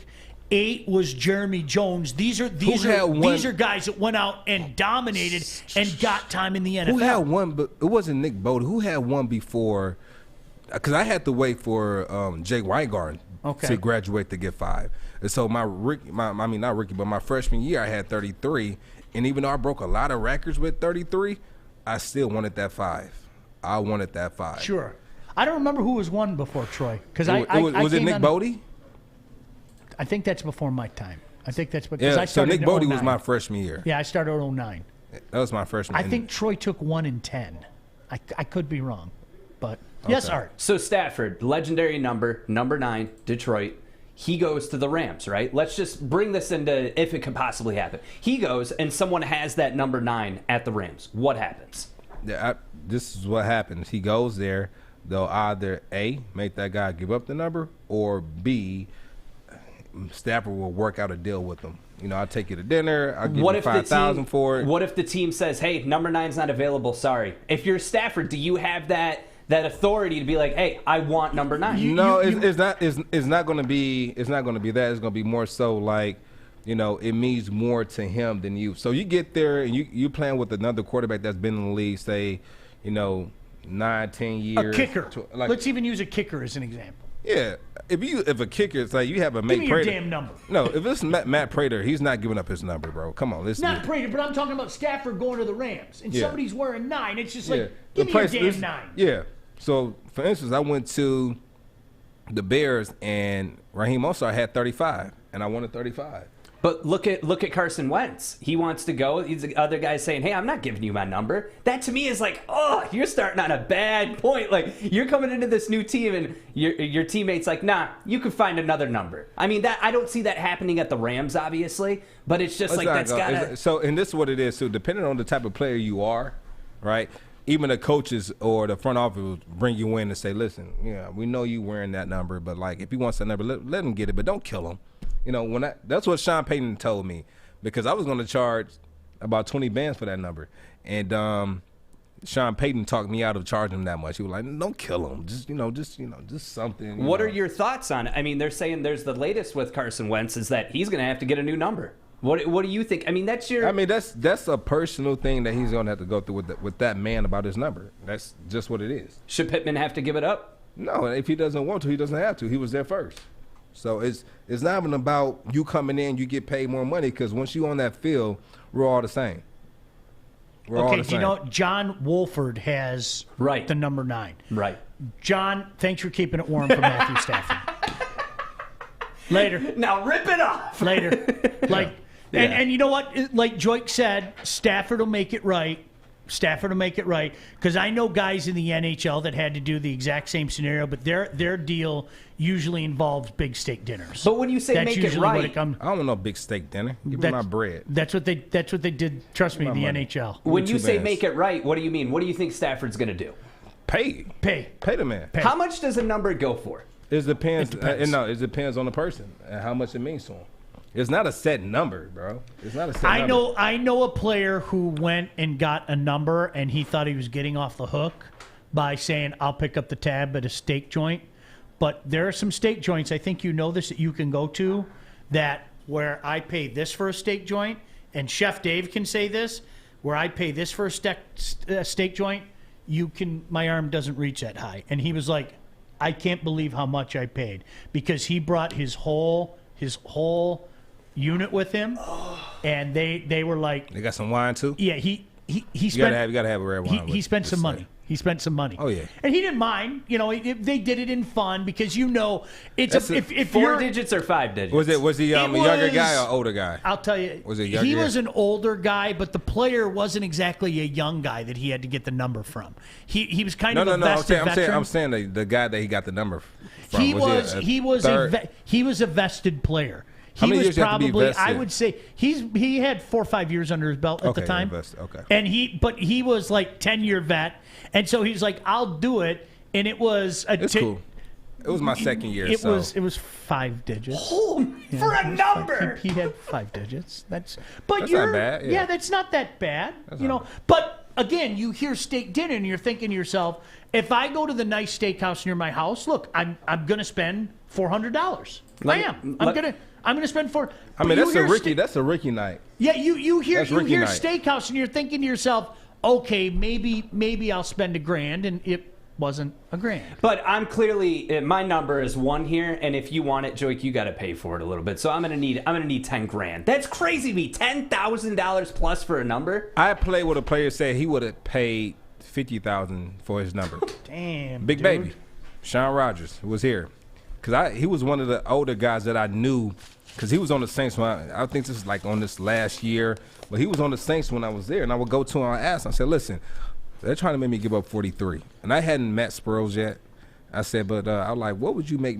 8 was Jeremy Jones. These are guys that went out and dominated and got time in the NFL. Who had 1? But it wasn't Nick Bodie. Who had 1 before? Because I had to wait for Jake Weingarten to graduate to get 5. And so my freshman year I had 33, and even though I broke a lot of records with 33, I still wanted that 5. I wanted that 5. Sure. I don't remember who was 1 before Troy. Was it Nick Bodie? I think that's before my time. I think that's because I started so Nick Bodie 09. was my freshman year. Yeah, I started 09. That was my freshman. I think Troy took 1 and 10. I could be wrong, but yes, Art. So Stafford, legendary number 9, Detroit. He goes to the Rams, right? Let's just bring this into if it could possibly happen. He goes and someone has that number 9 at the Rams. What happens? this is what happens. He goes there. They'll either A, make that guy give up the number, or B, Stafford will work out a deal with him. You know, I'll take you to dinner. I'll give you $5,000 for it. What if the team says, "Hey, number 9's not available. Sorry." If you're Stafford, do you have that authority to be like, "Hey, I want number 9"? No, it's not going to be. It's not going to be that. It's going to be more so like, you know, it means more to him than you. So you get there and you playing with another quarterback that's been in the league, say, you know, 9-10 years. A kicker. Let's even use a kicker as an example. Yeah, if a kicker, it's like you have a Matt Give me your Prater. damn number. No, if it's Matt Prater, he's not giving up his number, bro. Come on, listen. Not Prater, but I'm talking about Stafford going to the Rams, and somebody's wearing 9. It's just like, give me your damn 9. Yeah. So, for instance, I went to the Bears, and Raheem Mostert had 35, and I wanted 35. But look at Carson Wentz. He wants to go. He's the other guy saying, "Hey, I'm not giving you my number." That to me is like, oh, you're starting on a bad point. Like, you're coming into this new team and your teammate's like, "Nah, you can find another number." I mean, that I don't see that happening at the Rams, obviously, but it's just like that's gotta. So, and this is what it is. So, depending on the type of player you are, right? Even the coaches or the front office will bring you in and say, "Listen, yeah, we know you wearing that number, but like, if he wants that number, let him get it, but don't kill him." You know, that's what Sean Payton told me, because I was going to charge about 20 bands for that number, and Sean Payton talked me out of charging him that much. He was like, "Don't kill him, just something." What are your thoughts on it? I mean, they're saying there's the latest with Carson Wentz is that he's going to have to get a new number. What do you think? I mean, that's a personal thing that he's going to have to go through with that man about his number. That's just what it is. Should Pittman have to give it up? No, if he doesn't want to, he doesn't have to. He was there first. So it's not even about you coming in, you get paid more money, because once you on that field, we're all the same. Okay, do you know John Wolford has the number 9? Right. John, thanks for keeping it warm for Matthew Stafford. Later. Now rip it off. Later. And you know what? Like Joique said, Stafford will make it right. Stafford will make it right, because I know guys in the NHL that had to do the exact same scenario, but their deal usually involves big steak dinners. But when you say make it right, I don't want no big steak dinner. Give me my bread. That's what they did. Trust me, the NHL. When you say make it right, what do you mean? What do you think Stafford's going to do? Pay the man. How much does a number go for? It depends. It depends on the person and how much it means to him. It's not a set number, bro. It's not a set number. I know a player who went and got a number, and he thought he was getting off the hook by saying, "I'll pick up the tab at a steak joint." But there are some steak joints, I think you know this, that you can go to that where I pay this for a steak joint, and Chef Dave can say this, where I pay this for a steak joint, my arm doesn't reach that high. And he was like, "I can't believe how much I paid," because he brought his whole unit with him, and they were like, they got some wine too. Yeah, he spent. You gotta have a red wine. He spent some money. He spent some money. Oh yeah, and he didn't mind. You know, they did it in fun, because if 4 digits or 5 digits. Was he a younger guy or older guy? I'll tell you. Was it younger? He was an older guy, but the player wasn't exactly a young guy that he had to get the number from. He was kind of a vested veteran. I'm saying the guy that he got the number from. He was a vested player. He was probably, I would say, he had 4 or 5 years under his belt at the time. Okay. And he was like 10-year vet, and so he's like, "I'll do it," and it was it's cool. It was my second year. It was 5 digits. For a number. He had 5 digits. That's not bad. Yeah, that's not that bad. But again, you hear steak dinner and you're thinking to yourself, if I go to the nice steakhouse near my house, look, I'm gonna spend $400. I'm gonna spend $400. I mean, that's a Ricky night. Yeah, you hear steakhouse and you're thinking to yourself, okay, maybe I'll spend $1,000, and it wasn't $1,000. But I'm clearly, my number is 1 here, and if you want it, Joique, you got to pay for it a little bit. So I'm gonna need $10,000. That's crazy to me. $10,000 plus for a number. I played with a player said he would have paid $50,000 for his number. Damn, Big dude. Baby, Sean Rogers was here, because he was one of the older guys that I knew, because he was on the Saints when I think this is like on this last year, but he was on the Saints when I was there, and I would go to him and I asked him, I said, "Listen, they're trying to make me give up 43, and I hadn't met Sproles yet." I said, but I was like, what would you make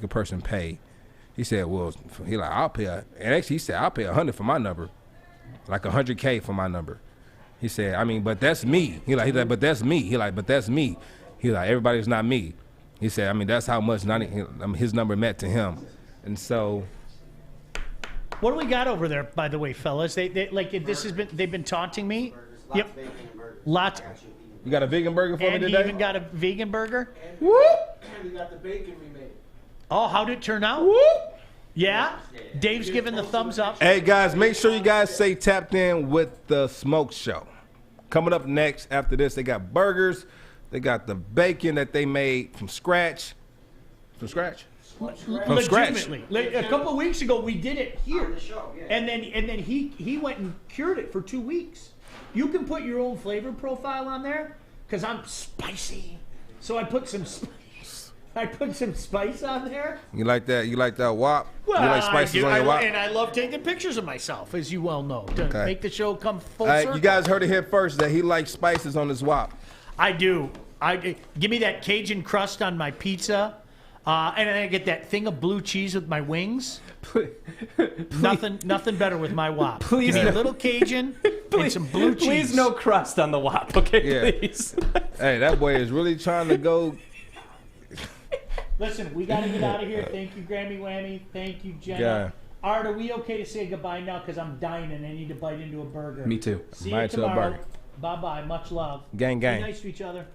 a person pay? He said, well, I'll pay, and actually he said, I'll pay $100 for my number, like $100K for my number. He said, I mean, but that's me. He like, but that's me. He like, but that's me. He like, everybody's not me. He said, I mean, that's how much his number meant to him. And so, what do we got over there, by the way, fellas? They like this has been. They've been taunting me. Yep. Lots. You got a vegan burger for me today? And he even got a vegan burger. Whoop! And we got the bacon we made. Oh, how did it turn out? Whoop! Yeah? Dave's giving the thumbs up. Hey, guys, make sure you guys stay tapped in with the Smoke Show. Coming up next after this, they got burgers. They got the bacon that they made from scratch. From scratch? From scratch. Like, a couple of weeks ago, we did it here. On the show, yeah. And then he went and cured it for 2 weeks. You can put your own flavor profile on there because I'm spicy. So I put some spice. I put some spice on there. You like that? You like that wop? Well, you like spices on your wop? And I love taking pictures of myself, as you well know, to make the show come full All right, circle. you guys heard it here first that he likes spices on his wop. I do. Give me that Cajun crust on my pizza. And then I get that thing of blue cheese with my wings. Nothing better with my wop. Please, give me a little Cajun and some blue cheese. Please, no crust on the wop, okay? Yeah. Please. Hey, that boy is really trying to go. Listen, we got to get out of here. Thank you, Grammy Whammy. Thank you, Jenna. Yeah. Art, are we okay to say goodbye now? Because I'm dying and I need to bite into a burger. Me too. See Bite you into a tomorrow. burger. Bye-bye. Much love. Gang, gang. Be nice to each other.